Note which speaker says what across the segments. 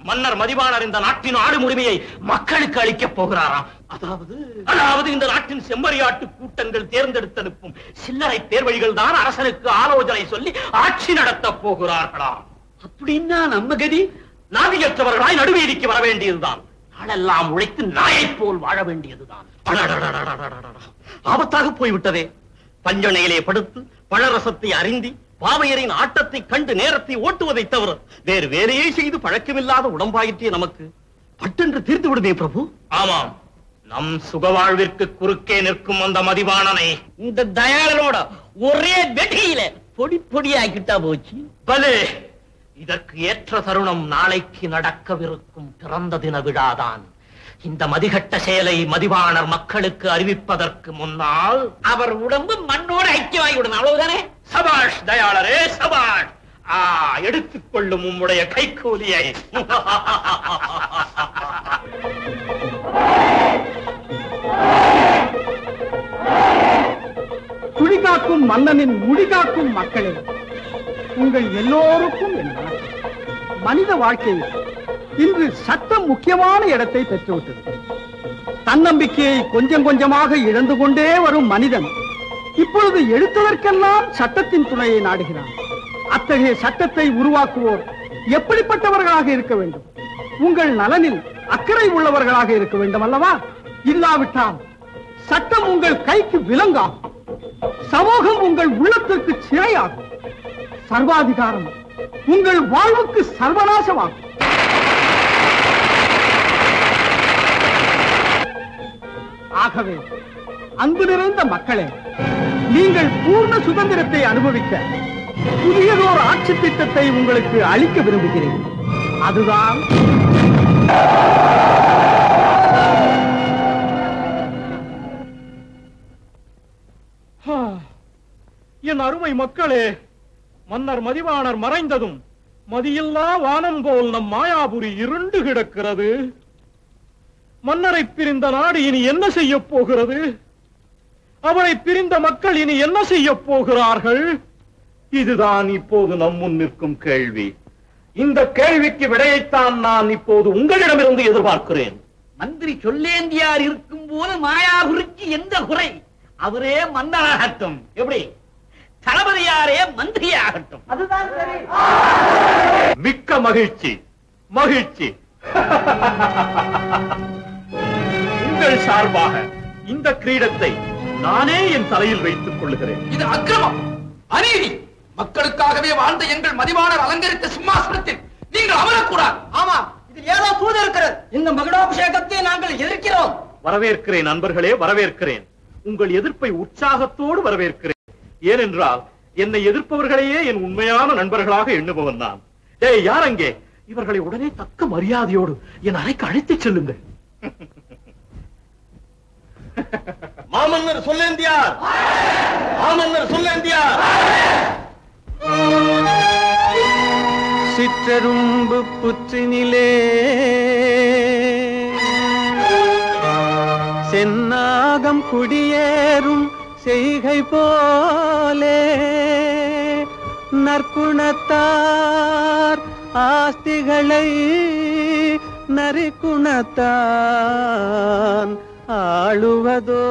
Speaker 1: மன்னர் மதிவாணர் இந்த நாட்டின் ஆளும் உரிமையை மக்களுக்கு அளிக்கப் போகிறாராம். அதாவது இந்த நாட்டின் செம்மறியாட்டு கூட்டங்கள் தேர்ந்தெடுத்தனுப்பும் சில்லறை பேர்வழிகள் தான் அரசனுக்கு ஆலோசனை சொல்லி ஆட்சி நடத்த போகிறார்களாம். அப்படின்னா நம்ம கதி நாதியற்றவர்களாய் நடுவீதிக்கு வர வேண்டியதுதான். நாளெல்லாம் உழைத்து நாயை போல் வாழ வேண்டியதுதான். ஆபத்தாக போய்விட்டதே. பஞ்சனையிலே படுத்து பழரசத்தை அறிந்தி பாவையரின் ஆட்டத்தை கண்டு நேரத்தை ஓட்டுவதை தவிர வேறு வேலையே செய்து பழக்கமில்லாத உடம்பாயிற்றே நமக்கு. பட்டென்று தீர்த்து விடுமே பிரபு. ஆமாம், நம் சுகவாழ்விற்கு குறுக்கே நிற்கும் அந்த மதிவாணனை இந்த தயாளனோட ஒரே வெட்டியில பொடி பொடியாக்கிட்டா போச்சு. பலே, இதற்கு ஏற்ற தருணம் நாளைக்கு நடக்கவிருக்கும் பிறந்த தின விழாதான். இந்த மதிகட்ட செயலை மதிவாணர் மக்களுக்கு அறிவிப்பதற்கு முன்னால் அவர் உடம்பு மண்ணோடு ஐக்கியமாகிவிடும். அவ்வளவுதானே? சபாஷ் தயாளரே, சபாஷ். எடுத்துக்கொள்ளும் உம்முடைய கைக்கூலியை.
Speaker 2: குடிகாக்கும் மன்னனின் முடிகாக்கும் மக்களே, உங்கள் எல்லோருக்கும் மனித வாழ்க்கையில் இன்று சட்டம் முக்கியமான இடத்தை பெற்றுவிட்டது. தன்னம்பிக்கையை கொஞ்சம் கொஞ்சமாக இழந்து கொண்டே வரும் மனிதன் இப்பொழுது எடுத்ததற்கெல்லாம் சட்டத்தின் துணையை நாடுகிறான். அத்தகைய சட்டத்தை உருவாக்குவோர் எப்படிப்பட்டவர்களாக இருக்க வேண்டும்? உங்கள் நலனில் அக்கறை உள்ளவர்களாக இருக்க வேண்டும் அல்லவா? இல்லாவிட்டால் சட்டம் உங்கள் கைக்கு விலங்காகும், சமூகம் உங்கள் உள்ளத்திற்கு சிறையாகும், சர்வாதிகாரம் உங்கள் வாழ்வுக்கு சர்வநாசமாகும். ஆகவே அன்பு நிறைந்த மக்களே, நீங்கள் பூர்ண சுதந்திரத்தை அனுபவிக்க புதியதோர் ஆட்சி திட்டத்தை உங்களுக்கு அளிக்க விரும்புகிறேன். அதுதான்
Speaker 1: என் அருமை மக்களே, மன்னர் மதிவாணர் மறைந்ததும் மதியில்லா வானம் போல் நம் மாயாபுரி இருண்டு கிடக்கிறது. மன்னரை பிரிந்த நாடு இனி என்ன செய்ய போகிறது? அவரை பிரிந்த மக்கள் இனி என்ன செய்ய போகிறார்கள்? இதுதான் இப்போது நம் முன் நிற்கும் கேள்வி. இந்த கேள்விக்கு விடையைத்தான் நான் இப்போது உங்களிடமிருந்து எதிர்பார்க்கிறேன்.
Speaker 3: மந்திரி சொல்லேந்தியார் இருக்கும் போது மாயாபுரிக்கு எந்த குறை? அவரே மன்னராகட்டும். எப்படி? தளபதியாரே மந்திரியாகட்டும். அதுதான் சரி.
Speaker 1: மிக்க மகிழ்ச்சி, மகிழ்ச்சி. உங்கள் சார்பாக இந்த கிரீடத்தை நானே என் தலையில் வைத்துக் கொள்ளுகிறேன்.
Speaker 3: இது அக்கிரமம், அநீதி.
Speaker 4: மக்களுக்காகவே வாழ்ந்த எங்கள் மதிவாணர் அலங்கரித்த சிம்மாசனத்தில் நீங்கள் அமரக்கூடாது.
Speaker 3: ஆமா, இதில் ஏதோ சூது இருக்கிறது. இந்த மகுடாபிஷேகத்தை நாங்கள் எதிர்க்கிறோம்.
Speaker 1: வரவேற்கிறேன் நண்பர்களே, வரவேற்கிறேன். உங்கள் எதிர்ப்பை உற்சாகத்தோடு வரவேற்கிறேன். ஏனென்றால் என்னை எதிர்ப்பவர்களையே என் உண்மையான நண்பர்களாக எண்ணுபவன் நான். ஏய், யார் அங்கே? இவர்களை உடனே தக்க மரியாதையோடு என் அறைக்கு அழைத்துச் செல்லுங்கள். மாமன்னர் சொல்லேந்தியார், மாமன்னர் சொல்லேந்தியார்.
Speaker 2: சிற்றரும்பு புற்றினிலே சென்னாகம் குடியேறும் செய்கை போலே நற்குணத்தார் ஆஸ்திகளை நரிக்குணத்தான் ஆளுவதோ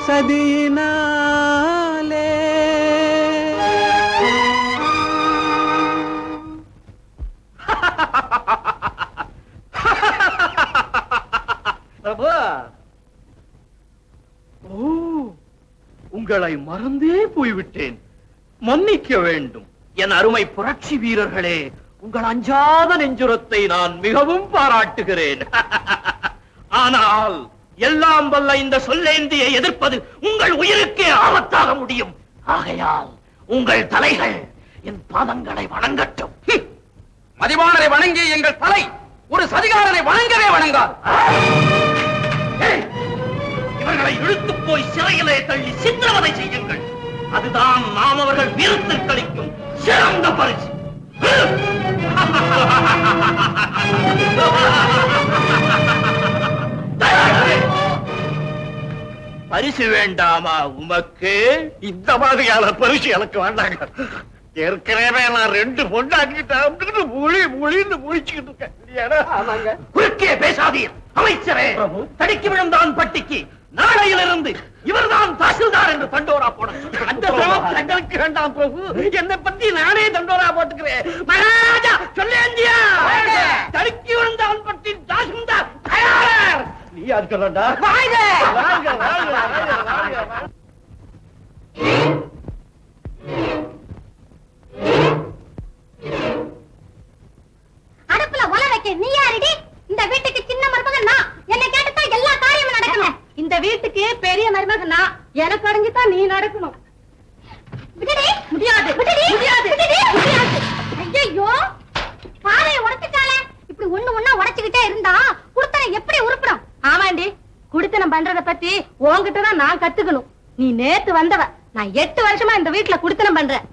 Speaker 2: சதியினாலே.
Speaker 3: பிரபு,
Speaker 1: உங்களை மறந்தே போய்விட்டேன், மன்னிக்க வேண்டும். என் அருமை புரட்சி வீரர்களே, உங்கள் அஞ்சாத நெஞ்சுரத்தை நான் மிகவும் பாராட்டுகிறேன். ஆனால் எல்லாம் வல்ல இந்த சொல்லேந்தியை எதிர்ப்பது உங்கள் உயிருக்கே ஆபத்தாக முடியும். ஆகையால் உங்கள் தலைகள் என் பாதங்களை வணங்கட்டும்.
Speaker 4: மதிவாணரை வணங்கிய எங்கள் தலை ஒரு சதிகாரனை வணங்கவே வணங்கார்.
Speaker 1: இவர்களை இழுத்து போய் சிறையிலே தள்ளி சித்திரவதை செய்யுங்கள். அதுதான் நாம் அவர்கள் வீரத்திற்கு அளிக்கும் சிறந்த பரிசு. பரிசு வேண்டாமா உமக்கு? இந்த மாதிரியான பரிசு எனக்கு வேண்டாங்க. ஏற்கனவே நான் 2 பொண்டாக்கிட்டு மொழின்னு முடிச்சுக்கிட்டு இருக்கேன். குறுக்கே பேசாதீர் அமைச்சரே. தடுக்கி விழுந்தான் பட்டிக்கு நாளையிலிருந்து இவர்தான் தாசில்தார் என்று தண்டோரா போட. அந்த தங்களுக்கு வேண்டாம் பிரபு, என்னை பத்தி நானே தண்டோரா போட்டுக்கிறேன். மகாராஜா சொல்லேந்தியா, தடுக்கி விழுந்தான் பட்டி தாசில்தார் தயார். நீ யார் சொல்லடா?
Speaker 5: அடுப்புல ஒல வைக்க நீ யாரடி? இந்த வீட்டுக்கு சின்ன மருமகன் நான். என்ன கேட்டுதான் எல்லா காரியமும் நடக்கணும். இந்த வீட்டுக்கு பெரிய மருமகன் நான். எனக்கு அடங்கித்தான் நீ நடக்கணும். விடுடி. முடியாது. விடுடி. முடியாது. விடுடி. முடியாது. ஐயோ, பாலையை உடைச்சிட்டாளே. இப்படி ஒண்ணு ஒண்ணா உடைச்சுக்கிட்டே இருந்தா குடுத்தனம் எப்படி உருப்படும்? ஆமாண்டி, குடுத்தனம் பண்றத பத்தி உன்கிட்டதான் நான் கத்துக்கணும். நீ நேத்து வந்தவ, நான் 8 வருஷமா இந்த வீட்டுல குடுத்தனம் பண்றேன்.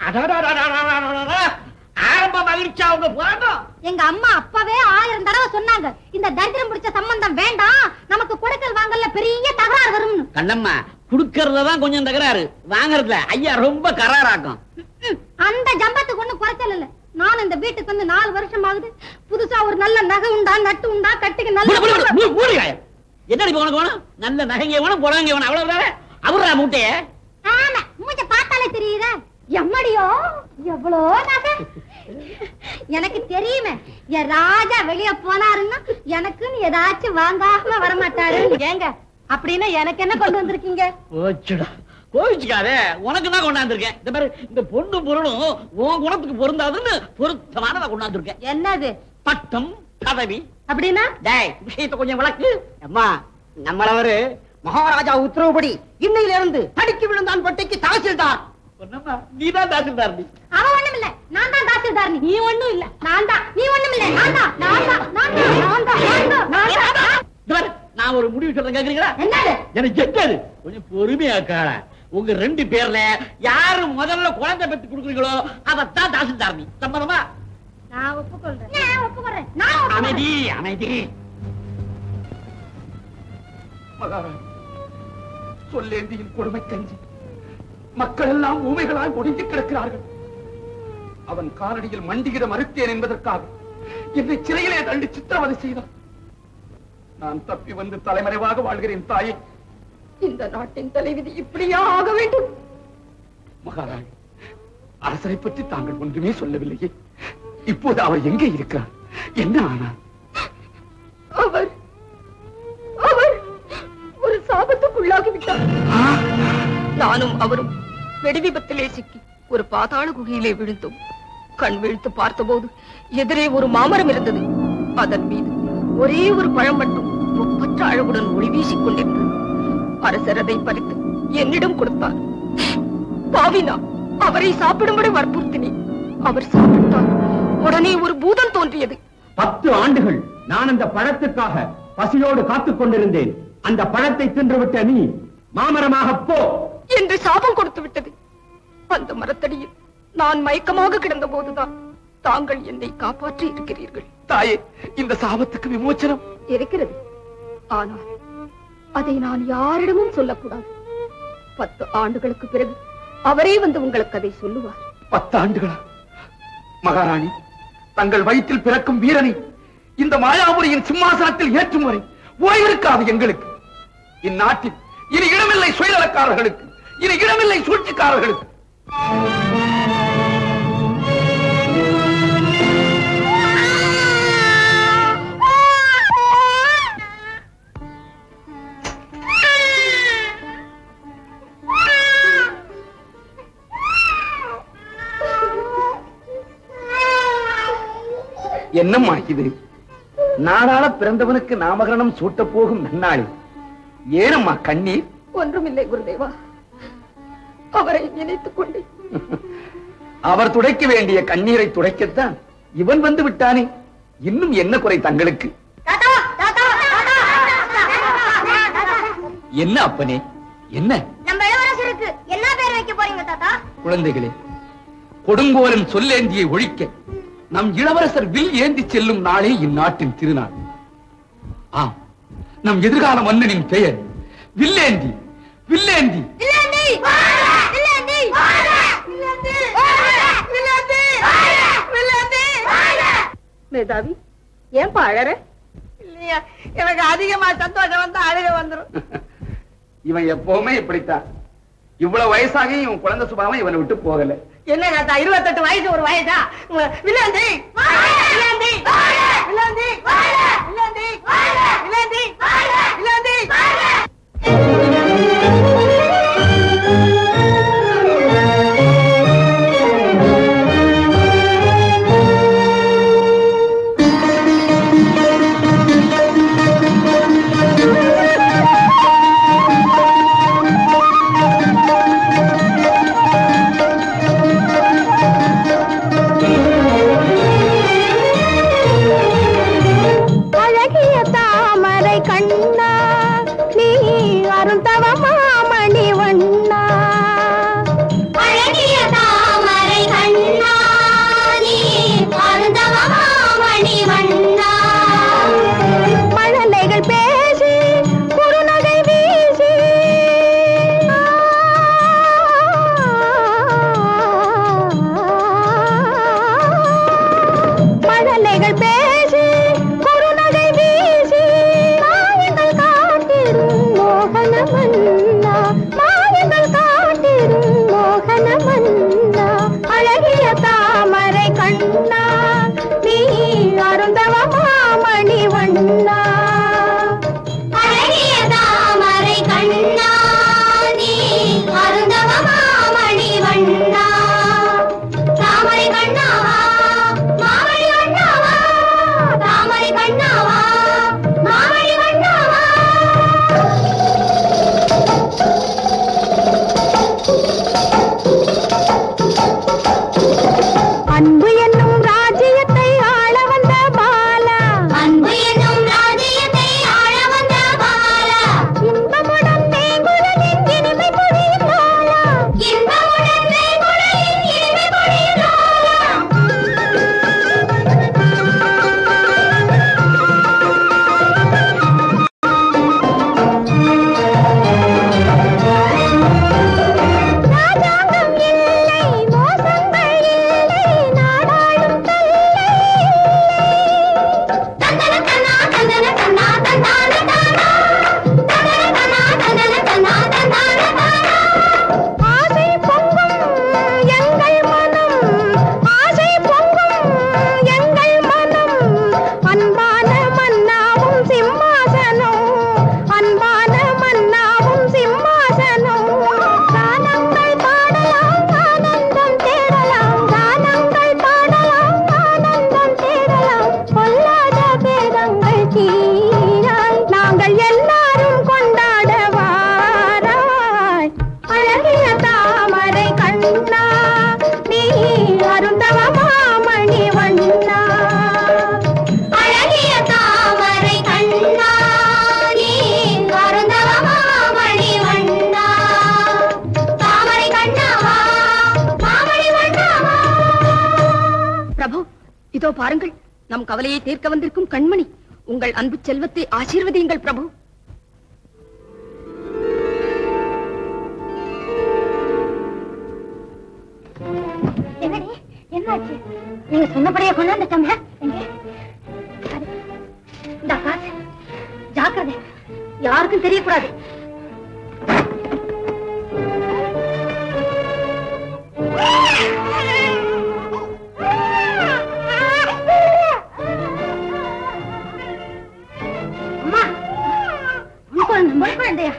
Speaker 3: ஆரம்ப மகிழ்ச்சி அவங்க போராட்டம்.
Speaker 5: எங்க அம்மா அப்பவே 1000 தடவை சொன்னாங்க, இந்த தரித்திரம் பிடிச்ச சம்பந்தம் வேண்டாம், நமக்கு கொடுக்கல் வாங்கல பெரிய தகராறு வரும்னு.
Speaker 3: கண்ணம்மா, குடுக்கறதுலதான் கொஞ்சம் தகராறு, வாங்கறதுல ஐயா ரொம்ப கராராக்கும்.
Speaker 5: அந்த ஜம்பத்துக்கு ஒண்ணு குறைச்சல் இல்ல. நான் இந்த வீட்டுக்கு வந்து 4 வருஷம் ஆகுது. புதுசா ஒரு நல்ல நகை உண்டா, நட்டு உண்டா, கட்டிக்கு நல்ல
Speaker 3: என்னடி உனக்கு வேணும்? நல்ல நகைங்க வேணும், புடவைங்க வேணும், அவ்வளவுதானே. அவரா மூட்டைய?
Speaker 5: ஆமா, மூஞ்ச பார்த்தாலே தெரியுதா? எம்மடியோ எவ்வளோ நகை. எனக்கு தெரியுமே, என் ராஜா வெளிய போனாருன்னா எனக்குன்னு ஏதாச்சும் வாங்காம வரமாட்டாரு. ஏங்க அப்படின்னா எனக்கு என்ன கொண்டு வந்திருக்கீங்க?
Speaker 3: கோவிச்சுக்காதே, உனக்கு தான் கொண்டாந்துருக்கேன். இந்த மாதிரி இந்த பொண்ணு பொருளும் உன் குணத்துக்கு பொருந்தாதுன்னு பொருத்தமானதை கொண்டாந்துருக்கேன்.
Speaker 5: என்னது?
Speaker 3: பட்டம் பதவி.
Speaker 5: அப்படின்னா
Speaker 3: டேய், விஷயத்தை கொஞ்சம் விளக்கு. அம்மா, நம்மளவரு மகாராஜா உத்தரவுப்படி இன்னையில இருந்து தடுக்கி விழுந்தான் பட்டிக்கு தாசில்தார். நீதான் தாசில்தார். நீ
Speaker 5: அவன் ஒண்ணும் இல்ல, நான் தான் தாசில்தார். நீ ஒண்ணும் இல்ல, நான் தான். நீ ஒண்ணும் இல்ல, நான் தான். நான் தான். நான் தான். நான் தான். நான் தான்.
Speaker 3: நான் ஒரு முடிவு சொல்றேன், கேக்குறீங்களா?
Speaker 5: என்னது?
Speaker 3: எனக்கு எட்டாது. கொஞ்சம் பொறுமையாக்காள. உங்க 2 பேர்ல யாரு முதல்ல குழந்தை பெற்று கொடுக்குறீங்களோ அவத்தான் தாசில்தார். நீ சம்மதமா?
Speaker 5: நான் ஒப்புக்கொள்றேன். நான் ஒப்புக்கொள்றேன். நான்
Speaker 3: அமைதி, அமைதி.
Speaker 4: மகாராணி, சொல்லேந்தியின் கொடுமை கஞ்சி மக்கள் எல்லாம் ஊமைகளாய் ஒடுங்கி கிடக்கிறார்கள். அவன் காலடியில் மண்டியிட மறுத்தேன் என்பதற்காக என்னை சிறையிலே தள்ளி சித்திரவதை செய்தான். நான் தப்பி வந்து தலைமறைவாக வாழ்கிறேன் தாயே.
Speaker 5: இந்த நாட்டின் தலைவிதி இப்படியா ஆக வேண்டும்?
Speaker 4: மகாராணி, அரசரை பற்றி தாங்கள் ஒன்றுமே சொல்லவில்லையே. இப்போது அவர் எங்கே இருக்கிறார்? என்ன ஆனார்?
Speaker 5: அவர் ஒரு சாபத்துக்குள்ளாகி விட்டார். நானும் அவரும் வெடி விபத்திலே சிக்கி
Speaker 6: ஒரு பாதாள குகையிலே விழுந்தோம். கண் விழித்து பார்த்தபோது எதிரே ஒரு மாமரம் இருந்தது. அதன் மீது ஒரே ஒரு பழம் மட்டும் ஒப்பற்ற அழகுடன் ஒளி வீசிக் கொண்டிருந்தது. அரசர் அதை பறித்து என்னிடம் கொடுத்தார். பாவினா அவரை சாப்பிடும்படி வற்புறுத்தினேன். அவர் சாப்பிட்டார். உடனே ஒரு பூதம் தோன்றியது.
Speaker 7: 10 ஆண்டுகள் நான் அந்த பழத்துக்காக பசியோடு காத்துக் கொண்டிருந்தேன். அந்த பழத்தை தின்றுவிட்ட நீ மாமரமாக போ
Speaker 6: என்று சாபம் கொடுத்து விட்டது. அந்த மரத்தடியில் நான் மயக்கமாக கிடந்த போதுதான் தாங்கள் என்னை காப்பாற்றி இருக்கிறீர்கள்.
Speaker 4: தாயே, இந்த சாபத்துக்கு விமோச்சனம்
Speaker 6: இருக்கிறது. ஆனால் அதை நான் யாரிடமும் சொல்லக்கூடாது. 10 ஆண்டுகளுக்கு பிறகு அவரே வந்து உங்களுக்கு அதை சொல்லுவார்.
Speaker 4: 10 ஆண்டுகளா? மகாராணி, தங்கள் வயிற்றில் பிறக்கும் வீரனை இந்த மாயாபுரியின் சிம்மாசனத்தில் ஏற்றும் வரை ஓய்விருக்காது எங்களுக்கு. இந்நாட்டில் இனி இடமில்லை சுயநலக்காரர்களுக்கு, இனி இடமில்லை சூழ்ச்சிக்காரர்களுக்கு. என்னம்மா இது? நாடாள பிறந்தவனுக்கு நாமகரணம் சூட்ட போகும் நன்னாளில் ஏனம்மா கண்ணீர்?
Speaker 6: ஒன்றுமில்லை குருதேவா, அவரை நினைத்துக் கொண்டு.
Speaker 4: அவர் துடைக்க வேண்டிய கண்ணீரை துடைக்கத்தான் இவன் வந்து விட்டானே. இன்னும் என்ன குறை தங்களுக்கு? என்ன அப்பனே, என்ன?
Speaker 5: நம்ம இளவரசருக்கு என்ன பேர் வைக்க போறீங்க தாத்தா?
Speaker 4: குழந்தைகளே, கொடுங்கோலன் சொல்லேந்தியை ஒழிக்க நம் இளவரசர் வில் ஏந்தி செல்லும் நாளே இந்நாட்டின் திருநாள். ஆம், நம் எதிர்கால மன்னனின் பெயர் வில்லேந்தி. வில்லேந்தி
Speaker 6: மேதாவி, ஏன் அழற?
Speaker 3: இல்லையா, எனக்கு அதிகமா சந்தோஷம் வந்து அழுக வந்துரும்.
Speaker 4: இவன் எப்பவுமே இப்படித்தான். இவ்வளவு வயசாகி இவன் குழந்தை சுபாவம் இவனை விட்டு போகல.
Speaker 3: என்ன தாத்தா, 28 வயசு ஒரு வயசா? வில்லாந்தி வில்லாந்தி வில்லாந்தி வில்லாந்தி வில்லாந்தி வில்லாந்தி.
Speaker 5: அழகிய தாமரை கண்ணா, நீ
Speaker 6: இதோ பாருங்கள், நம் கவலையை தீர்க்க வந்திருக்கும் கண்மணி. உங்கள் அன்பு செல்வத்தை ஆசீர்வதியுங்கள் பிரபு.
Speaker 5: என்னாச்சு? நீங்க சொன்னபடியே கொண்டாந்துட்டோமே. இந்த காசு ஜாக்கிரதை, யாருக்கும் தெரியக்கூடாது. குழந்தையா?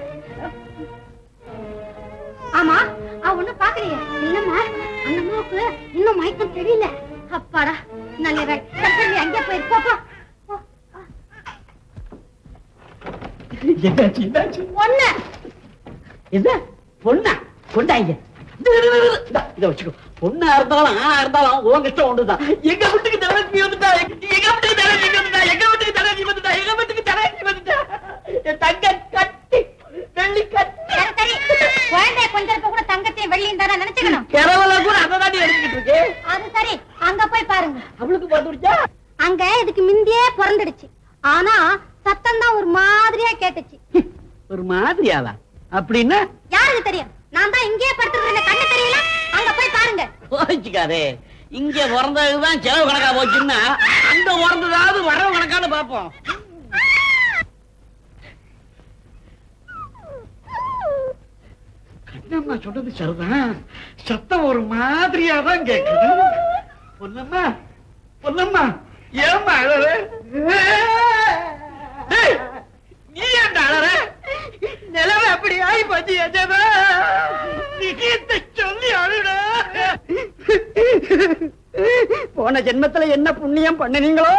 Speaker 5: ஆமா, அவ ஒண்ணும் பாக்கலையே. இல்லம்மா, அந்த அம்மாவுக்கு இன்னும் மயக்கம் தெரியல. அப்பாடா, நல்ல அங்கே போயிருப்போப்பா. பொண்ணு
Speaker 3: என்ன பொண்ணா? கொண்டாங்க இத வச்சுக்கோ. பொண்ணா இருந்தாலும் ஆனா இருந்தாலும் உன் கஷ்டம் ஒண்ணுதான். எங்க வீட்டுக்கு தலைவி வந்துட்டா, எங்க வீட்டுக்கு தலைவி வந்துட்டா, எங்க வீட்டுக்கு தலைவி வந்துட்டா, எங்க வீட்டுக்கு தலைவி வந்துட்டா. என் தங்க கட்டி வெள்ளி கட்டி.
Speaker 5: சரி, குழந்தைய கொஞ்சம் கூட தங்கத்தையும் வெள்ளியும் தானே நினைச்சுக்கணும்.
Speaker 3: கிரவல கூட அதான் எடுத்துக்கிட்டு இருக்கு.
Speaker 5: அது சரி, அங்க போய் பாருங்க.
Speaker 3: அவளுக்கு பிறந்துடுச்சா?
Speaker 5: அங்க இதுக்கு முந்தியே பிறந்துடுச்சு. ஆனா சத்தம் தான் ஒரு மாதிரியா கேட்டுச்சு.
Speaker 3: ஒரு மாதிரியாவா? அப்படின்னா
Speaker 5: யாருக்கு தெரியும்? நான் தான் இங்கேயே படுத்துருக்கேன், கண்ணு தெரியல. அங்க போய் பாருங்க.
Speaker 3: போச்சுக்காதே, இங்க பிறந்ததுதான் செலவு கணக்கா போச்சுன்னா அங்க பிறந்ததாவது வரவு கணக்கான்னு பாப்போம். கண்ணம்மா சொல்றது சரிதான். சத்தம் ஒரு மாதிரியா தான் கேக்குது. பொன்னம்மா, பொன்னம்மா, ஏம்மா அழற? நீ ஏன் அழற? நிலவை அப்படி ஆகி போச்சு. சொல்லி அழுட. போன ஜென்மத்துல என்ன புண்ணியம் பண்ணினீங்களோ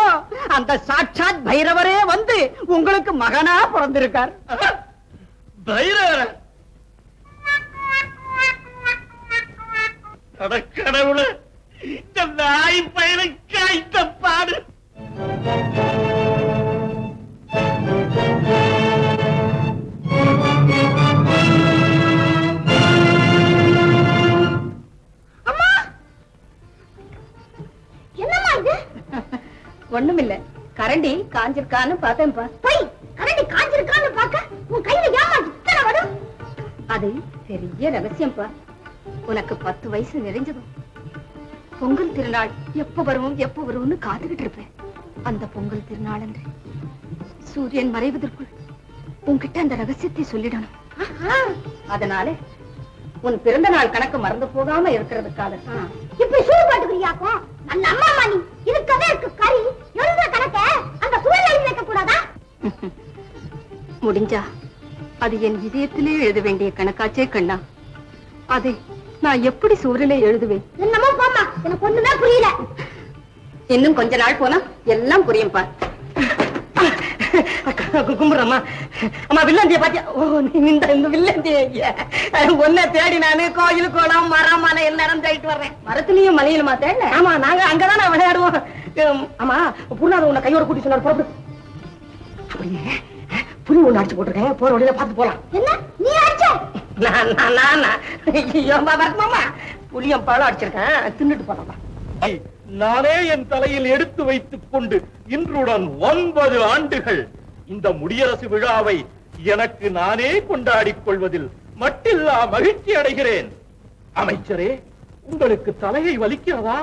Speaker 3: அந்த சாட்சாத் பைரவரே வந்து உங்களுக்கு மகனா பிறந்திருக்கார். பைரவர கடவுள, இந்த நாய் பையனுக்கு காய்த்த பாடு.
Speaker 6: ஒண்ணுமில்ல, கரண்டி காஞ்சிருக்கான்னு பார்த்தேன்பா.
Speaker 5: கரண்டி காஞ்சிருக்கான்னு பாக்க உன் கையில ஏமாத்தி வரும்.
Speaker 6: அது பெரிய ரகசியம்பா. உனக்கு 10 வயசு நிறைஞ்சதும் பொங்கல் திருநாள் எப்ப வரும்னு காத்துக்கிட்டு இருப்பேன். அந்த பொங்கல் திருநாள் அன்று சூரியன் மறைவதற்குள் உன்கிட்ட அந்த ரகசியத்தை சொல்லிடணும். அதனால உன் பிறந்த நாள் கணக்கு மறந்து போகாம இருக்கிறதுக்காக
Speaker 5: இப்ப சூடு பாட்டுக்கிறியாக்கும். நல்ல அம்மா நீ இருக்கவே இருக்கு கறி எழுத கணக்க அந்த சுவர்ல எழுதி வைக்க கூடாதா?
Speaker 6: முடிஞ்சா அது என் இதயத்திலே எழுத வேண்டிய கணக்காச்சே கண்ணா. அதை நான் எப்படி சுவரிலே எழுதுவேன்?
Speaker 5: என்னமோ போமா, எனக்கு ஒண்ணுமே புரியல.
Speaker 6: இன்னும் கொஞ்ச நாள் போனா எல்லாம் புரியும் பார்.
Speaker 3: கும்பிடுறம்மா. அம்மா, வில்லந்திய பாத்தியா? இந்த வில்லந்திய ஒன்ன தேடி நானு கோயில் கோலம் மரம் மலை எல்லாரும் தேடிட்டு வர்றேன்.
Speaker 6: மரத்துலயும் மலையிலுமா தேட?
Speaker 3: ஆமா, நாங்க அங்கதானே விளையாடுவோம். ஆமா, புரியாத உன்னை கையோட கூட்டி சொன்னார். புறப்படு. அப்படியே புளி ஒண்ணு அடிச்சு போட்டிருக்கேன், போற வழியில பார்த்து போலாம்.
Speaker 5: என்ன நீ அடிச்ச?
Speaker 3: மாமா, புளியம் பழம் அடிச்சிருக்கேன், தின்னுட்டு போறோம்.
Speaker 1: நானே என் தலையில் எடுத்து வைத்துக் கொண்டு இன்றுடன் 9 ஆண்டுகள் இந்த முடியரசு விழாவை எனக்கு நானே கொண்டாடிக் கொள்வதில் மட்டில்லா மகிழ்ச்சி அடைகிறேன். அமைச்சரே, உங்களுக்கு தலையை வலிக்கிறதா?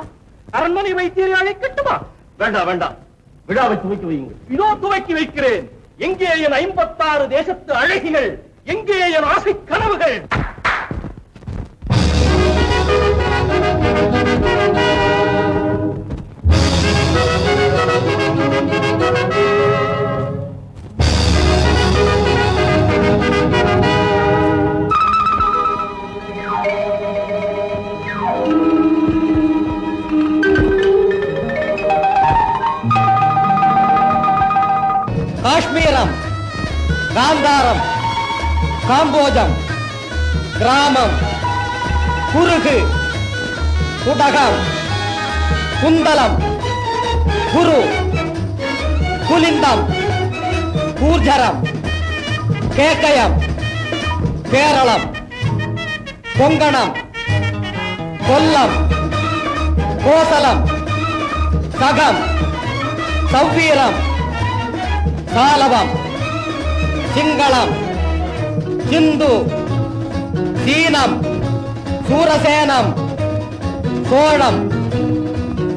Speaker 1: அரண்மனை வைத்தியரை அழைக்கட்டுமா? வேண்டாம் வேண்டாம், விழாவை துவக்கி வையுங்கள். இதோ துவக்கி வைக்கிறேன். எங்கே என் 56 தேசத்து அழகிகள்? எங்கே என் ஆசை கனவுகள்?
Speaker 2: காஷ்மீரம், காந்தாரம், காம்போஜம், கிராமம், குருகு, குடகம், குந்தலம், குரு, குலிந்தம், கூர்ஜரம், கேக்கயம், கேரளம், கொங்கணம், கொல்லம், கோசலம், சகம், சவ்வீரம், சாலவம், சிங்களம், சிந்து, சீனம், சூரசேனம், சோழம்,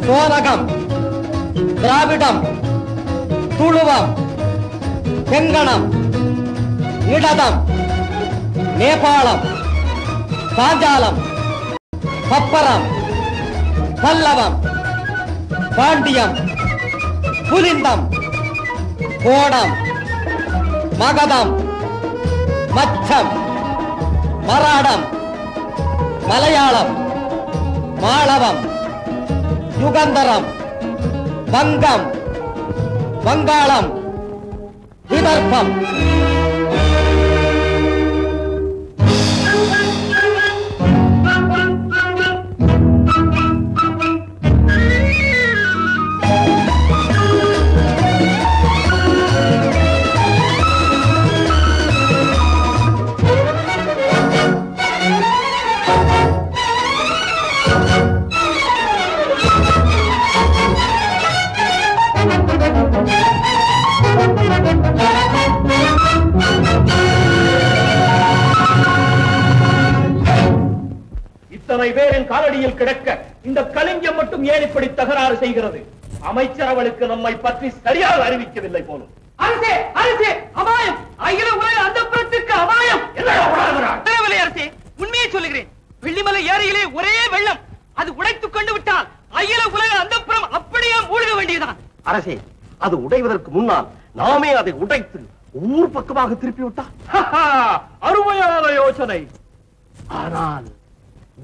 Speaker 2: சோனகம், திராவிடம், துளுவம், செங்கணம், இடதம், நேபாளம், பாஞ்சாலம், பப்பரம், பல்லவம், பாண்டியம், புலிந்தம், கோடம், மகதம், மச்சம், மராடம், மலையாளம், மாளவம், யுகந்தரம், வங்கம், வங்காளம், விதர்ப்பம்.
Speaker 7: இத்தனை பேரின் காலடியில் கிடக்க இந்த கலிங்கம் மட்டும் ஏன் இப்படி தகராறு செய்கிறது? அமைச்சர் அவளுக்கு நம்மை பற்றி சரியாக அறிவிக்கவில்லை போலும்.
Speaker 3: அரசே, அரசே, அபாயம்! அகில உலக அந்தப்புறத்திற்கு அபாயம்! தேவலை அரசே, உண்மையை சொல்லுகிறேன். வெள்ளிமலை ஏரியிலே ஒரே வெள்ளம். அது உடைத்துக் கொண்டு விட்டால் அகில உலக அந்தப்புறம் அப்படியே மூழ்க வேண்டியதுதான்.
Speaker 1: அரசே, அது உடைவதற்கு முன்னால் நாமே அதை உடைத்து ஊர் பக்கமாக திருப்பி விட்டால்
Speaker 7: அருமையான யோசனை.
Speaker 1: ஆனால்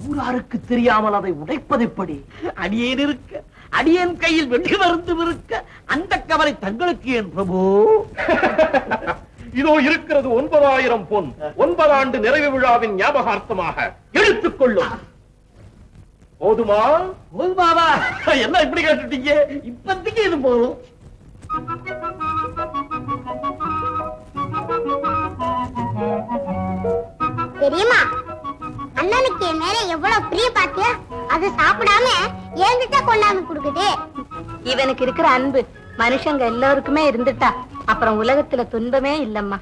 Speaker 1: ஊராருக்கு தெரியாமல் அதை உடைப்பது எப்படி?
Speaker 3: அடியேன் இருக்க, அடியேன் கையில் வெள்ளி மருந்து இருக்க, அந்த கவலை தங்களுக்கு ஏன் பிரபு?
Speaker 7: இதோ இருக்கிறது 9,000 பொன். 9 ஆண்டு நிறைவு விழாவின் ஞாபகார்த்தமாக எடுத்துக் கொள்ளும். போதுமா?
Speaker 3: போதுமாவா? என்ன இப்படி கேட்டுட்டீங்க? இப்பத்திக்கு இது போதும்.
Speaker 5: தெரியுமா, அண்ணனுக்கு என் மேல எவ்வளவு பிரிய பாத்தியா? அது சாப்பிடாம என்கிட்ட கொண்டாந்து கொடுக்குது.
Speaker 8: இவனுக்கு இருக்கிற அன்பு மனுஷங்க எல்லாருக்குமே இருந்துட்டா அப்புறம் உலகத்துல துன்பமே இல்லம்மா.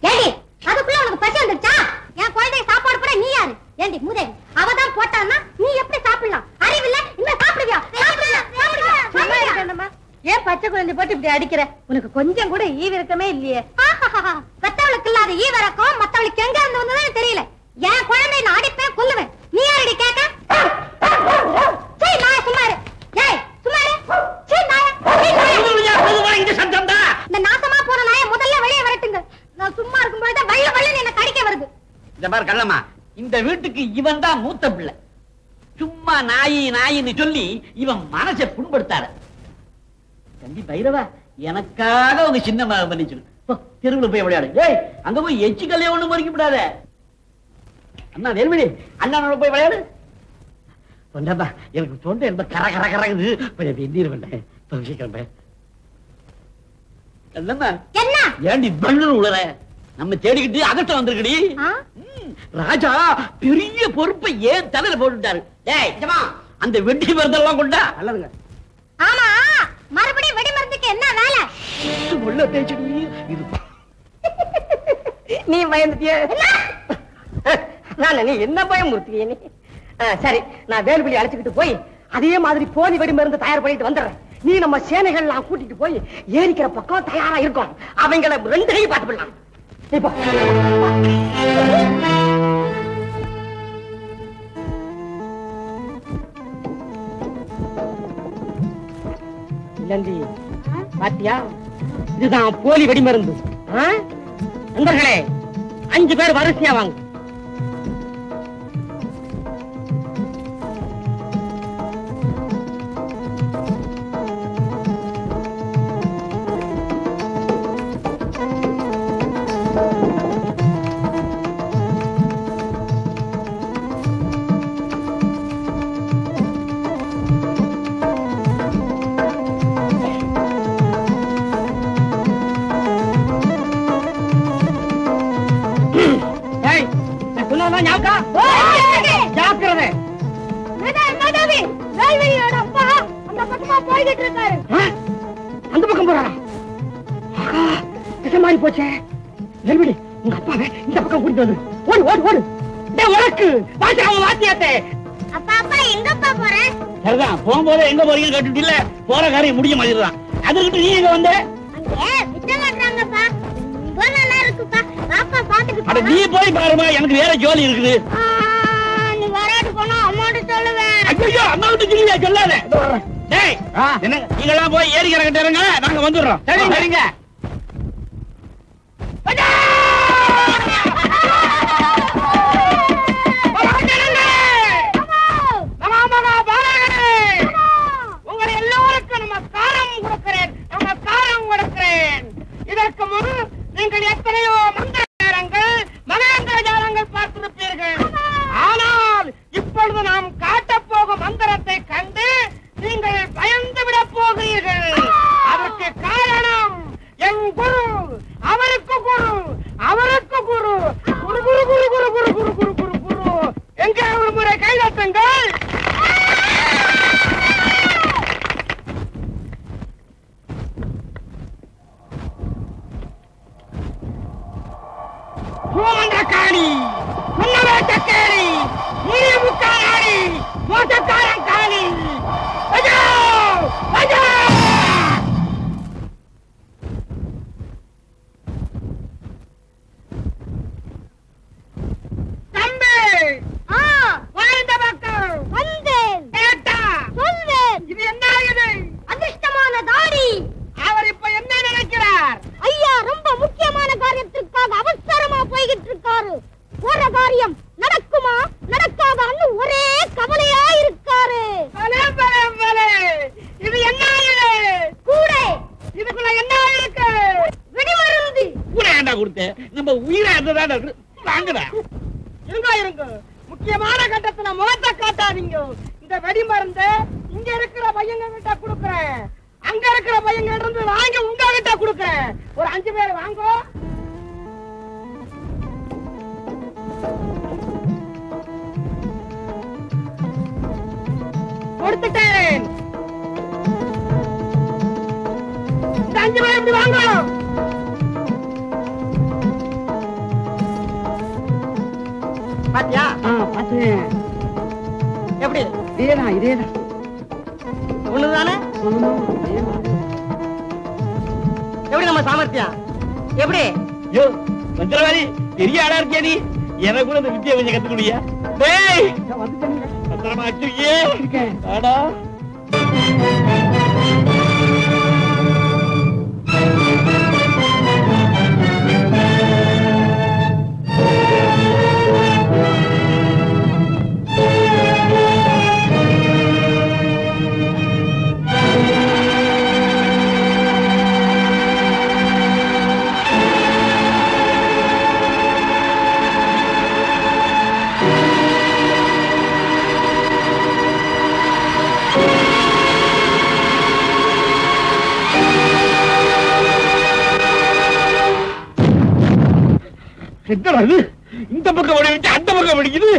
Speaker 5: ஏண்டி, அதுக்குள்ள உனக்கு பசி வந்துச்சா? என் குழந்தை சாப்பாடு போட நீ யாரு? ஏண்டி மூதேவி, அவதான் போட்டான்னா நீ எப்படி சாப்பிடலாம்? அறிவில்ல, இன்னும் சாப்பிடுவியா?
Speaker 8: ஏன் பச்சை குழந்தை போட்டு இப்படி அடிக்கிற? உனக்கு கொஞ்சம் கூட ஈவிரக்கமே இல்லையே.
Speaker 5: மத்தவளுக்கு இல்லாத ஈவரக்கம் மத்தவளுக்கு எங்க இருந்து வந்ததுன்னு தெரியல. என் குழந்தை நான் அடிப்பேன், கொல்லுவேன். நீ யாரடி கேட்க? நாய சும்மாரு. ஏய் சும்மாரு.
Speaker 3: இந்த சத்தம் தான்.
Speaker 5: இந்த நாசமா போன நாய முதல்ல வெளியே வரட்டுங்க. நான் சும்மா இருக்கும்போது வள்ள வள்ளன்னு என்ன கடிக்க வருது.
Speaker 3: இந்த பாரு கள்ளம்மா, இந்த வீட்டுக்கு இவன் தான் மூத்த பிள்ளை. சும்மா நாயி நாயின்னு சொல்லி இவன் மனசை புண்படுத்தாத. தம்பி பைரவா, எனக்காக உங்க சின்ன மகன் பண்ணிச்சு தெருவில் போய் விளையாடு. ஏய், அங்க போய் எச்சி கல்லைய ஒண்ணு மறிக்க விடாத. அண்ணா வேல்மணி, அண்ணனோட போய் விளையாடு. பொண்டாப்பா, எனக்கு தொண்டை என்ன கர கர கரகுது. கொஞ்சம் எந்திர வேண்டேன். சீக்கிரம்
Speaker 5: என்ன
Speaker 3: ஏண்டி பண்ணு உளற? நம்ம தேடிக்கிட்டு அகற்ற வந்திருக்கடி. ராஜா பெரிய பொறுப்பை ஏன் தலையில போட்டுட்டாரு. டேய், அந்த வெட்டி மருந்தெல்லாம் கொண்டா நல்லதுங்க.
Speaker 5: ஆமா, மறுபடியும் வெடி மருந்துக்கு என்ன வேலை?
Speaker 3: உள்ள தேய்ச்சிடு. இது
Speaker 8: நீ பயந்துட்டிய? நீ என்ன பயமுறுத்திய நீ? சரி, நான் வேலுபலி அழைச்சுக்கிட்டு போய் அதே மாதிரி போலி வெடி மருந்து தயார் பண்ணிட்டு வந்துடுறேன். நீ நம்ம சேனைகள் எல்லாம் கூட்டிட்டு போய் ஏரிக்கிற பக்கம் தயாரா இருக்கும். அவங்களை 2 கை பார்த்துடலாம். இப்போ பாத்தியா, இதுதான் போலி வெடி மருந்து. நண்பர்களே, 5 பேர் வரிசையா வாங்க. ஜாக்கிரதை.
Speaker 5: வேல்வழியோட அப்பா அந்த பக்கமா போய்கிட்டு இருக்காரு.
Speaker 8: அந்த பக்கம் போறாரா? திசை மாறி போச்சே. நெல்விடி, உங்க அப்பாவை இந்த பக்கம் கூட்டிட்டு வந்து ஓடு ஓடு ஓடு. உனக்கு வாத்தியாத்தே.
Speaker 5: அப்பா அப்பா எங்கப்பா போற?
Speaker 3: சரிதான், போகும்போது எங்க போறீங்க கேட்டுட்டு இல்ல, போற காரியம் முடிய மாதிரிதான். அதுக்கிட்ட நீ எங்க வந்த?
Speaker 5: அங்கே விட்ட மாட்டாங்கப்பா. ரொம்ப நல்லா இருக்குப்பா. பாப்பா பாத்துட்டு
Speaker 3: அட நீ போய் பாருமா, எனக்கு வேற ஜோலி இருக்குது.
Speaker 5: நீ வராட்டு போனா அம்மாட்ட சொல்லுவேன்.
Speaker 3: ஐயோ, அம்மா கிட்ட சொல்லியா? சொல்லாத. டேய், என்ன நீங்க எல்லாம் போய் ஏரிக்கிற கிட்ட இருங்க, நாங்க வந்துடுறோம். சரிங்க சரிங்க.
Speaker 8: உங்களை எல்லோருக்கும் நமஸ்காரம் கொடுக்கிறேன். இதற்கு முன் நீங்கள் எத்தனையோ மந்திர ஜாலங்கள் மகேந்திர ஜாலங்கள் பார்த்திருப்பீர்கள். ஆனால் இப்பொழுது நாம் காட்டப் போகும் மந்திரத்தை கண்டு நீங்கள் பயந்து விடப் போகிறீர்கள். அதற்கு காரணம் என் குரு, அவருக்கு குரு, அவருக்கு குரு, குரு குரு குரு குரு குரு குரு குரு குரு குரு. எங்கே ஒரு முறை கைதட்டுங்கள். பூமந்திரக்காரி, முன்னவேட்டக்காரி, முனிமுக்காரி, மோசக்காரங்காரி. ஐயோ ஐயோ! தம்பி, வாழ்ந்த மக்கள்
Speaker 5: வந்தேன்.
Speaker 8: கேட்டா
Speaker 5: சொல்வேன்.
Speaker 8: இது என்ன ஆகுது?
Speaker 5: அதிர்ஷ்டமான தாடி.
Speaker 8: அவர் இப்ப என்ன நினைக்கிறார்?
Speaker 5: ஐயா ரொம்ப முக்கியமான காரியத்திற்காக அவசரமா போய்கிட்டு இருக்காரு. போற காரியம் நடக்குமா நடக்காதான்னு ஒரே கவலையா இருக்காரு.
Speaker 8: பலே, பலே, பலே. இது என்ன ஆகுது?
Speaker 5: கூட
Speaker 8: இதுக்குள்ள என்ன இருக்கு?
Speaker 5: வெடிமருந்து.
Speaker 3: கூட ஏண்டா கொடுத்த? நம்ம உயிரை இருந்ததா வாங்கடா.
Speaker 8: இருங்க. முக்கியமான கட்டத்துல முகத்தை காட்டாதீங்க. இந்த வெடி மருந்து இங்க இருக்கிற பையங்க கிட்ட கொடுக்கறேன். அங்க இருக்கிற பையங்க இருந்து வாங்கி உங்க கிட்ட கொடுக்கறேன். ஒரு 5 பேர் வாங்கோ. கொடுத்துட்டேன். இந்த 5 பேர் இப்படி வாங்க. பாத்தியா? பாத்தேன். எப்படி? இதேதான். ஒண்ணுதானே? எப்படி நம்ம சாமர்த்தியம்? எப்படி?
Speaker 3: யோ மந்திரவாதி, பெரிய ஆளா இருக்கியா நீ? எனக்கு கூட இந்த வித்தியை கொஞ்சம் கத்துக்கணுயா? டேய் பத்திரமா வச்சுக்கியே. ஆடா என்னடா இது? இந்த பக்கம் ஓடி வச்சு அந்த பக்கம் வெடிக்குது.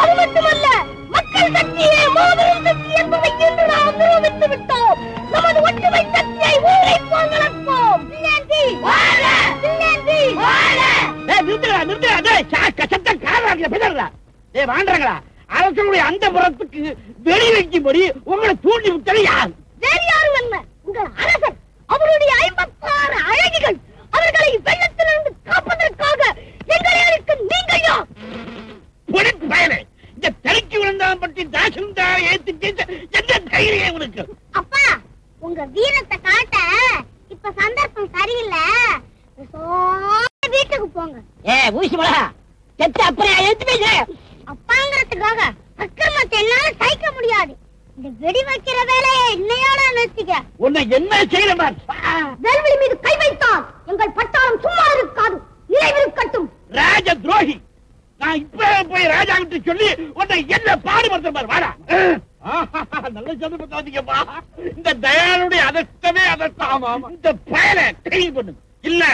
Speaker 5: அது மட்டுமல்ல, மக்கள் சக்தியே மாபெரும் சக்தி என்பதை இன்று நாம் நிரூபித்து விட்டோம். நமது ஒற்றுமை சக்தியை ஊரை போல் வளர்ப்போம்.
Speaker 3: அரசனுடைய அந்த புறத்துக்கு வெளி வைக்கும்படி உங்களை தூண்டி விட்டது யார்?
Speaker 5: வேறு யாரும் அல்ல, உங்கள் அரசர். அவருடைய 56 அழகிகள். அவர்களை வெள்ளத்திலிருந்து காப்பதற்காக எங்களுக்கு நீங்கள் யார்?
Speaker 3: பயனே, இந்த தலைக்கு விழுந்தான் பற்றி தாசில்தாரை ஏத்துட்டு என்ன தைரியம் உனக்கு?
Speaker 5: அப்பா, உங்க வீரத்தை காட்ட இப்ப சந்தர்ப்பம் சரியில்லை. வீட்டுக்கு போங்க.
Speaker 3: ஊசி மலா செத்த அப்புறம் ஏத்து பேச
Speaker 5: அப்பாங்கிறதுக்காக அக்கிரமத்தை என்னால சகிக்க முடியாது. இந்த வெடி வைக்கிற வேலையை இன்னையோட நிறுத்திக்க.
Speaker 3: உன்னை என்ன செய்யல?
Speaker 5: வேல்வெளி மீது கை வைத்தால் எங்கள் பட்டாளம் சும்மா இருக்காது, நிலைவிருக்கட்டும்.
Speaker 3: ராஜ துரோகி, நான் இப்ப போய் ராஜா கிட்ட சொல்லி உன்னை என்ன பாடுபடுத்த பாரு. வாடா, நல்ல சந்தர்ப்பா. இந்த தயாளுடைய அதஷ்டமே அதஷ்டம். இந்த பயனை கைது பண்ணு. இல்ல,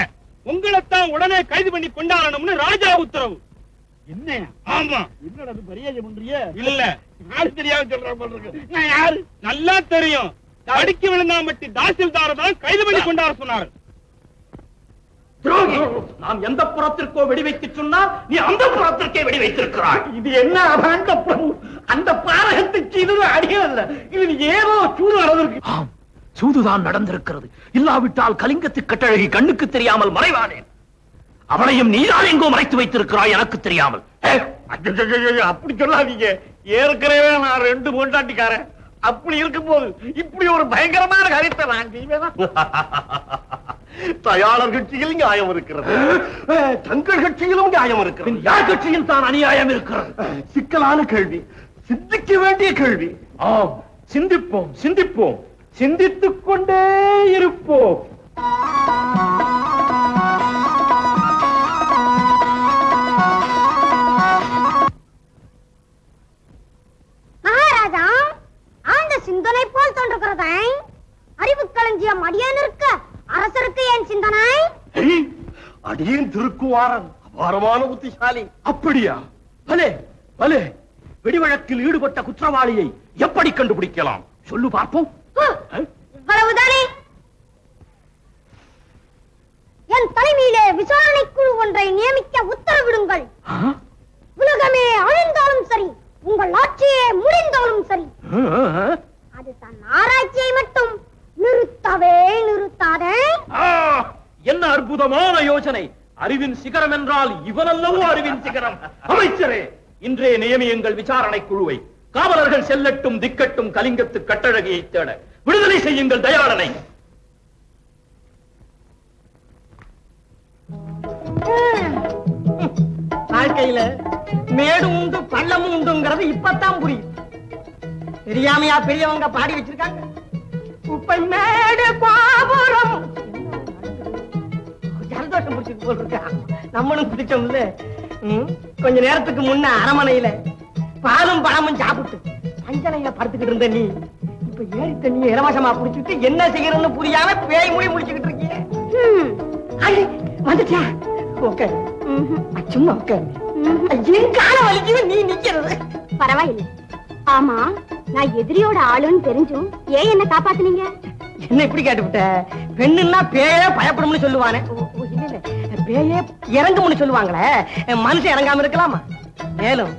Speaker 3: உங்களைத்தான் உடனே கைது பண்ணி கொண்டாடணும்னு ராஜா உத்தரவு. என்ன? ஆமா. என்னடா பெரிய பண்றிய? இல்ல, யாரு தெரியாம சொல்ற போல இருக்கு. நான் யாரு? நல்லா தெரியும். அடிக்கி விழுந்தாமட்டி தாசில்தார தான் கைது பண்ணி கொண்டாட சொன்னாரு.
Speaker 1: துரோகி, நாம் எந்த புறத்திற்கோ வெடி வைக்க சொன்னால் நீ அந்த புறத்திற்கே வெடி வைத்திருக்கிறாய்.
Speaker 3: இது என்ன அபாண்ட பிரபு? அந்த பாரகத்துக்கு இது அடியல்ல, இது ஏதோ சூது நடந்திருக்கு.
Speaker 1: ஆம், சூதுதான் நடந்திருக்கிறது. இல்லாவிட்டால் கலிங்கத்து கட்டழகி கண்ணுக்கு தெரியாமல் மறைவானேன். அவளையும் நீதான் எங்கோ மறைத்து வைத்திருக்கிறாய், எனக்கு தெரியாமல்.
Speaker 3: அப்படி சொல்லாதீங்க. ஏற்கனவே நான் 2 பொண்டாட்டிக்காரன். அப்படி இருக்கும் போது இப்படி ஒரு பயங்கரமான காரியத்தை நான் செய்வேனா?
Speaker 1: தயாளர் கட்சியில் நியாயம் இருக்கிறது, தங்கள் கட்சியிலும் நியாயம் இருக்கிறது. யார் கட்சியில் தான் அநியாயம் இருக்கிறது? சிக்கலான கேள்வி, சிந்திக்க வேண்டிய கேள்வி.
Speaker 7: ஆம், சிந்திப்போம் சிந்திப்போம், சிந்தித்துக் கொண்டே இருப்போம்.
Speaker 5: மகாராஜா, ஆழ்ந்த சிந்தனை போல் தோன்றுகிறதை அறிவு களஞ்சியம் அடியேன் இருக்க அரசருக்கு ஏன் சிந்தனை?
Speaker 1: அடியேன் திருக்குவாரன் அபாரமான புத்திசாலி.
Speaker 7: அப்படியா? பலே பலே, வெடிவழக்கில் ஈடுபட்ட குற்றவாளியை எப்படி கண்டுபிடிக்கலாம்? சொல்லு பார்ப்போம்.
Speaker 5: இவ்வளவுதானே? என் தலைமையிலே விசாரணை குழு ஒன்றை நியமிக்க உத்தரவிடுங்கள். உலகமே அழிந்தாலும் சரி, உங்கள் ஆட்சியே முடிந்தாலும் சரி, அது தன் ஆராய்ச்சியை மட்டும் நிறுத்தவே நிறுத்தாதே.
Speaker 7: என்ன அற்புதமான யோசனை! அறிவின் சிகரம் என்றால் இவனல்லவோ அறிவின் சிகரம். அமைச்சரே, இன்றே நியமியுங்கள் விசாரணை குழுவை. காவலர்கள் செல்லட்டும் திக்கட்டும் கலிங்கத்து கட்டழகியை தேட. விடுதலை செய்யுங்கள் தயாளனை.
Speaker 8: வாழ்க்கையில மேடும் உண்டு பள்ளமும் உண்டுங்கிறது இப்பத்தான் புரியுது. தெரியாமையா பெரியவங்க பாடி வச்சிருக்காங்க, உப்பை மேடு பாபுரம். ஜலதோஷம் பிடிச்சிட்டு போல் இருக்கா, நம்மளும் பிடிச்சோம்ல. கொஞ்ச நேரத்துக்கு முன்ன அரமனையில பாலும் பழமும் சாப்பிட்டு பஞ்சனையில படுத்துக்கிட்டு இருந்த நீ இப்ப ஏரி தண்ணியை இலவசமா குடிச்சிட்டு என்ன செய்யறதுன்னு புரியாம பேய் மொழி முடிச்சுக்கிட்டு இருக்கீங்க. வந்துச்சா? ஓகே, சும்மா ஓகே. என் கால வலிக்குது, நீ நிக்கிறது.
Speaker 5: பரவாயில்லை. ஆமா, நான் எதிரியோட ஆளுன்னு தெரிஞ்சும் ஏன் என்ன காப்பாத்துனீங்க?
Speaker 8: என்ன இப்படி கேட்டுவிட்ட? பெண்ணுன்னா பேயே பயப்படும்னு சொல்லுவானே. இல்ல இல்ல, பேயே இறங்கும்னு சொல்லுவாங்களே, மனுஷன் இறங்காம இருக்கலாமா? மேலும்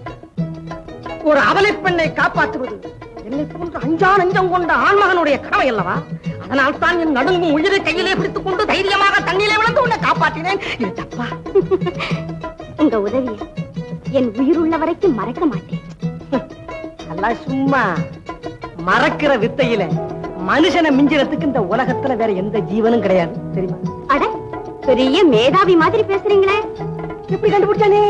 Speaker 8: ஒரு அவலை பெண்ணை காப்பாற்றுவது என்னை போன்ற அஞ்சா நஞ்சம் கொண்ட ஆண்மகனுடைய கடமை அல்லவா? அதனால் தான் என் நடுங்கும் உயிரை கையிலே பிடித்துக் கொண்டு தைரியமாக தண்ணியிலே விழுந்து உன்னை காப்பாற்றினேன். இது தப்பா?
Speaker 5: உங்க உதவியை என் உயிருள்ள வரைக்கும் மறக்க மாட்டேன்.
Speaker 8: அல்ல, சும்மா மறக்கிற வித்தையில மனுஷனை மிஞ்சிறதுக்கு இந்த உலகத்துல வேற எந்த ஜீவனும் கிடையாது, தெரியுமா?
Speaker 5: அட, பெரிய மேதாவி மாதிரி பேசுறீங்களே.
Speaker 8: எப்படி கண்டுபிடிச்சானே?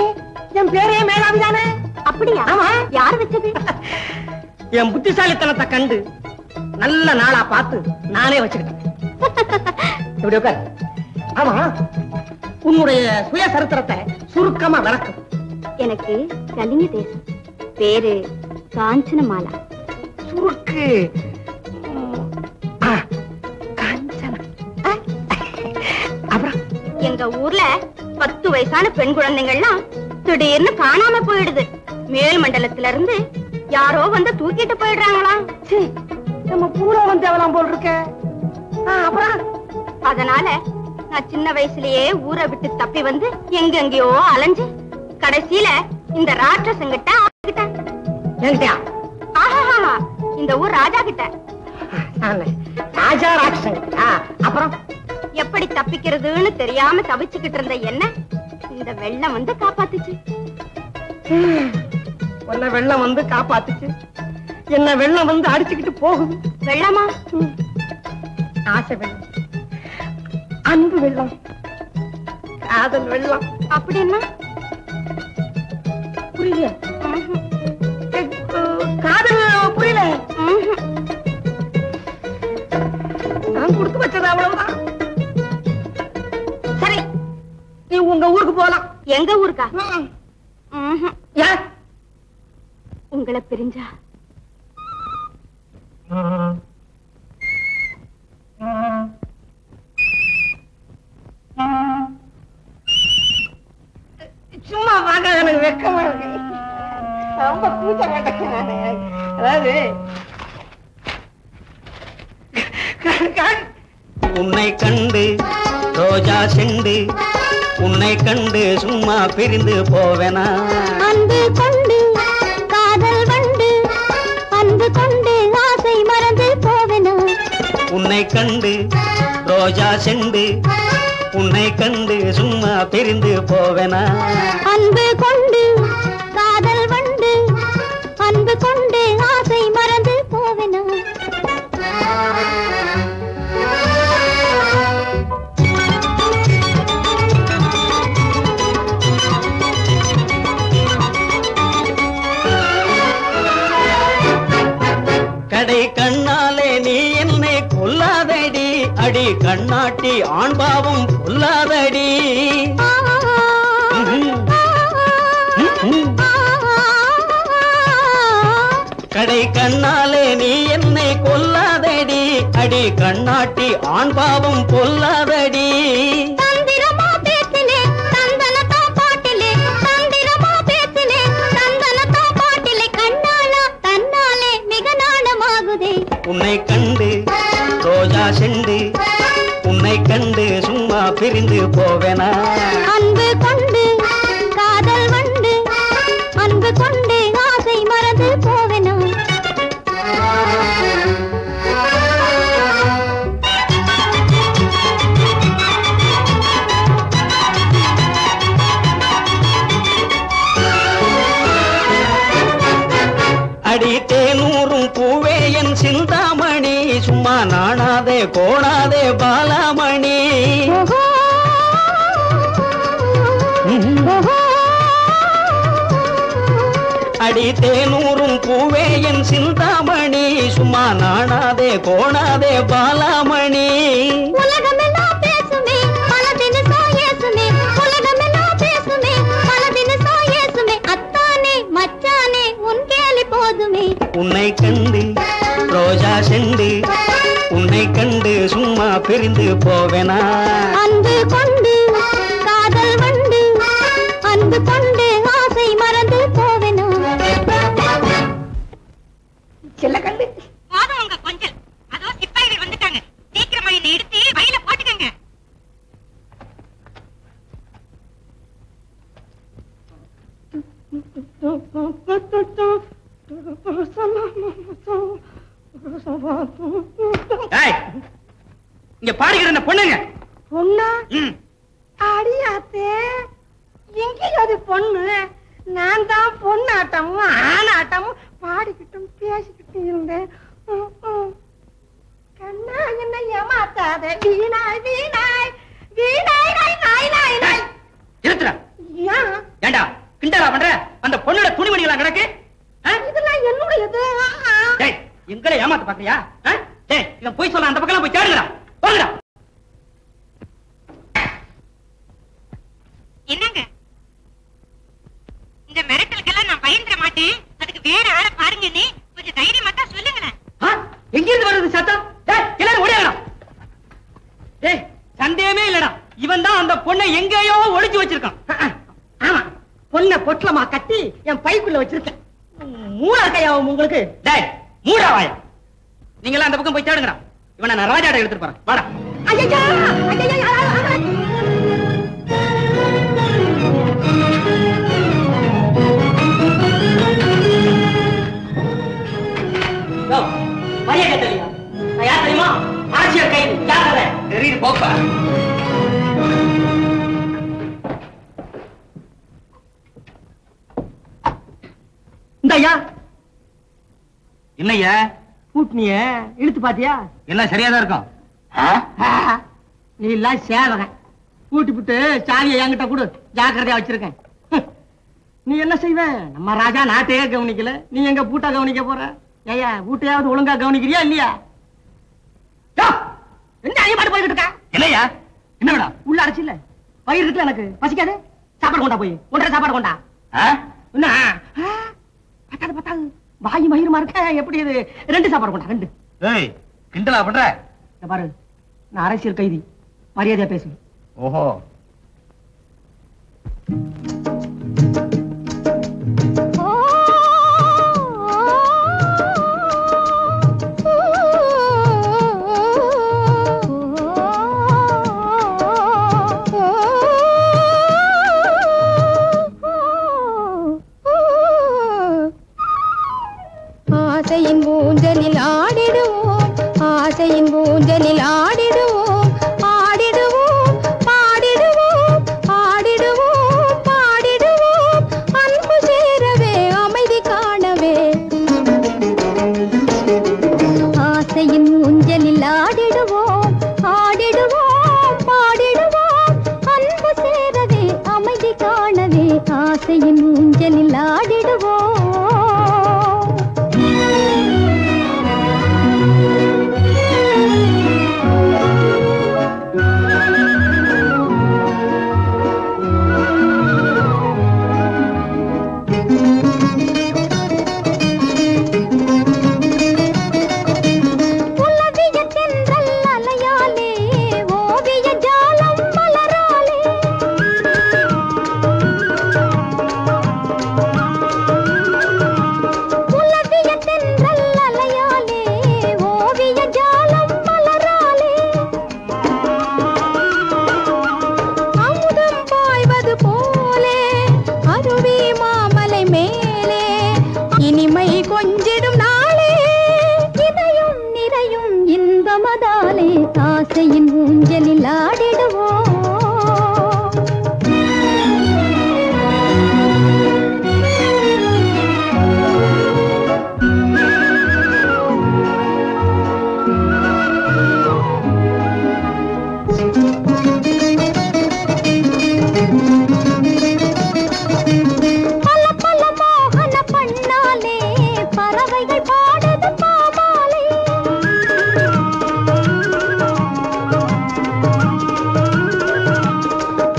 Speaker 8: என் பேரே மேதாவி தானே.
Speaker 5: அப்படியா?
Speaker 8: ஆமா.
Speaker 5: யார் வச்சது?
Speaker 8: என் புத்திசாலித்தனத்தை கண்டு நல்ல நாளா பார்த்து நானே வச்சுக்கிட்டேன். இப்படி உட்கார். ஆமா, உன்னுடைய சுயசரித்திரத்தை சுருக்கமா விளக்கும்.
Speaker 5: எனக்கு கலிங்க தேசம், பேரு காஞ்சனமாலா.
Speaker 8: சுருக்கு காஞ்சன. அப்புறம்
Speaker 5: எங்க ஊர்ல 10 வயசான பெண் குழந்தைங்கள்லாம் திடீர்னு காணாம போயிடுது. மேல் மண்டலத்துல இருந்து யாரோ வந்து தூக்கிட்டு போயிடுறாங்களாம்.
Speaker 8: நம்ம பூரா வந்து அவலாம் போல் இருக்க. அப்புறம்
Speaker 5: அதனால நான் சின்ன வயசுலயே ஊரை விட்டு தப்பி வந்து எங்கெங்கயோ அலைஞ்சு கடைசியில இந்த ராட்சசங்கிட்ட இந்த ஊர் ராஜா கிட்ட.
Speaker 8: ராஜா ராட்சசன். அப்புறம்
Speaker 5: எப்படி தப்பிக்கிறதுன்னு தெரியாம தவிச்சுக்கிட்டு இருந்த என்ன இந்த வெள்ளம் வந்து காப்பாத்துச்சு.
Speaker 8: உன்ன வெள்ளம் வந்து காப்பாத்துச்சு, என்ன வெள்ளம் வந்து அடிச்சுக்கிட்டு போகுது.
Speaker 5: வெள்ளமா?
Speaker 8: ஆசை வெள்ளம், அன்பு வெள்ளம், காதல் வெள்ளம்.
Speaker 5: அப்படின்னா
Speaker 8: புரியல. காதல் புரியல. நான் கொடுத்து வச்சது அவ்வளவுதான். சரி, நீ உங்க ஊருக்கு போலாம்.
Speaker 5: எங்க ஊருக்கா? உங்களை பிரிஞ்சா
Speaker 8: சும்மா வாங்க, எனக்கு வெக்கமா இருக்கு. ரொம்ப கூச்ச மாட்டேன். அதாவது
Speaker 2: உன்னை கண்டு ரோஜா செண்டு, உன்னை கண்டு சும்மா பிரிந்து போவேனா?
Speaker 5: அன்பு கொண்டு காதல் வண்டு, அன்பு கொண்டு ஆசை மறந்து போவேனா?
Speaker 2: உன்னை கண்டு ரோஜா செண்டு, உன்னை கண்டு சும்மா பிரிந்து போவேனா?
Speaker 5: அன்பு கொண்டு காதல் வண்டு, அன்பு கொண்டு ஆசை மறந்து போவேனா?
Speaker 2: கடை கண்ணாலே நீ என்னை கொல்லாதடி, அடி கண்ணாட்டி ஆண்பாவம் கொல்லாதடி. கடை கண்ணாலே நீ என்னை கொல்லாதடி, அடி கண்ணாட்டி ஆண்பாவம் கொல்லாதடி.
Speaker 5: தந்திரமா பேசினே தந்தனத்தா பாட்டிலே, தந்திரமா பேசினே தந்தனத்தா பாட்டிலே, கண்ணாலா தன்னாலே மிக நாணமாகுதே.
Speaker 2: உன்னை கண்டு ரோஜா செண்டு, உன்னை கண்டு சும்மா பிரிந்து போவேனா?
Speaker 5: அன்பு கொண்டு காதல் வண்டு, அன்பு கொண்டு ஆசை மறந்து போவேனா?
Speaker 2: அடி தேனூரும் பூவே என் சிந்தாமணி, சும்மா நாணாதே கோணாதே பாலாமணி. அடி தேனூரும் பூவே என் சிந்தாமணி, சும்மா நாணாதே கோணாதே பாலாமணி.
Speaker 5: உலகமெல்லாம் பேசுமே பலதினு சாயேசுமே, உலகமெல்லாம் பேசுமே பலதினு சாயேசுமே, அத்தானே மச்சானே உன் கேலி போதுமே.
Speaker 2: உன்னை கண்டு ரோஜா செண்டு, உன்னை கண்டு சும்மா பிரிந்து போவேனா?
Speaker 5: அன்பு கொண்டு காதல் வண்டு, அன்பு கொண்டு ஆசை மறந்து போவேனா?
Speaker 8: செல்ல கண்டு
Speaker 5: போதும் உங்க கொஞ்சல், அதோ சிப்பாய்கள் வந்துட்டாங்க. சீக்கிரமா என்னை எடுத்து வயல போட்டுக்கங்க.
Speaker 3: இங்க பாடுகிற அந்த பொண்ணுங்க.
Speaker 8: பொண்ணா? அடியாத்தே, எங்க அது பொண்ணு? நான் தான் பொண்ணாட்டமும் ஆணாட்டமும் பாடிக்கிட்டும் பேசிக்கிட்டும் இருந்தேன். கண்ணா என்ன ஏமாத்தாத, வீணாய் வீணாய் வீணாய் நாய் நாய் நாய் நாய்.
Speaker 3: நிறுத்துற.
Speaker 8: ஏன்?
Speaker 3: ஏண்டா கிண்டலா பண்ற? அந்த பொண்ணோட துணிமணிகளா கிடக்கு?
Speaker 8: இதெல்லாம் என்னுடையது.
Speaker 3: டேய், எங்களை ஏமாத்த பாக்கறியா? டேய், இவன் போய் சொல்ல அந்த பக்கம் போய் தேடுங்கடா. போங்கடா.
Speaker 5: என்னங்க இந்த மிரட்டலுக்கெல்லாம் நான் பயந்துட மாட்டேன். அதுக்கு வேற ஆளை பாருங்கன்னு கொஞ்சம் தைரியமா தான் சொல்லுங்களேன்.
Speaker 3: எங்க இருந்து வருது சத்தம்? டேய், எல்லாரும் ஓடியாங்கடா. டேய், சந்தேகமே இல்லடா.
Speaker 2: இவன் தான் அந்த பொண்ணை எங்கேயோ ஒளிச்சு வச்சிருக்கான்.
Speaker 8: ஆமா, பொண்ணை பொட்டலமா கட்டி என் பைக்குள்ள வச்சிருக்கேன். மூளை கையா உங்களுக்கு?
Speaker 2: டேய் மூடா வாயா, நீங்க அந்த பக்கம் போய் தேடுங்கடா. இவனை நான் ராஜாட எடுத்துட்டு போறேன். வாடா.
Speaker 8: ஐயா
Speaker 2: மரியாதை தெரியா? நான் யார் தெரியுமா? ஆட்சியர் கைது. யார் தெரியுது போப்பா.
Speaker 8: இந்த ஐயா
Speaker 2: என்னய்யா
Speaker 8: கூட்டினிய இழுத்து பாத்தியா?
Speaker 2: எல்லாம் சரியாதான் இருக்கும்.
Speaker 8: நீ எல்லாம் சேவகன். கூட்டி விட்டு சாவியை என்கிட்ட கொடு, ஜாக்கிரதையா வச்சிருக்கேன். நீ என்ன செய்வ? நம்ம ராஜா நாட்டையே கவனிக்கல, நீ எங்க பூட்டா கவனிக்க போற? ஐயா வீட்டையாவது ஒழுங்கா கவனிக்கிறியா இல்லையா? எங்க ஐயா பாட்டு போய்கிட்டு இருக்கா?
Speaker 2: இல்லையா என்ன வேடா?
Speaker 8: உள்ள அடைச்சு இல்ல வயிறு இருக்குல்ல, எனக்கு பசிக்காது. சாப்பாடு கொண்டா, போய் ஒன்றரை சாப்பாடு கொண்டா. என்ன பத்தாது பத்தாது, வாயு மயிரமா இருக்க. எப்படி இது? 2 சாப்பாடு கொண்டா, 2.
Speaker 2: ஏய் கிண்டலா பண்ற?
Speaker 8: இங்க பாரு, நான் அரசியல் கைதி, மரியாதையா பேசு.
Speaker 2: ஓஹோ.
Speaker 5: ஆசையின் ஊஞ்சலில் ஆடிடுவோம், ஆசையின் ஊஞ்சலில் ஆடிடுவோம், ஆடிடுவோம் பாடிடுவோம், ஆடிடுவோம் பாடிடுவோம், அன்பு சேரவே அமைதி காணவே. ஆசையின் ஊஞ்சலில் ஆடிடுவோம், ஆடிடுவோம் பாடிடுவோம், அன்பு சேரவே அமைதி காணவே. ஆசையின் ஊஞ்சலில் ஆடிடுவோம். ஆசையின் ஊஞ்சலில் ஆடிடுவோம். பல பல மோகன பண்ணாலே பறவைகள் பாடுது பாமாலை.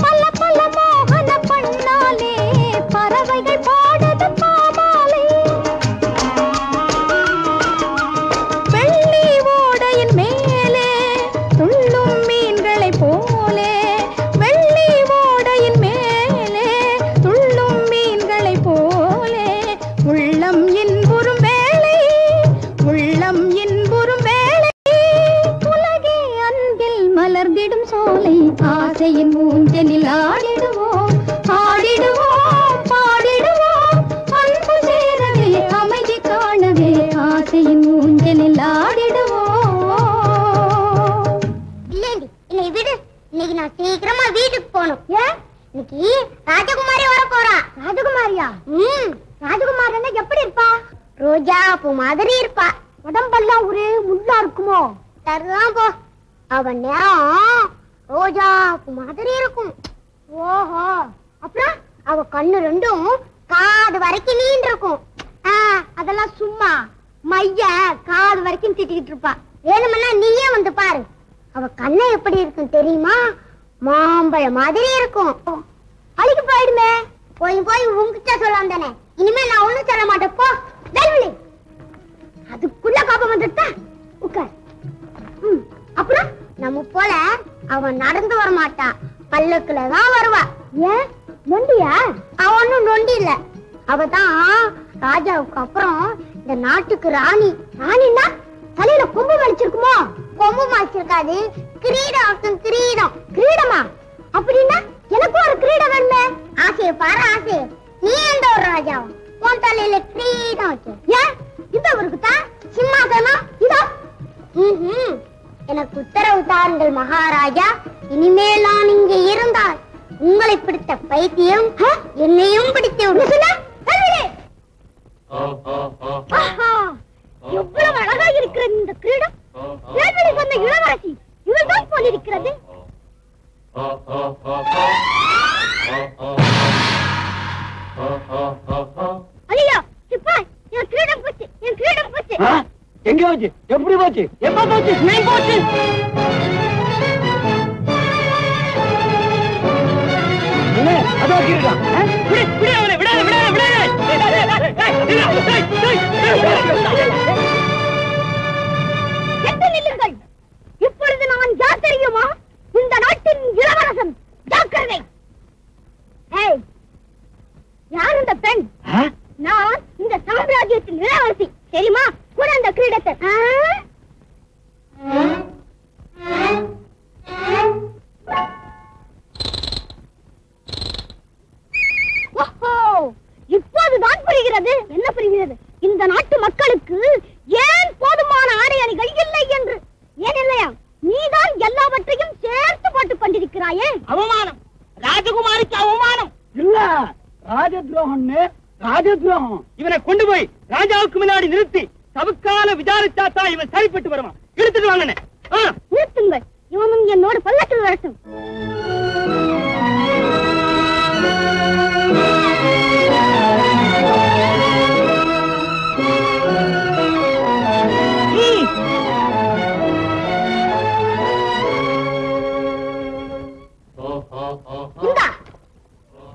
Speaker 5: பல பல மோகன பண்ணாலே பறவைகள் பாடுது பாமாலை. வெள்ளி ஓடையின் மேலே துள்ளும் மீன்களை போலே, வெள்ளி ஓடையின் மேலே துள்ளும் மீன்களை போலே, உள்ளம் இன்புறும் வேளை, உள்ளம் இன்புறும் வேளை, உலகே அன்பில் மலர்ந்திடும் சோலை. ஆசையின் ஊஞ்சலில் ஆடிடுவோம், ஆடிடுவோம் பாடிடுவோம், அன்பு சேரவே அமைதி காணவே. ஆசையின் ஊஞ்சலில் ஆடிடுவோம்.
Speaker 9: இல்லைண்டி, என்னை விடு. இன்னைக்கு நான் சீக்கிரமா வீட்டுக்கு போகணும். ஏன்? இன்னைக்கு ராஜகுமாரி வர போறா. ராஜகுமாரியா? ராஜகுமாரி எப்படி இருப்பா? ரோஜா பூ மாதிரி இருப்பா. உடம்பெல்லாம் ஒரே முள்ளா இருக்குமோ? சரிதான் போ. அவன் நேரம் ரோஜா பூ மாதிரி இருக்கும். ஓஹோ. அப்புறம் அவ கண்ணு ரெண்டும் காது வரைக்கும் நீண்டு இருக்கும். அதெல்லாம் சும்மா மைய காது வரைக்கும் திட்டிக்கிட்டு இருப்பா. வேணும்னா நீயே வந்து பாரு. அவ கண்ணு எப்படி இருக்கும் தெரியுமா? மாம்பழ மாதிரி இருக்கும். அழுக்கு போயிடுமே. போய் போய் உங்ககிட்ட சொல்லாம தானே. இனிமே நான் ஒண்ணும் சொல்ல மாட்டேன். போ வெல்வெளி. அதுக்குள்ள கோபம் வந்துட்டா உட்கார். அப்புறம் நம்ம போல அவன் நடந்து வர மாட்டா, பல்லக்குலதான் வருவா. ஏன் நொண்டியா? அவன் ஒண்ணும் நொண்டி இல்ல, அவதான் ராஜாவுக்கு அப்புறம் இந்த நாட்டுக்கு ராணி. ராணின்னா தலையில கொம்பு மடிச்சிருக்குமோ? கொம்பு மடிச்சிருக்காது, கிரீடம். கிரீடம். கிரீடமா? அப்படின்னா எனக்கும் ஒரு கிரீடம் வேணுமே. ஆசையை பாரு, ஆசை. நீ எந்த ஒரு ராஜாவும் உன் தலையில கிரீடம் வச்சு. ஏன் இந்த ஊருக்கு தான் சிம்மாசனம் இதோ. எனக்கு உத்தரவு தாருங்கள் மகாராஜா. இனிமேல் நான் இங்கே இருந்தால் உங்களை பிடித்த பைத்தியம் என்னையும் பிடித்து விடும். எவ்வளவு அழகா இருக்கிறது இந்த கிரீடம். வேல்வெளி வந்த இளவரசி இவள்தான் போலிருக்கிறது. ஐயா சிப்பாய், என் கிரீடம் போச்சு, என் கிரீடம் போச்சு.
Speaker 3: எங்க போச்சு? எப்படி போச்சு? எப்ப போச்சு? நான் போச்சு. அதோ கிரீடம்.
Speaker 9: நில்லுங்கள். இப்பொழுது நான் யார் தெரியுமா? இந்த நாட்டின் இளவரசன். ஜாக்கிரதை. யார் இந்த பெண்? நான் இந்த சாம்ராஜ்யத்தின் இளவரசி தெரியுமா? கூட அந்த கிரீடத்தை. இப்போதுதான் புரிகிறது. என்ன புரிகிறது? இந்த நாட்டு மக்களுக்கு ஏன் போதுமான ஆடை அணிகள் இல்லை என்று. ஏன் இல்லையா? நீதான் எல்லாவற்றையும் சேர்த்து போட்டுக் கொண்டிருக்கிறாயே.
Speaker 3: அவமானம், ராஜகுமாரிக்கு அவமானம் இல்ல, ராஜ துரோகம். இவனை கொண்டு போய் ராஜாவுக்கு முன்னாடி நிறுத்தி சவுக்கால விசாரிச்சாத்தா இவன் சரிப்பட்டு வருவான். இழுத்துட்டு வாங்க.
Speaker 9: நிறுத்துங்கள். இவனும் என்னோட பல்லக்கில் வரட்டும்.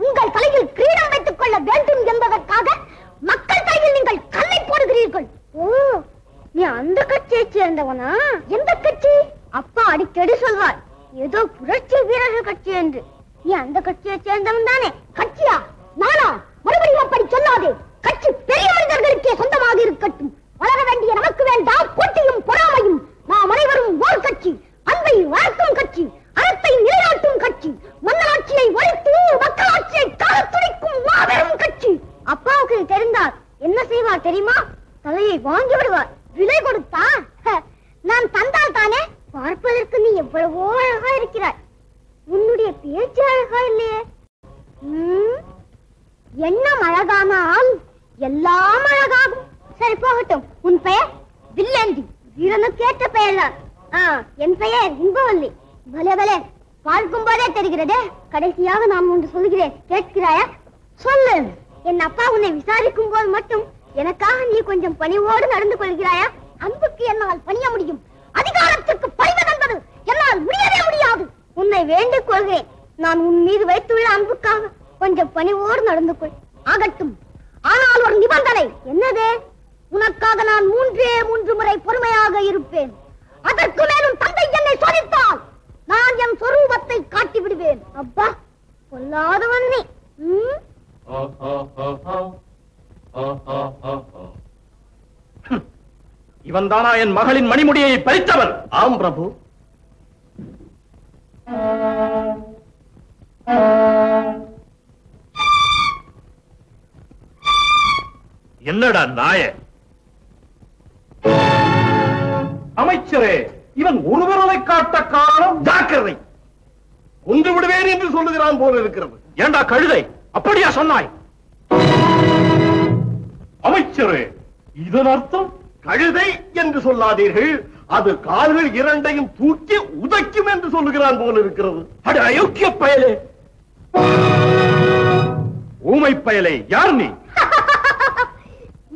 Speaker 9: உங்கள் தலையில் கிரீடம் வைத்துக் கொள்ள வேண்டும் என்பதற்காக மக்கள் தலையில் நீங்கள் கல்லை போடுகிறீர்கள். ஓ, நீ அந்த கட்சியை சேர்ந்தவனா? எந்த கட்சி? அப்பா அடிக்கடி சொல்வார், ஏதோ புரட்சி வீரர்கள் கட்சி என்று. நீ அந்த கட்சியை சேர்ந்தவன் தானே? கட்சியா? நானா? மறுபடியும் அப்படி சொல்லாதே. கட்சி பெரிய மனிதர்களுக்கே சொந்தமாக இருக்கட்டும். வளர வேண்டிய நமக்கு வேண்டாம் போட்டியும் பொறாமையும். நாம் அனைவரும் ஓர் கட்சி, அன்பை வளர்க்கும் கட்சி, அறத்தை நிலைநாட்டும் கட்சி, மன்னராட்சியை ஒழித்து மக்களாட்சியை காலத்துடைக்கும் மாபெரும் கட்சி. அப்பாவுக்கு தெரிந்தால் என்ன செய்வார் தெரியுமா? தலையை வாங்கி விடுவார். விலை கொடுத்தா நான் தந்தால் தானே. பார்ப்பதற்கு நீ எவ்வளவோ அழகா இருக்கிறாய். உன்னுடைய பேச்சு அழகா இல்லையே. எண்ணம் அழகானால் எல்லாம் அழகாகும். சரி போகட்டும். உன் பெயர்? வில்லேந்தி. வீரனுக்கு ஏற்ற பெயர்தான். என் பெயர் இன்பவல்லி. பலே பலே, பார்க்கும் போதே தெரிகிறதே. கடைசியாக நான் ஒன்று சொல்கிறேன், கேட்கிறாயா? சொல்லு. என் அப்பா உன்னை விசாரிக்கும் போது மட்டும் எனக்காக நீ கொஞ்சம் பணிவோடு நடந்து கொள்கிறாயா? அன்புக்கு என்னால் பணிய முடியும், அதிகாரத்திற்கு பணிவதென்பது என்னால் முடியவே முடியாது. உன்னை வேண்டிக் கொள்கிறேன். நான் உன் மீது வைத்துள்ள அன்புக்காக கொஞ்சம் பணிவோடு நடந்து கொள். ஆகட்டும். ஆனால் ஒரு நிபந்தனை. என்னது? உனக்காக நான் 3 முறை பொறுமையாக இருப்பேன். அதற்கு மேலும் தந்தை என்னை சோதித்தால் நான் என் சொரூபத்தை காட்டி விடுவேன். அப்பா, பொல்லாதவன் நீ.
Speaker 7: இவன் தானா என் மகளின் மணிமுடியை பறித்தவன்?
Speaker 1: ஆம் பிரபு.
Speaker 7: என்னடா நாய? அமைச்சரே, இவன் ஒருவரை காட்ட காரணம்.
Speaker 1: ஜாக்கிரதை, கொன்று விடுவேன் என்று சொல்லுகிறான் போல இருக்கிறது.
Speaker 7: ஏண்டா கழுதை, அப்படியா சொன்னாய்? அமைச்சரே, இதன் அர்த்தம்?
Speaker 1: கழுதை என்று சொல்லாதீர்கள், அது கால்கள் இரண்டையும் தூக்கி உதைக்கும் என்று சொல்லுகிறான் போல இருக்கிறது.
Speaker 7: அட அயோக்கிய பயலே, ஊமை பயலே, யார் நீ?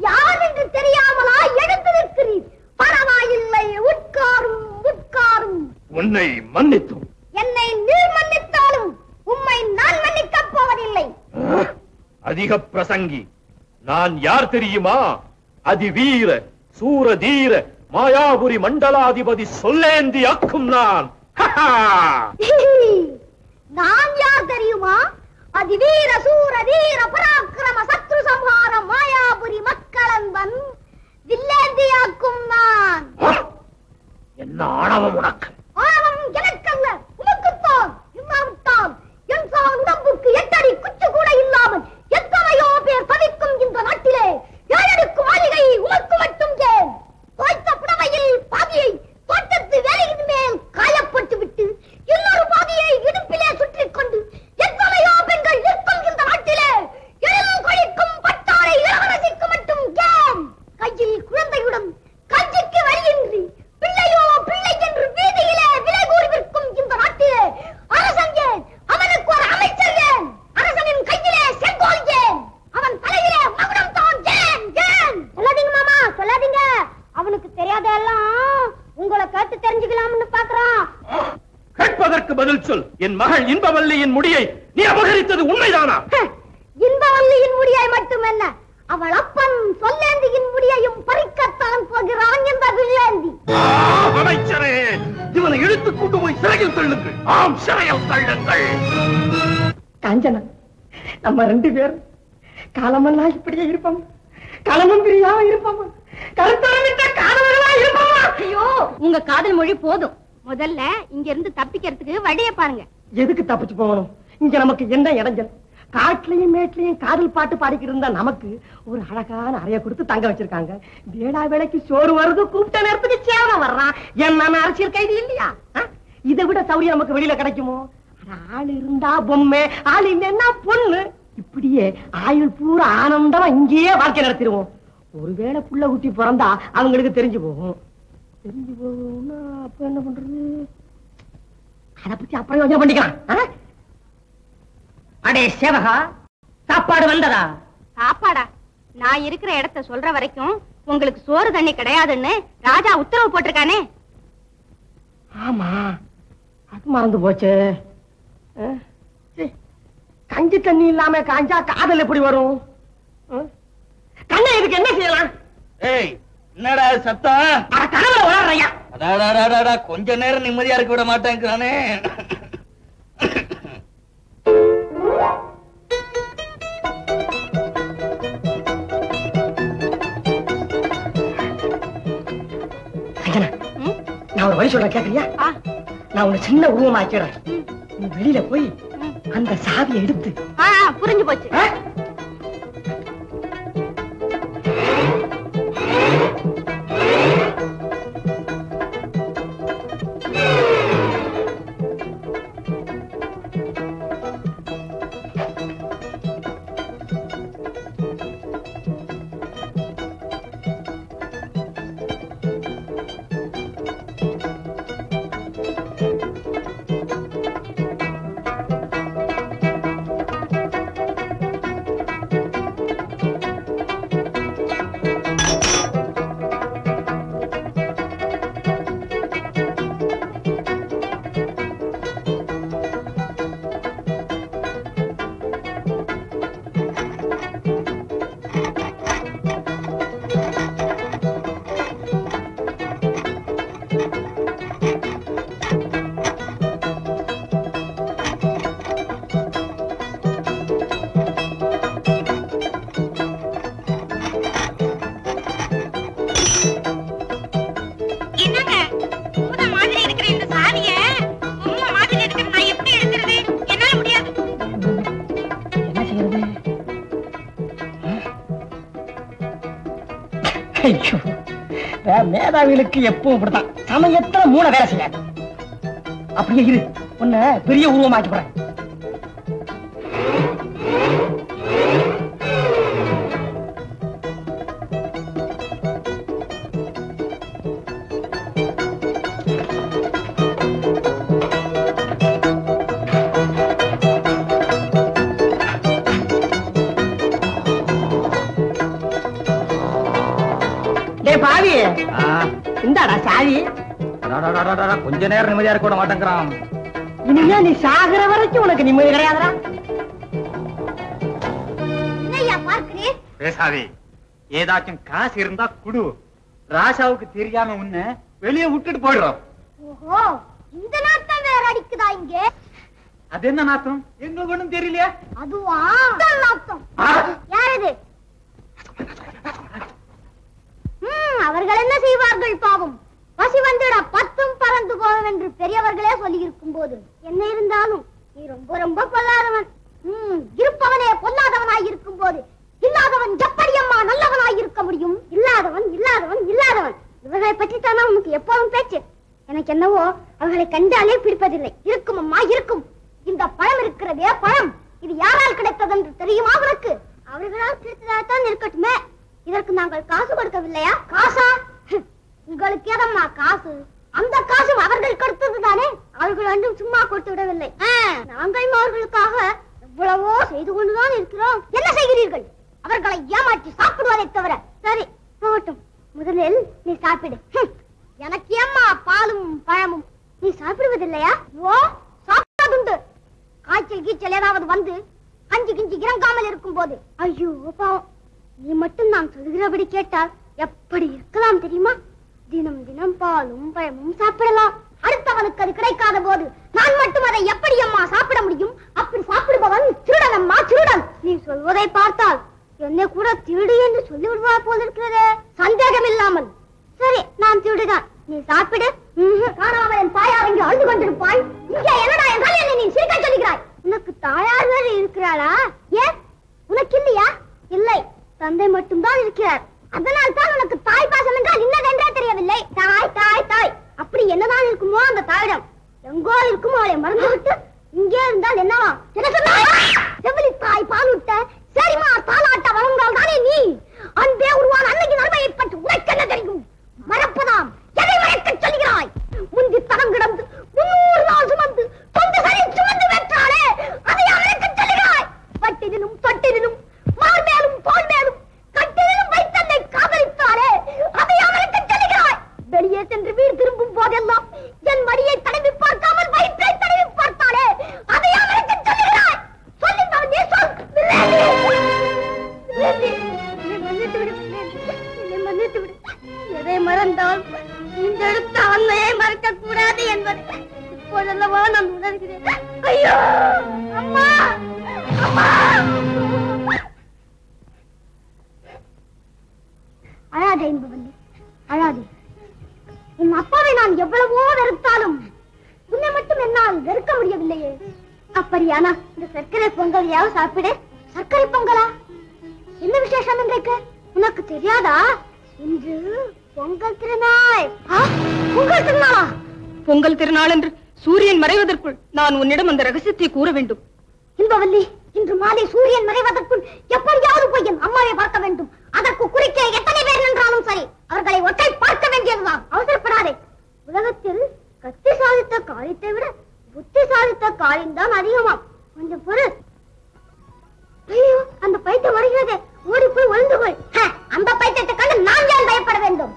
Speaker 9: யார் என்று தெரியாமலா எழுந்து நிற்கிறீர்? பரவாயில்லை, உட்காரும் உட்காரும்.
Speaker 7: உன்னை மன்னித்தோம்.
Speaker 9: என்னை நீர் மன்னித்தாலும் உம்மை நான் மன்னிக்கப் போவதில்லை.
Speaker 7: அதிக பிரசங்கி. நான் யார் தெரியுமா? அதிவீர சூர தீர மாயாபுரி மண்டலாதிபதி சொல்லேந்தி அக்கும் நான்.
Speaker 9: நான் யார் தெரியுமா? அதிவீர சூர வீர பராக்கிரம சத்ரு சம்ஹார மாயாபுரி மக்களன்பன் வில்லேந்தியாக்கும் நான்.
Speaker 7: என்ன ஆணவம் உனக்கு?
Speaker 9: ஆணவம் எனக்கல்ல, உனக்குத்தான். இல்லாவிட்டால் என் சான் உடம்புக்கு 8 அடி குச்சு கூட இல்லாமல் எத்தனையோ பேர் தவிக்கும் இந்த நாட்டிலே 7 அடுக்கு மாளிகை உனக்கு மட்டும் ஏன்? தோய்த்த புடவையில் பாதியை தோட்டத்து வேலையின் மேல் காயப்பட்டு விட்டு இன்னொரு பாதியை இடுப்பிலே சுற்றிக் கொண்டு எத்தனையோ பெண்கள் இருக்கும் இந்த நாட்டிலே எழில் கொழிக்கும் பட்டாரை இளவரசிக்கு மட்டும் ஏன்? கையில் குழந்தையுடன் கஞ்சிக்கு வழியின்றி பிள்ளையோ பிள்ளை என்று வீதியிலே விலை கூறி விற்கும் இந்த நாட்டிலே அரசன் ஏன்? அவனுக்கு ஒரு அமைச்சர் ஏன்? அரசனின் கையிலே செங்கோல் ஏன்? அவன் தலையிலே மகுடம் தான் ஏன்? ஏன்? சொல்லாதீங்க மாமா, சொல்லாதீங்க. அவனுக்கு தெரியாதெல்லாம் உங்களை கேட்டு தெரிஞ்சுக்கலாம்னு பாக்குறான்.
Speaker 7: கேட்பதற்கு பதில் சொல். என் மகள் இன்பவல்லியின் முடியை நீ அபகரித்தது உண்மைதானா?
Speaker 9: இன்பவல்லியின் முடியை மட்டுமல்ல, அவள் அப்பன் சொல்லேந்தியின் முடியையும் பறிக்கத்தான் போகிறான் என்ற வில்லேந்தி.
Speaker 7: அமைச்சரே, இவனை இழுத்துக் கொண்டு போய் சிறையில் தள்ளுங்கள். ஆம், சிறையில் தள்ளுங்கள்.
Speaker 8: காஞ்சனா, நம்ம 2 பேரும் காலமெல்லாம் இப்படியே இருப்போம். காலமும் பிரியாம இருப்போமா? கருத்தரமிட்ட காலமெல்லாம் இருப்போமா?
Speaker 5: ஐயோ, உங்க காதல் மொழி போதும். முதல்ல இங்க இருந்து தப்பிக்கிறதுக்கு வழிய பாருங்க.
Speaker 8: எதுக்கு தப்பிச்சு போகணும்? இங்க நமக்கு என்ன இடைஞ்சல்? காட்டுலயும் மேட்லயும் காதல் பாட்டு பாடிக்கிட்டு இருந்தா நமக்கு ஒரு அழகான அறைய கொடுத்து தங்க வச்சிருக்காங்க. வேளா வேலைக்கு சோறு வருது, கூப்பிட்ட நேரத்துக்கு சேவம் வர்றான். என்ன அரசியல் கைது இல்லையா? இதை விட சௌரியம் நமக்கு வெளியில கிடைக்குமோ? ஆள் இருந்தா பொம்மை, ஆள் இல்லைன்னா பொண்ணு. இப்படியே ஆயுள் பூரா ஆனந்தமா இங்கேயே வாழ்க்கை நடத்திடுவோம். ஒருவேளை புள்ள குட்டி பிறந்தா அவங்களுக்கு தெரிஞ்சு போகும். தெரிஞ்சு போகும்னா அப்ப என்ன பண்றது? அதை பத்தி அப்புறம் யோசனை பண்ணிக்கலாம். அடே சேவகா, சாப்பாடு வந்ததா?
Speaker 5: சாப்பாடா? நான் இருக்கிற இடத்த சொல்ற வரைக்கும் உங்களுக்கு சோறு தண்ணி கிடையாதுன்னு ராஜா உத்தரவு போட்டிருக்கானே.
Speaker 8: ஆமா, அது மறந்து போச்சு. கஞ்சி தண்ணி இல்லாம காஞ்சா காதல் எப்படி வரும்? கண்ணை இதுக்கு என்ன செய்யலாம்?
Speaker 1: ஏய், என்னடா சத்தம்?
Speaker 8: கனவுல வளர்றையா?
Speaker 1: அடாடாடாடா, கொஞ்ச நேரம் நிம்மதியா இருக்க விட மாட்டேங்கிறானே.
Speaker 8: நான் ஒரு வழி சொல்றேன், கேக்குறியா? நான் உன்னை சின்ன உருவமாக்கிறேன். நீ வெளியில போய் அந்த சாவியை எடுத்து.
Speaker 5: புரிஞ்சு போச்சு.
Speaker 8: மேதாவிகளுக்கு எப்பவும் இப்படித்தான், சமயத்துல மூளை வேலை செய்யாது. அப்படியே இரு, உன்னை பெரிய உருவமாக்கி போறேன். பாவி, இந்தாடா சாவி.
Speaker 7: கொஞ்ச நேரம் நிம்மதியா இருக்க விட மாட்டேங்கிறான்.
Speaker 8: இனிமே நீ சாகுற வரைக்கும் உனக்கு நிம்மதி கிடையாதுடா.
Speaker 10: பேசாதே, ஏதாச்சும் காசு இருந்தா குடு. ராசாவுக்கு தெரியாம உன்னை வெளியே விட்டுட்டு போயிடுறோம்.
Speaker 9: ஓஹோ, இந்த நாட்டம் வேற அடிக்குதா இங்க?
Speaker 10: அது என்ன நாத்தம்? எங்களுக்கு ஒண்ணும் தெரியலையா?
Speaker 9: அதுவா நாட்டம். யார் இது? அவர்கள் என்ன செய்வார்கள் பாவம்? பசி வந்துட பத்தும் பறந்து போகும் என்று பெரியவர்களே சொல்லி இருக்கும் போது என்ன இருந்தாலும் நீ ரொம்ப ரொம்ப பொல்லாதவன். இருப்பவனே பொல்லாதவனாய் இருக்கும் போது இல்லாதவன் எப்படி அம்மா நல்லவனாய் இருக்க முடியும்? இல்லாதவன் இல்லாதவன் இல்லாதவன் இவர்களை பற்றி தானே உனக்கு எப்போதும் பேச்சு. எனக்கு என்னவோ அவர்களை கண்டாலே பிடிப்பதில்லை. இருக்கும் அம்மா இருக்கும். இந்த பழம் இருக்கிறதே பழம், இது யாரால் கிடைத்தது என்று தெரியுமா உனக்கு? அவர்களால் கிடைத்ததால்தான் இருக்கட்டுமே. இதற்கு நாங்கள் காசு கொடுக்கவில்லையா? காசா? உங்களுக்கு ஏதம்மா காசு? அந்த காசும் அவர்கள் கொடுத்தது தானே. அவர்கள் ஒன்றும் சும்மா கொடுத்து விடவில்லை. நாங்கள் அவர்களுக்காக எவ்வளவோ செய்து கொண்டுதான் இருக்கிறோம். என்ன செய்கிறீர்கள்? அவர்களை ஏமாற்றி சாப்பிடுவதை தவிர. சரி போகட்டும், முதலில் நீ சாப்பிடு. எனக்கு ஏம்மா பாலும் பழமும்? நீ சாப்பிடுவதில்லையா? ஓ, சாப்பிடாதுண்டு. காய்ச்சல் கீச்சல் ஏதாவது வந்து கஞ்சி கிஞ்சி இறங்காமல் இருக்கும் போது ஐயோ பாவம். நீ மட்டும் நான் சொல்கிறபடி கேட்டால் எப்படி இருக்கலாம் தெரியுமா? தினம் தினம் பாலும் பழமும் சாப்பிடலாம். அடுத்தவனுக்கு அது கிடைக்காத போது நான் மட்டும் அதை எப்படி அம்மா சாப்பிட முடியும்? அப்படி சாப்பிடுபவன் திருடன் அம்மா, திருடன். நீ சொல்வதை பார்த்தால் என்னை கூட திருடு என்று சொல்லி விடுவார் போல் இருக்கிறதே. சந்தேகம் இல்லாமல். சரி, நான் திருடுதான். நீ சாப்பிடு. காணாமல் என் தாயார் இங்கே அழுது கொண்டிருப்பாய். இங்கே என்னடா என்றால் என்னை நீ சிரிக்க சொல்லுகிறாய். உனக்கு தாயார் வேறு இருக்கிறாளா? ஏன் உனக்கு இல்லையா? இல்லை, தந்தை மட்டும்தான் இருக்கிறார். அதனால் தான் உனக்கு தாய் பாசம் என்றால் இன்னதென்றே தெரியவில்லை. தாய் தாய் தாய் அப்படி என்னதான் இருக்குமோ அந்த தாயிடம். எங்கோ இருக்குமோ அவளை மறந்துவிட்டு இங்கே இருந்தால் என்னவா? செவிலி தாய் பாலூட்ட சரிமா தாலாட்ட வளர்ந்தால் தானே நீ அன்பே உருவான அன்னைக்கு நன்மையை பற்றி உனக்கு என்ன தெரியும்? மறப்பதாம். எதை மறைக்க சொல்கிறாய்? முந்தி தரம் கிடந்து 300 நாள் சுமந்து கொண்டு சரி சுமந்து வெற்றாலே அதை அவருக்கு சொல்கிறாய். பட்டினிலும் தொட்டினிலும் மார் மேலும் தோல் மேலும் கட்டிலும் வைத்தன்னை காதலித்தாரே அதை அவருக்கு சொல்கிறாய். வெளியே சென்று வீடு திரும்பும் போதெல்லாம் என் மடியை தடவி பார்க்காமல் வயிற்றை தடவி பார்த்தாலே அதை அவருக்கு சொல்கிறாய். சொல்லித்தான் நீ சொல். மன்னித்து விடு. எதை மறந்தால் இந்த எடுத்த அன்னையை மறக்க கூடாது என்பது இப்போதல்லவா நான் உணர்கிறேன். ஐயோ அம்மா, அம்மா. அழாதே என்பவன், அழாதே. உன் அப்பாவை நான் எவ்வளவோ வெறுத்தாலும் உன்னை மட்டும் என்னால் வெறுக்க முடியவில்லையே. அப்படியானா இந்த சர்க்கரை பொங்கலையாவது சாப்பிடு. சர்க்கரை பொங்கலா? என்ன விசேஷம் இன்றைக்கு? உனக்கு தெரியாதா? இன்று பொங்கல் திருநாள். பொங்கல் திருநாளா?
Speaker 6: பொங்கல் திருநாள் என்று சூரியன் மறைவதற்குள் நான் உன்னிடம் அந்த ரகசியத்தை கூற வேண்டும்.
Speaker 9: இன்பவல்லி, இன்று மாலை சூரியன் மறைவதற்குள் எப்படியாவது போய் என் அம்மாவை பார்க்க வேண்டும். அதற்கு குறிக்க எத்தனை பேர் நின்றாலும் சரி, அவர்களை ஒற்றை பார்க்க வேண்டியதுதான். அவசரப்படாதே. உலகத்தில் கத்தி சாதித்த காரியத்தை விட புத்தி சாதித்த காரியம் தான் அதிகமாம். கொஞ்சம் பொறு. ஐயோ, அந்த பைத்தியம் வருகிறது. ஓடி போய் ஒளிந்து போய். அந்த பைத்தியத்தை கண்டு நான் ஏன் பயப்பட வேண்டும்?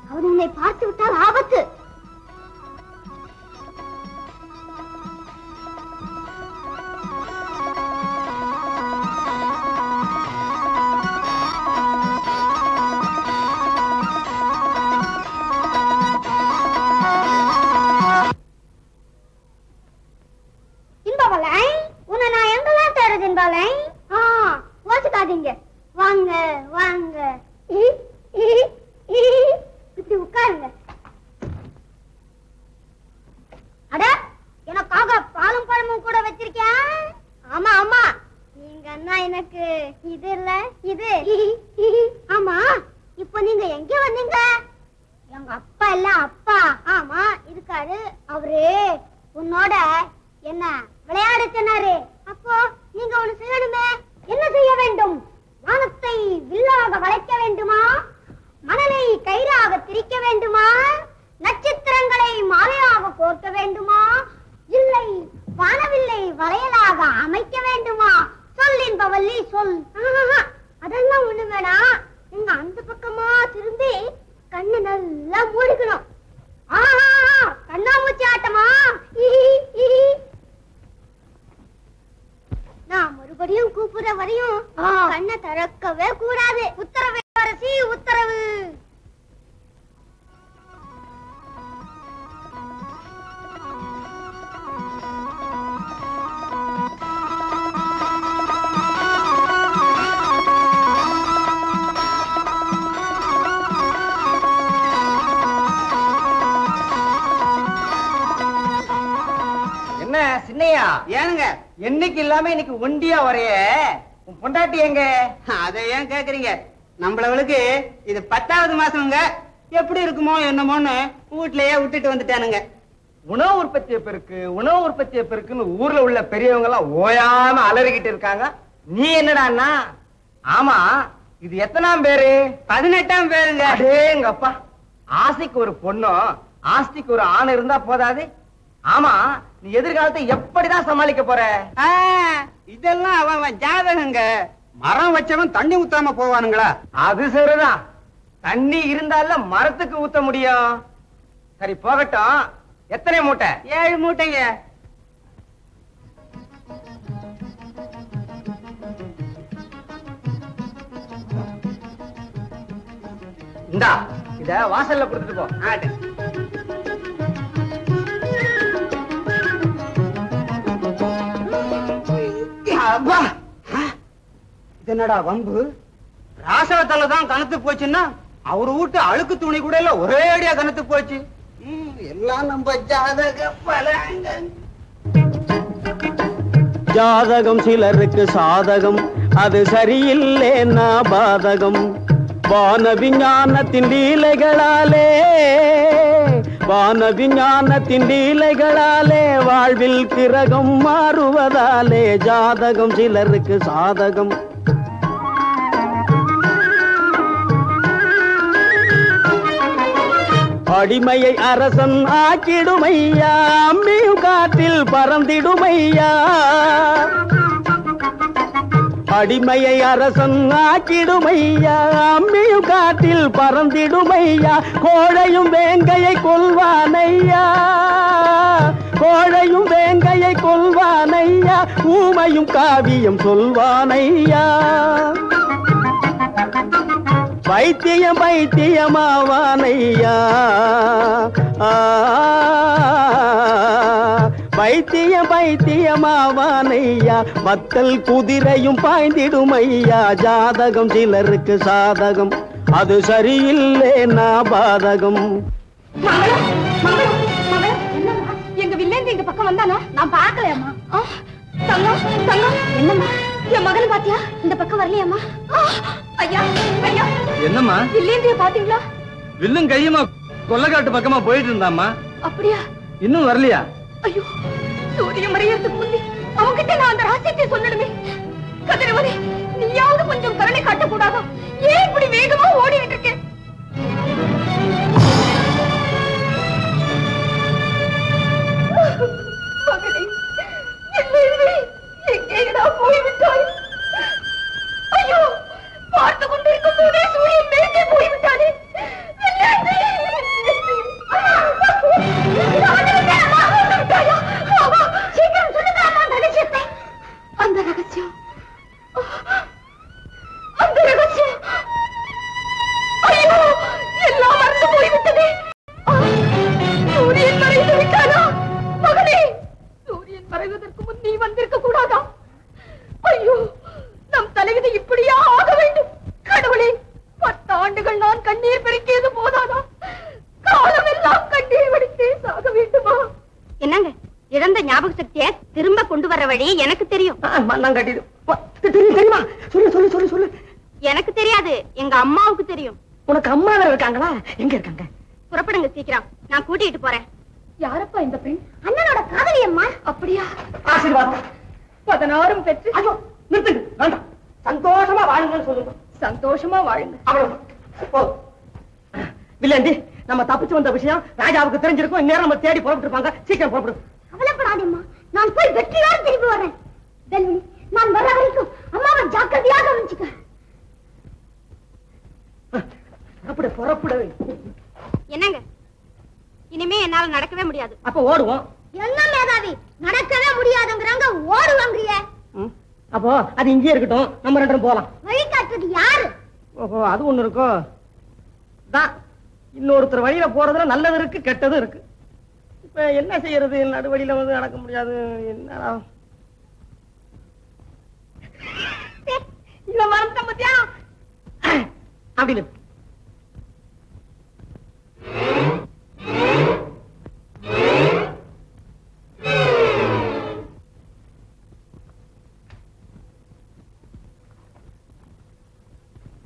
Speaker 9: அவர் உன்னை பார்த்து விட்டால் ஆபத்து. இன்பவலை, உன்னை நான் எங்கெல்லாம் தேடுது இன்பவலை? யோசிக்காதீங்க. வாங்க வாங்க, இப்படி உட்காருங்க. அட, எனக்காக பாலும் பழமும் கூட வச்சிருக்கியா? ஆமா ஆமா, நீங்க அண்ணா எனக்கு இது இல்ல இது. ஆமா, இப்ப நீங்க எங்க வந்தீங்க? எங்க அப்பா இல்ல அப்பா. ஆமா இருக்காரு. அவரு உன்னோட என்ன விளையாட சொன்னாரு. அப்போ நீங்க ஒண்ணு செய்யணுமே. என்ன செய்ய வேண்டும்? வானத்தை வில்லாக வளைக்க வேண்டுமா? மணலை கயிறாக திரிக்க வேண்டுமா? நட்சத்திரங்களை மாலையாக கோர்க்க வேண்டுமா? இல்லை, வானவில்லை வளையலாக அமைக்க வேண்டுமா? சொல் இன்பவல்லி, சொல். அதெல்லாம் ஒண்ணு வேணாம். நீங்க அந்த பக்கமா திரும்பி கண்ணு நல்லா மூடிக்கணும். கண்ணாமூச்சி ஆட்டமா? நான் மறுபடியும் கூப்பிடுற வரையும் கண்ணை திறக்கவே கூடாது. உத்தரவு அரசி, உத்தரவு.
Speaker 10: ஏனுங்க என்னைக்கு இல்லாம இன்னைக்கு ஒண்டியா வரைய உன் பொண்டாட்டி எங்க? அதை ஏன் கேக்குறீங்க? நம்மளவளுக்கு இது 10வது மாசம்ங்க. எப்படி இருக்குமோ என்னமோன்னு வீட்லயே விட்டுட்டு வந்துட்டானுங்க. உணவு உற்பத்தியை பெருக்குன்னு ஊர்ல உள்ள பெரியவங்க எல்லாம் ஓயாம அலறிக்கிட்டு இருக்காங்க. நீ என்னடான்னா? ஆமா, இது எத்தனாம் பேரு? 18ஆம் பேருங்க. எங்க அப்பா, ஆசைக்கு ஒரு பொண்ணும் ஆஸ்திக்கு ஒரு ஆண் இருந்தா போதாது. ஆமா, நீ எதிர்காலத்தை எப்படிதான் சமாளிக்க போற? இதெல்லாம் அவன் ஜாதகங்க. மரம் வச்சவன் தண்ணி ஊத்தாம போவானுங்களா? அது சரிதான், தண்ணி இருந்தால மரத்துக்கு ஊத்த முடியும். சரி போகட்டும், எத்தனை மூட்டை? 7 மூட்டைங்க. இந்தா, இத வாசல்ல கொடுத்துட்டு போ. என்னடா வம்பு? ராசவத்தல தான் கனத்து போச்சுன்னா அவரு வீட்டு அழுக்கு துணி கூட இல்ல, ஒரே அடியா கனத்து போச்சு. எல்லாம் நம்ம
Speaker 3: ஜாதகம் சிலருக்கு சாதகம், அது சரியில்லைன்னா பாதகம். வான விஞ்ஞானத்தின் லீலைகளாலே வாழ்வில் கிரகம் மாறுவதாலே ஜாதகம் சிலருக்கு சாதகம். அடிமையை அரசன் ஆக்கிடுமையா, அம்மியும் காற்றில் பறந்திடுமையா. அடிமையை அரசன் ஆக்கிடுமையா, அம்மியும் காற்றில் பறந்திடுமையா. கோழையும் வேங்கையை கொல்வானையா, கோழையும் வேங்கையை கொல்வானையா. ஊமையும் காவியம் சொல்வானையா. பைத்தியமாவானையா, பைத்தியமாவானையா. மத்தல் குதிரையும் பாய்ந்திடுமையா. ஜாதகம் சிலருக்கு சாதகம், அது சரியில்லைன்னா பாதகம்.
Speaker 5: எங்க வில்லேந்து எங்க பக்கம் வந்தானா? நான் பாக்கலையம்மா. தங்கம் தங்கம், என்னம்மா என் மகன் பாத்தியா? இந்த பக்கம் வரலையம்மா? ஐயா ஐயா,
Speaker 10: என்னம்மா
Speaker 5: வில்லேந்திய பாத்தீங்களா?
Speaker 10: வில்லும் கையுமா கொல்லக்காட்டு பக்கமா போயிட்டு இருந்தாமா.
Speaker 5: அப்படியா?
Speaker 10: இன்னும் வரலையா?
Speaker 5: ஐயோ, சூரியன் மறையறதுக்கு முந்தி அவங்கிட்ட நான் அந்த ரகசியத்தை சொல்லணுமே. கதிரவனே, நீயாவது கொஞ்சம் கருணை காட்டக்கூடாதா? ஏன் இப்படி வேகமா ஓடிட்டு இருக்கேன்? மகனே, எங்கேடா போய்விட்டாய்? ஐயோ, பார்த்து கொண்டிருக்கும் போதே சூரியன் மேலே போய்விட்டானே. சீக்கிரம் சொல்லுங்க அந்த ரகசியத்தை. அந்த ரகசியம், அந்த ரகசியம். ஐயோ, எல்லாம் மறந்து போய்விட்டதே. சூரியன் மறைந்து விட்டானா? மகனே, சூரியன் மறைவதற்கு முன் நீ வந்திருக்க கூடாதா? ஐயோ, நம் தலைவிதி இப்படியா ஆக வேண்டும்? கடவுளே, 10 ஆண்டுகள் நான் கண்ணீர் பெருக்கியது போதாதா? காலமெல்லாம் கண்ணீர் வடித்தே சாக வேண்டுமா? என்னங்க, இழந்த ஞாபக சக்தியை திரும்ப கொண்டு வர வழி எனக்கு தெரியும்.
Speaker 8: தெரியுமா? சொல்லு சொல்லு சொல்லு சொல்லு.
Speaker 5: எனக்கு தெரியாது, எங்க அம்மாவுக்கு தெரியும்.
Speaker 8: உனக்கு அம்மா வேற இருக்காங்களா? எங்க இருக்காங்க?
Speaker 5: புறப்படுங்க சீக்கிரம், நான் கூட்டிட்டு போறேன். யாரப்பா இந்த பெண்?
Speaker 9: அண்ணனோட காதலி அம்மா.
Speaker 5: அப்படியா?
Speaker 8: ஆசீர்வாதம்.
Speaker 5: 16 பெற்று.
Speaker 8: ஐயோ, நிறுத்துங்க, வேண்டாம். சந்தோஷமா வாழுங்கன்னு சொல்லுங்க.
Speaker 5: சந்தோஷமா வாழுங்க.
Speaker 8: அவ்வளவு. வில்லேந்தி, நம்ம தப்பிச்சு வந்த விஷயம் ராஜாவுக்கு தெரிஞ்சிருக்கும். இந்நேரம் நம்ம தேடி புறப்பட்டு இருப்பாங்க. சீக்கிரம் புறப்படு.
Speaker 9: கவலைப்படாதேம்மா, நான் போய் வெற்றியோடு திரும்பி வரேன். வெல்லுனி, நான் வர வரைக்கும் அம்மாவை ஜாக்கிரதையாக கவனிச்சுக்க.
Speaker 8: புறப்படு புறப்படு.
Speaker 5: என்னங்க, இனிமே என்னால நடக்கவே முடியாது.
Speaker 8: அப்ப ஓடுவோம்.
Speaker 9: என்ன மேதாவி, நடக்கவே முடியாதுங்கிறாங்க, ஓடுவாங்கறியே.
Speaker 8: அப்போ அது இங்கே இருக்கட்டும், நம்ம 2 பேரும் போலாம்.
Speaker 9: வழிகாட்டுறது யாரு?
Speaker 8: ஓஹோ, அது ஒண்ணு இருக்கும். இன்னொருத்தர் வழியில போறதுல நல்லது இருக்கு, கெட்டதும் இருக்கு. இப்ப என்ன செய்யறது? நடுவழியில வந்து நடக்க முடியாது. என்னடா
Speaker 5: இந்த மரத்தை பத்தியா
Speaker 8: அப்படின்னு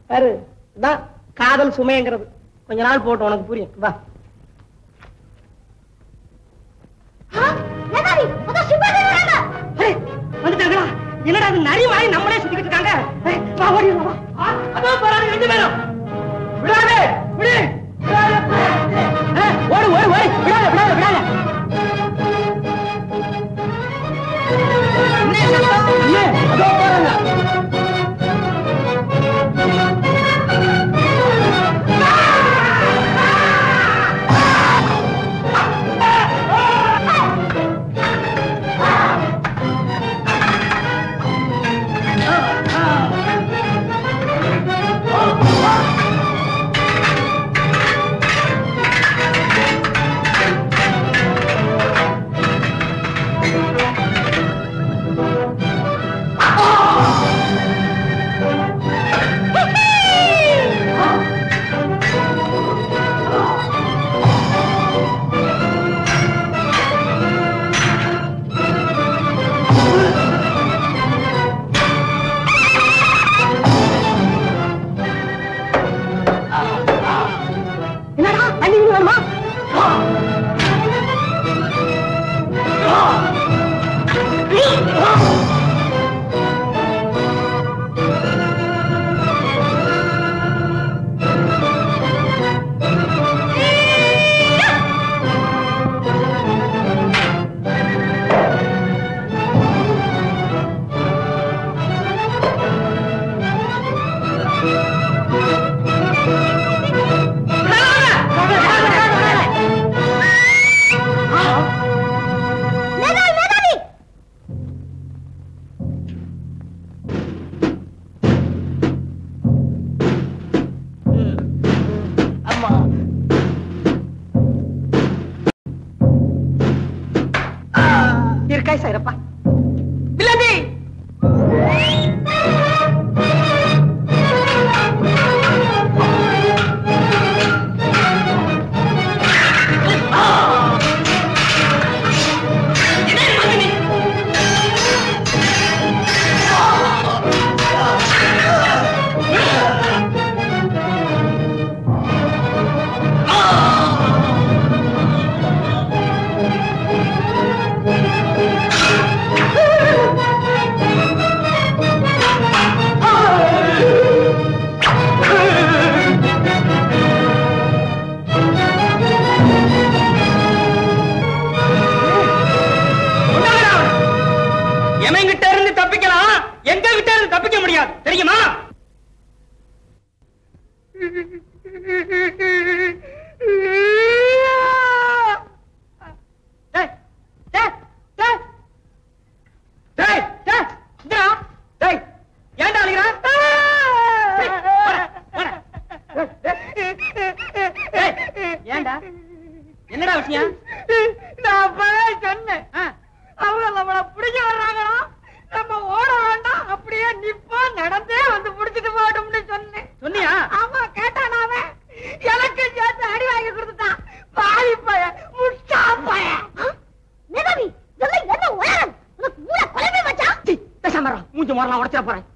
Speaker 8: பாரு இதான் காதல் சுமைங்கிறது. கொஞ்ச நாள் போட்டு உனக்கு புரியும். வா. வந்துட்டாங்களா? என்னடா அது நரி மாதிரி நம்மளே சுத்திக்கிட்டு இருக்காங்க. வா ஓடி வா. அதோ போறாங்க ரெண்டு பேரும். விடாதே விடு. ஓடு ஓடு ஓடு. விடாதே விடாதே விடாதே. இல்ல அதோ போறாங்க.
Speaker 3: என்னடா விஷயம்?
Speaker 8: நான் அப்பவே சொன்னேன், அவங்க நம்மள பிடிக்க வர்றாங்களா, நம்ம ஓட வேண்டாம், அப்படியே நிப்போம், நடந்தே வந்து பிடிச்சிட்டு போட்டோம்னு சொன்னேன்.
Speaker 3: சொன்னியா?
Speaker 8: ஆமா, கேட்டான். அவன் எனக்கு சேர்த்து அடி வாங்கி கொடுத்துட்டான். பாவி பய, முட்டா பய.
Speaker 9: நிதவி, இதெல்லாம் என்ன உயரம்? உனக்கு மூளை குழம்பி வச்சான்.
Speaker 8: பேசாமரா, மூஞ்சி மரலாம் உடச்சிட போறேன்.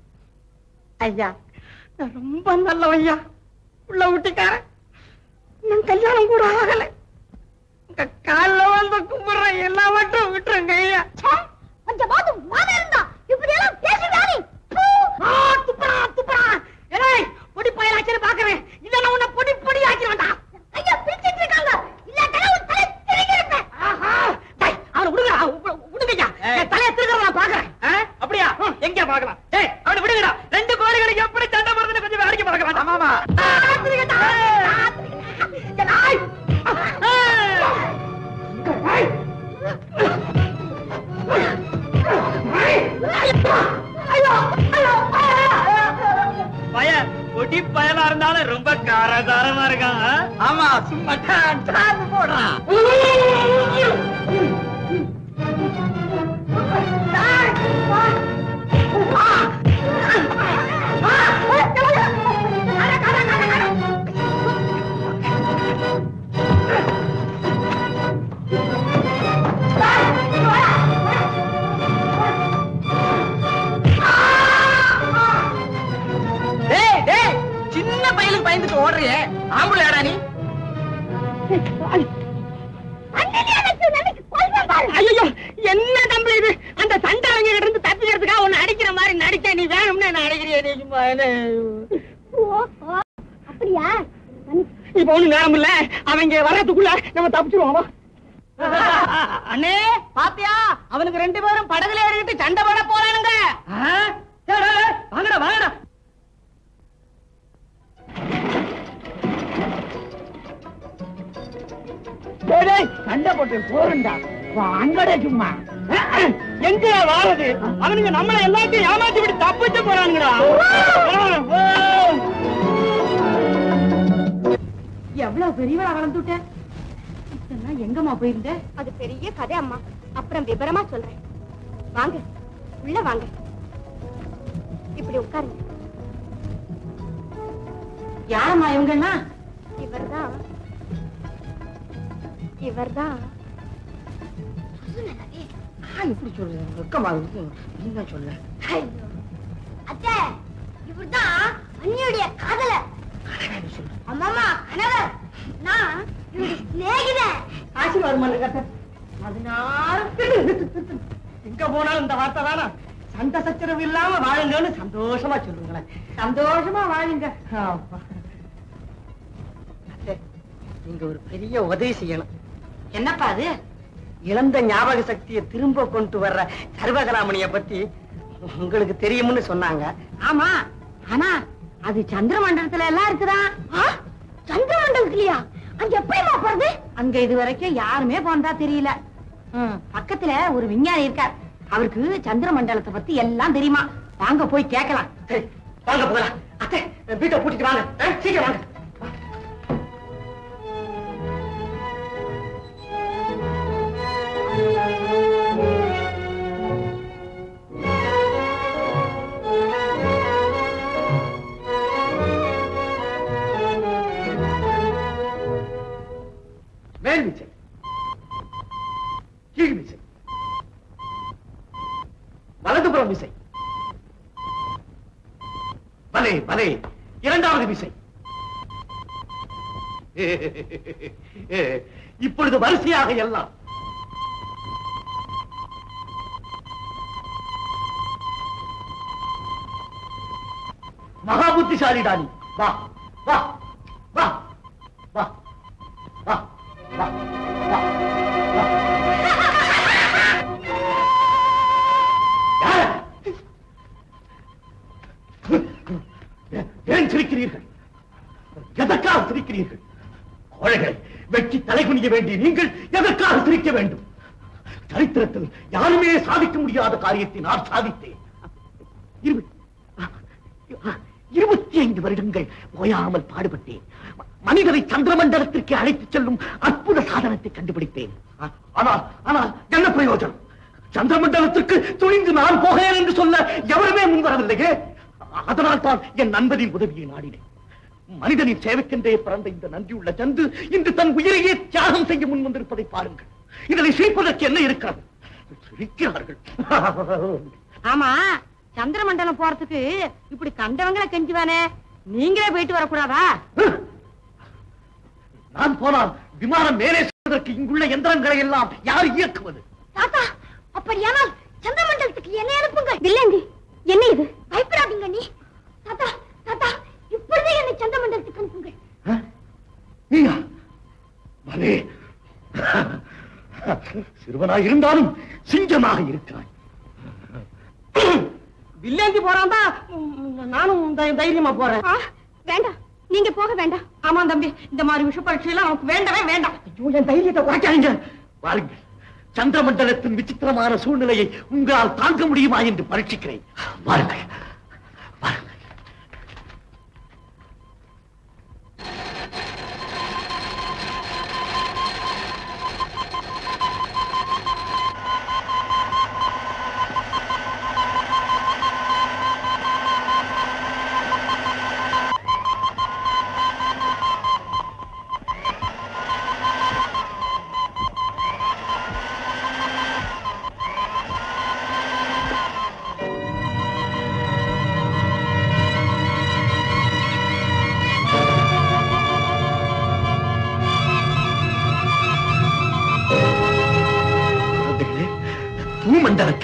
Speaker 8: ஐயா, நான் ரொம்ப நல்லவையா, உள்ள ஊட்டிக்காரன். நான் கல்யாணம் கூட ஆகல. உங்க கால்ல வந்து கும்பிடுறேன், எல்லா மட்டும் விட்டுருங்க ஐயா.
Speaker 9: கொஞ்சமாவது மானம் இருந்தா இப்படி எல்லாம் பேசுறானே.
Speaker 8: துப்புறா துப்புறா. ஏய், பொடி பயலாச்சுன்னு பாக்குறேன். இல்ல நான் உன்னை பொடி பொடி ஆக்கிடுவேன்டா.
Speaker 9: ஐயா, பிடிச்சிட்டு இருக்காங்க. இல்லாட்டா உன் தலை திருகி இருப்பேன்.
Speaker 8: அவனை விடுங்க, விடுங்கய்யா. தலையை திருக்கிறத நான் பாக்குறேன்.
Speaker 3: அப்படியா? எங்க பாக்கலாம்? ஏய், அவனை விடுங்கடா. ரெண்டு கோழிகளுக்கு எப்படி சண்டை போடுறதுன்னு கொஞ்சம் வேடிக்கை பார்க்க வேண்டாம்.
Speaker 7: ஆமாமா.
Speaker 3: பய பொடி பயலா இருந்தாலும் ரொம்ப காரசாரமா இருக்கான்.
Speaker 7: ஆமா, சும்மா டான் போடுறான்.
Speaker 3: ஆம்பளையாடா நீ? ஐயோ, என்ன தம்பி இது? அந்த சண்டாங்க இருந்து தப்பிக்கிறதுக்காக உன்னை அடிக்கிற மாதிரி நடிச்ச நீ வேணும்னு என்ன அடிக்கிறிய? நீ சும்மா
Speaker 9: அப்படியா?
Speaker 3: இப்ப ஒண்ணு நேரம் இல்ல, அவங்க வர்றதுக்குள்ள நம்ம தப்பிச்சிருவோம்.
Speaker 8: அண்ணே பாத்தியா, அவனுக்கு 2 பேரும் படகுல ஏறிக்கிட்டு சண்டை போட போறானுங்க.
Speaker 3: வாங்கடா வாங்கடா. சண்டை போட்டு போறண்டா வாங்கடா சும்மா. எங்க வாரது? அவனுங்க நம்மள எல்லாத்தையும் ஏமாத்தி விட்டு தப்பிச்சு போறானுங்கடா.
Speaker 8: எவ்வளவு பெரியவளா வளர்ந்துட்ட. எங்கம்மா போயிருந்த?
Speaker 5: அது பெரிய கதை அம்மா, அப்புறம் விவரமா சொல்றேன். வாங்க உள்ள வாங்க, இப்படி உட்காருங்க.
Speaker 8: யாரம்மா இவங்கன்னா?
Speaker 5: இவர்தான் இவர்தான்
Speaker 8: எப்படி சொல்ற? வெக்கமா இருக்கு. நீங்க சொல்ல.
Speaker 9: அத்தை, இவர்தான் அண்ணியுடைய காதலர். அம்மாமா கணவர். நான் இவருடைய சிநேகிதன்.
Speaker 8: ஆசீர்வாதம் பண்ணுங்க. அதனால
Speaker 3: எங்க போனாலும் இந்த வார்த்தை தானா? சண்டை சச்சரவு இல்லாம வாழுங்கன்னு சந்தோஷமா சொல்லுங்களேன்.
Speaker 8: சந்தோஷமா வாழுங்க.
Speaker 3: நீங்க ஒரு பெரிய உதவி செய்யணும்.
Speaker 8: என்னப்பா அது?
Speaker 3: இழந்த ஞாபக சக்தியை திரும்ப கொண்டு வர்ற சர்வகலாமணிய பத்தி உங்களுக்கு தெரியும்னு சொன்னாங்க.
Speaker 8: ஆமா, ஆனா அது சந்திரமண்டலத்துல எல்லாம் இருக்குதா?
Speaker 9: சந்திரமண்டலத்திலயா? அங்க எப்படிமா போறது?
Speaker 8: அங்க இது வரைக்கும் யாருமே போனதா தெரியல. பக்கத்துல ஒரு விஞ்ஞானி இருக்கார், அவருக்கு சந்திரமண்டலத்தை பத்தி எல்லாம் தெரியுமா. வாங்க போய் கேட்கலாம்.
Speaker 3: சரி வாங்க போகலாம். அத்தை வீட்டை பூட்டிட்டு வாங்க. சீக்கிரம் வாங்க. மேல் விசை, கீழ் விசை, வலதுபுறம் விசை, பலே பலே, இரண்டாவது விசை. இப்பொழுது வரிசையாக எல்லாம். மகா புத்திசாலிடானி. வா வா வா வா வா வா வா வா. ஏன் சிரிக்கிறீர்கள்? எதற்காக சிரிக்கிறீர்கள்? கோழைகளை வெற்றி தலைகுனிய வேண்டிய நீங்கள் எதற்காக சிரிக்க வேண்டும்? சரித்திரத்தில் யாருமே சாதிக்க முடியாத காரியத்தை நான் சாதித்தேன். 25 வருடங்கள் ஓயாமல் பாடுபட்டேன். மனிதரை சந்திரமண்டலத்திற்கு அழைத்துச் செல்லும் அற்புத சாதனத்தை கண்டுபிடித்தேன். ஆனால் என்ன பிரயோஜனம்? சந்திரமண்டலத்திற்கு துணிந்து நான் போகிறேன் என்று சொல்ல எவருமே முன்வரவில்லையே. அதனால் தான் என் நண்பனின் உதவியை நாடினேன். மனிதனின் சேவைக்கென்றே பிறந்த இந்த நன்றியுள்ள ஜந்து இன்று தன் உயிரையே தியாகம் செய்ய முன் வந்திருப்பதை பாருங்கள். இதனை சிரிப்பதற்கு என்ன இருக்கிறது? சிரிக்கிறார்கள்.
Speaker 8: ஆமா, சந்திரமண்டலம் போறதுக்கு இப்படி கண்டவங்களை கெஞ்சுவானே, நீங்களே போயிட்டு வரக்கூடாதா?
Speaker 3: நான் போனால் விமானம் மேலே செல்வதற்கு இங்குள்ள எந்திரங்களை எல்லாம் யார் இயக்குவது?
Speaker 9: தாத்தா, அப்படியானால் சந்திரமண்டலத்துக்கு என்ன அனுப்புங்கள். வில்லந்தி, என்ன இது? பயப்படாதீங்க நீ. தாத்தா தாத்தா, இப்பொழுதே என்னை சந்திரமண்டலத்துக்கு அனுப்புங்கள்.
Speaker 3: நீயா? பலே, சிறுவனாய் இருந்தாலும் சிங்கமாக இருக்கிறாய்.
Speaker 8: வில்லேந்தி போறான் தான் நானும் தைரியமா போறேன்.
Speaker 5: வேண்டாம், நீங்க போக வேண்டாம்.
Speaker 8: ஆமா தம்பி, இந்த மாதிரி விஷ பரீட்சையெல்லாம் நமக்கு வேண்டவே வேண்டாம்.
Speaker 3: என் தைரியத்தை குறைக்காதீங்க. வாருங்கள், சந்திரமண்டலத்தின் விசித்திரமான சூழ்நிலையை உங்களால் தாங்க முடியுமா என்று பரீட்சிக்கிறேன். வாருங்கள் வாருங்கள்.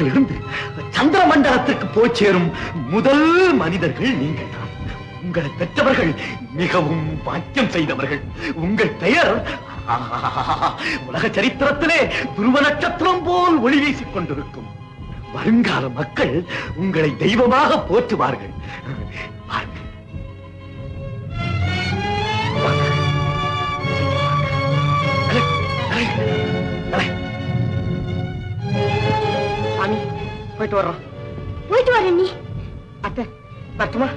Speaker 1: பூமியிலிருந்து சந்திர மண்டலத்திற்கு போய் சேரும் முதல் மனிதர்கள் நீங்கள் தான். உங்களை பெற்றவர்கள் மிகவும் பாக்கியம் செய்தவர்கள். உங்கள் பெயர் உலக சரித்திரத்திலே துருவ நட்சத்திரம் போல் ஒளி வீசிக் கொண்டிருக்கும். வருங்கால மக்கள் உங்களை தெய்வமாக போற்றுவார்கள்.
Speaker 8: சாமி போயிட்டு வர்றோம்.
Speaker 9: போயிட்டு வரேன் நீ.
Speaker 8: அத்தை பத்துமா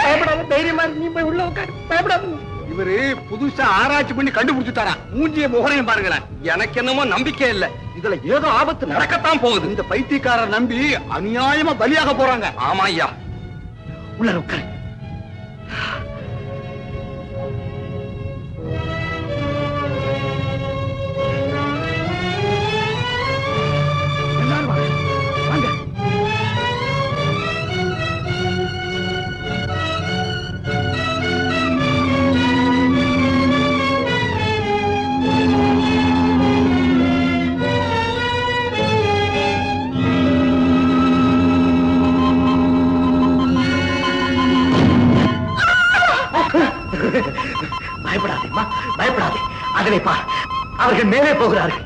Speaker 8: பயப்படாத, தைரியமா நீ போய் உள்ள உட்காரு, பயப்படாத.
Speaker 4: இவரு புதுசா ஆராய்ச்சி பண்ணி கண்டுபிடிச்சுட்டாரா. மூஞ்சிய முகரையும் பாருங்களேன். எனக்கு என்னமோ நம்பிக்கை இல்ல. இதுல ஏதோ ஆபத்து நடக்கத்தான் போகுது. இந்த பைத்தியக்காரர் நம்பி அநியாயமா பலியாக போறாங்க. ஆமா ஐயா.
Speaker 1: உள்ள உட்காரு. எல்லாரும் வாங்க. வாங்க. பயப்படாதேம்மா, பயப்படாதே. அதனை பார், அவர்கள் மேலே போகிறார்கள்.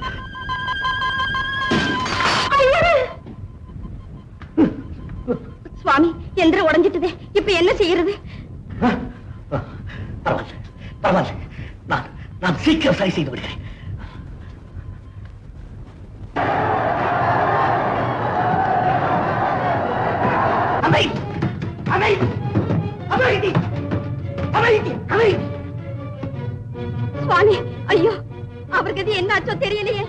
Speaker 5: சுவாமி எந்திர உடைஞ்சிட்டதே, இப்ப என்ன செய்யறது?
Speaker 1: பரவாயில்ல, பரவாயில்ல. நான் சீக்கிரம் சரி செய்து விடுகிறேன். அமைதி, அமைதி, அமைதி, அமைதி, அமைதி.
Speaker 5: சுவாமி, ஐயோ, அவருக்கு என்னாச்சோ தெரியலையே.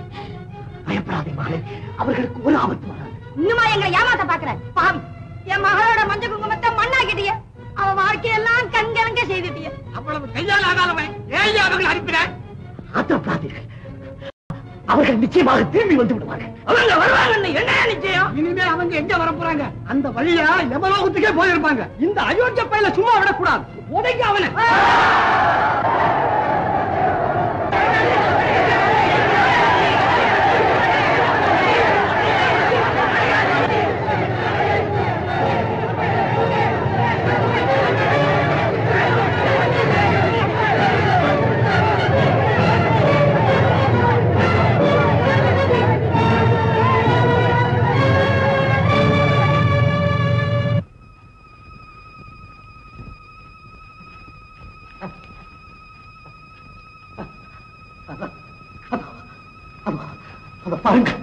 Speaker 1: பயப்படாதே மகளே, அவர்களுக்கு ஒரு ஆபத்து வராது.
Speaker 5: இன்னுமா எங்களை ஏமாத்த பாக்குற பாவி? என் மகளோட மஞ்ச குங்குமத்தை மண்ணாக்கிட்டிய, அவ வாழ்க்கையெல்லாம் கண்கலங்க செய்துட்டிய.
Speaker 4: அவ்வளவு கையால் ஆகாதவன் ஏன் அவர்கள் அனுப்பின?
Speaker 1: ஆத்திரப்படாதீர்கள், அவர்கள் நிச்சயமாக திரும்பி வந்து விடுவார்கள்.
Speaker 8: அவங்க வருவாங்க. என்ன நிச்சயம்? இனிமே அவங்க எங்க வர போறாங்க? அந்த வழியா யமலோகத்துக்கே போயிருப்பாங்க. இந்த அயோக்கிய பையல சும்மா விடக்கூடாது. உதைக்க அவனை.
Speaker 1: பாருங்கள்,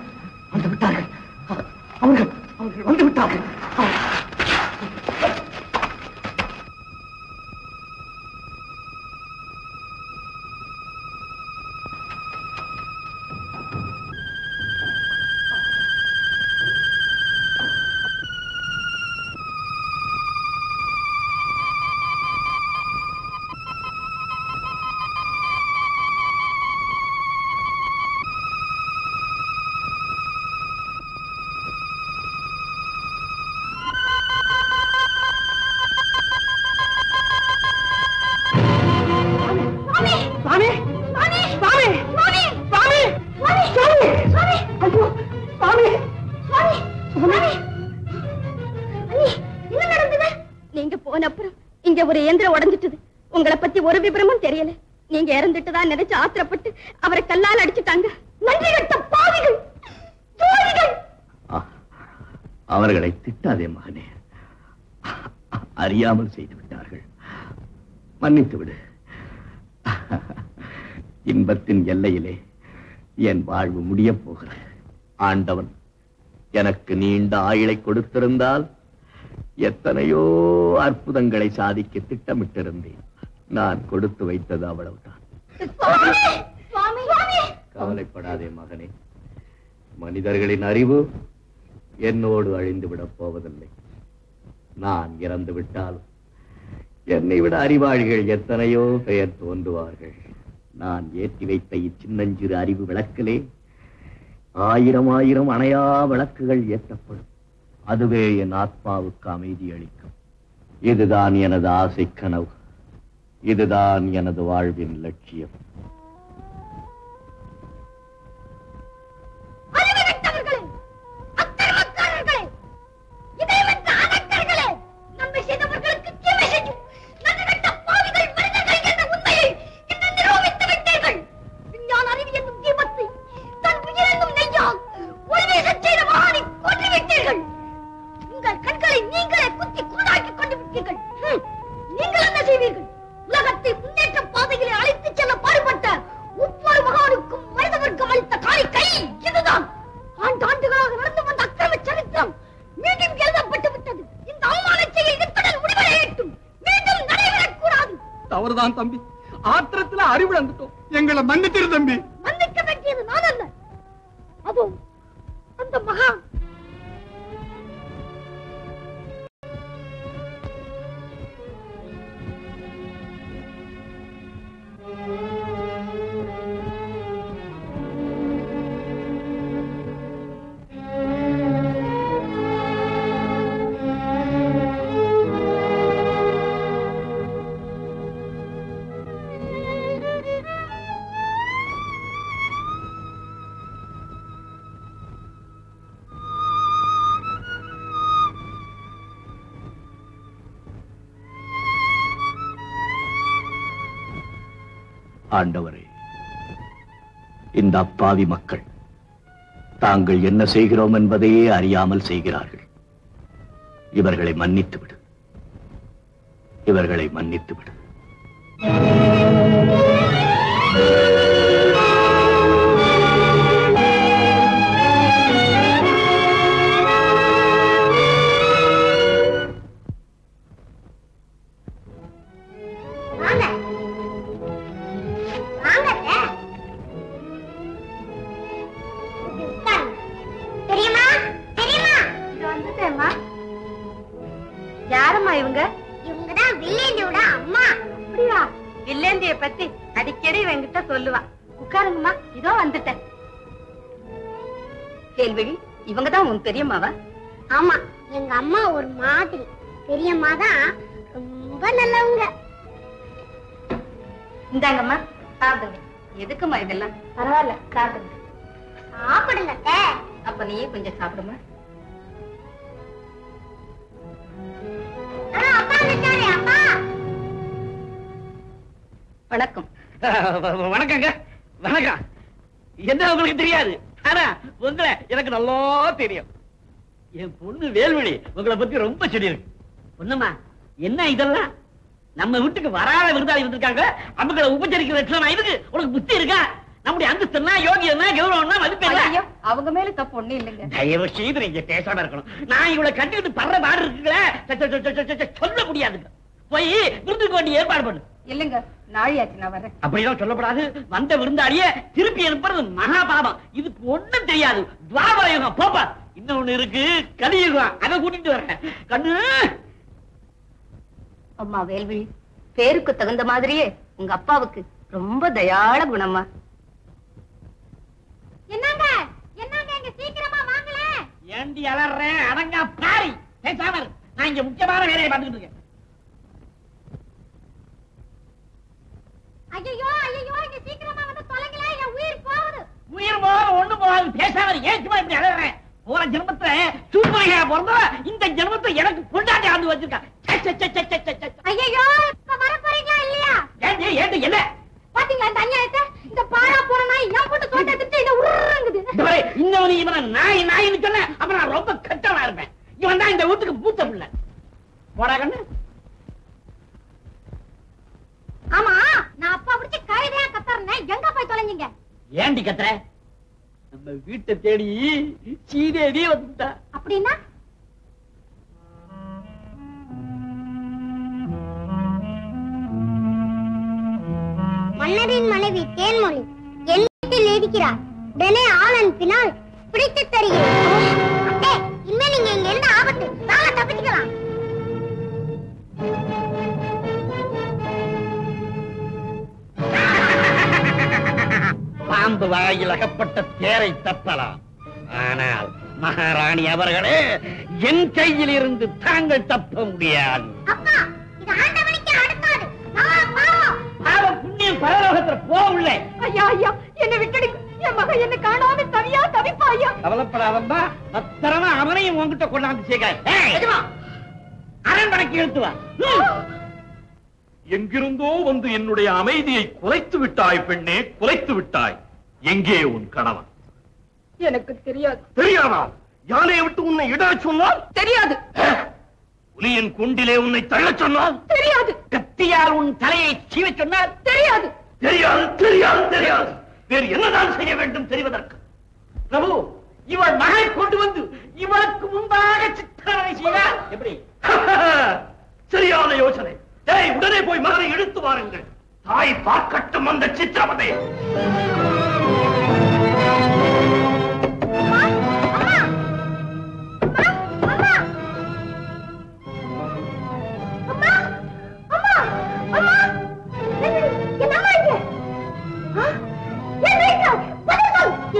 Speaker 1: வந்து விட்டார்கள். அவர்கள் வந்து விட்டார்கள்.
Speaker 5: நீங்க போன அப்புறம் இங்க ஒரு இயந்திரம் உடைஞ்சிட்டது. உங்களை பத்தி ஒரு விபரமும் தெரியல. நீங்க இறந்துட்டுதான் நினைச்சு ஆத்திரப்பட்டு அவரை கல்லால் அடிச்சுட்டாங்க. நன்றி கட்ட பாவிகள், துரோகிகள்.
Speaker 1: அவர்களை திட்டாதே மகனே, அறியாமல் செய்து விட்டார்கள். மன்னித்து விடு. இன்பத்தின் எல்லையிலே என் வாழ்வு முடியப் போகிறது. ஆண்டவன் எனக்கு நீண்ட ஆயுளை கொடுத்திருந்தால் எத்தனையோ அற்புதங்களை சாதிக்க திட்டமிட்டிருந்தேன். நான் கொடுத்து வைத்தது அவ்வளவுதான். கவலைப்படாதே மகனே, மனிதர்களின் அறிவு என்னோடு அழிந்துவிடப் போவதில்லை. நான் இறந்து விட்டாலும் என்னை விட அறிவாளிகள் எத்தனையோ பெயர் தோன்றுவார்கள். நான் ஏற்றி வைத்த இச்சின்னஞ்சிறு அறிவு விளக்கிலே ஆயிரம் ஆயிரம் அணையா விளக்குகள் ஏற்றப்படும். அதுவே என் ஆத்மாவுக்கு அமைதி அளிக்கும். இதுதான் எனது ஆசை கனவு. இதுதான் எனது வாழ்வின் லட்சியம்.
Speaker 4: அவ்வளவுதான் தம்பி. ஆத்திரத்துல அறிவிழந்துட்டோம். எங்களை மன்னிச்சிரு தம்பி.
Speaker 9: மன்னிக்க வேண்டியது நான் அல்ல, அதோ அந்த மகா.
Speaker 1: ஆண்டவரே, இந்த அப்பாவி மக்கள் தாங்கள் என்ன செய்கிறோம் என்பதையே அறியாமல் செய்கிறார்கள். இவர்களை மன்னித்து விடு, இவர்களை மன்னித்து விடு.
Speaker 5: யாரம்மா இவங்க?
Speaker 9: இவங்கதான் வில்லேந்தியோட அம்மா.
Speaker 5: அப்படியா? வில்லேந்திய பத்தி அடிக்கடி என்கிட்ட சொல்லுவா. உட்காருங்கம்மா, இதோ வந்துட்டேன். கேள்விழி, இவங்கதான் உன் பெரியம்மாவா?
Speaker 9: ஆமா, எங்க அம்மா ஒரு மாதிரி. பெரியம்மா தான் ரொம்ப நல்லவங்க.
Speaker 5: இந்தாங்கம்மா, சாப்பிடுங்க. எதுக்குமா இதெல்லாம்? பரவாயில்ல, சாப்பிடுங்க.
Speaker 9: சாப்பிடுங்க.
Speaker 5: அப்ப நீயே கொஞ்சம் சாப்பிடுமா. வணக்கம்.
Speaker 3: வணக்கங்க. வணக்கம். என்ன உங்களுக்கு தெரியாது, ஆனா உங்களை எனக்கு நல்லா தெரியும். என் பொண்ணு வேல்வழி உங்களை பத்தி ரொம்ப சொல்லியிருக்கு. பொண்ணுமா, என்ன இதெல்லாம்? நம்ம வீட்டுக்கு வராத விருந்தாளி இருந்திருக்காங்க, அவங்களை உபச்சரிக்கிற லட்சணம் இதுக்கு உனக்கு புத்தி இருக்கா? நம்முடைய அந்தஸ்துனா, யோகியனா, கௌரவம்னா, மதிப்பேங்க.
Speaker 5: அவங்க மேல தப்பு ஒண்ணு இல்லைங்க.
Speaker 3: தயவு செய்து நீங்க பேசாம இருக்கணும். நான் இவளை கண்டுகிட்டு படுற பாடு இருக்குங்களே, சொல்ல முடியாதுங்க. போய் விருந்துக்கு வேண்டிய ஏற்பாடு பண்ணு.
Speaker 5: இல்லைங்க, நாழியாச்சு, நான் வரேன்.
Speaker 3: அப்படிதான் சொல்லப்படாது. வந்த விருந்தாளிய திருப்பி அனுப்புறது மகாபாபம். இதுக்கு ஒண்ணும் தெரியாது. துவாபரயுகம் போப்பா. இன்னொன்னு இருக்கு, கலியுகம். அதை கூட்டிட்டு வரேன். கண்ணு.
Speaker 5: அம்மா வேல்விழி, பேருக்கு தகுந்த மாதிரியே உங்க அப்பாவுக்கு ரொம்ப தயாள குணமா.
Speaker 9: என்னங்க என்னங்க, இங்க சீக்கிரமா வாங்கல.
Speaker 3: ஏண்டி அலறேன்? அடங்கா பாரி, பேசாம இரு. நான் இங்க முக்கியமான வேலையை பார்த்துட்டு இருக்கேன்.
Speaker 9: ஐயோ ஐயோ, இங்க சீக்கிரமா வந்து தொலைங்களே, என் உயிர் போகுது.
Speaker 3: உயிர் போக ஒண்ணு போகாது. பேசாம இரு. ஏன் சும்மா இப்படி அலறேன்? போற ஜென்மத்துல சூப்பரையா பிறந்தா இந்த ஜென்மத்தை எனக்கு கொண்டாடி ஆண்டு வச்சிருக்கா.
Speaker 9: ஐயோ, இப்ப வர போறீங்களா இல்லையா?
Speaker 3: ஏன் என்ன
Speaker 9: பாத்தீங்களா இந்த அநியாயத்தை? இந்த பாழா போன நாய் என் போட்டு தோட்ட திட்டு இதை உருங்குது.
Speaker 3: இன்னவனு இவனை நாய் நாயின்னு சொன்ன அப்ப நான் ரொம்ப கட்டவனா இருப்பேன். இவன் தான் இந்த வீட்டுக்கு பூத்த பிள்ளை. போடா கண்ணு.
Speaker 9: ஆமா, நான் அப்பா பிடிச்சி கழுதையா கத்தறேன், எங்க போய் தொலைஞ்சீங்க?
Speaker 3: ஏண்டி கத்துற? நம்ம வீட்டை தேடி சீதேவி வந்துட்டா.
Speaker 9: அப்படின்னா மன்னரின் மனைவி தேன்மொழி என் வீட்டில் இருக்கிறார். உடனே ஆள் அனுப்பினால் பிடித்து தருகிறேன். இனிமே நீங்க இங்க இருந்து ஆபத்து, நாங்க தப்பிச்சுக்கலாம்.
Speaker 3: பாம்பு வாயில் அகப்பட்ட தேரை தப்பலாம், ஆனால் மகாராணி அவர்களே, என் கையில் இருந்து தாங்கள் தப்ப முடியாது.
Speaker 9: அப்பா, இது ஆண்டவனுக்கு அடுக்காது.
Speaker 3: பாவம் புண்ணியம் பரலோகத்துல போகவில்லை.
Speaker 5: ஐயா ஐயா, என்ன விட்டுடுங்க. என் மகன் என்ன காணாம தவியா தவிப்பா ஐயா.
Speaker 3: கவலைப்படாதம்பா, பத்திரமா அவனையும் உங்ககிட்ட கொண்டாந்து சேர்க்க. அரண்மனைக்கு இழுத்து வா.
Speaker 7: எங்கிருந்தோ வந்து என்னுடைய அமைதியை குலைத்து விட்டாய் பெண்ணே, குலைத்து விட்டாய். எங்கே உன் கணவன்?
Speaker 6: எனக்கு தெரியாது.
Speaker 7: தெரியாதா? யானையை விட்டு உன்னை இட சொன்னால்
Speaker 6: தெரியாது.
Speaker 7: புலியின் குண்டிலே உன்னை தள்ளச் சொன்னால்
Speaker 6: தெரியாது.
Speaker 3: கத்தியால் உன் தலையை சீவ சொன்னால்
Speaker 6: தெரியாது.
Speaker 7: தெரியாது, தெரியாது, தெரியாது. வேறு என்னதான் செய்ய வேண்டும் தெரிவதற்கு?
Speaker 3: பிரபு, இவள் மகளை கொண்டு வந்து இவளுக்கு முன்பாக சித்திரவதை செய்தால் எப்படி?
Speaker 7: சரியான யோசனை. உடனே போய் மகனை இழுத்து வாருங்கள். தாய் பார்க்கட்டும் அந்த சித்திரவதை.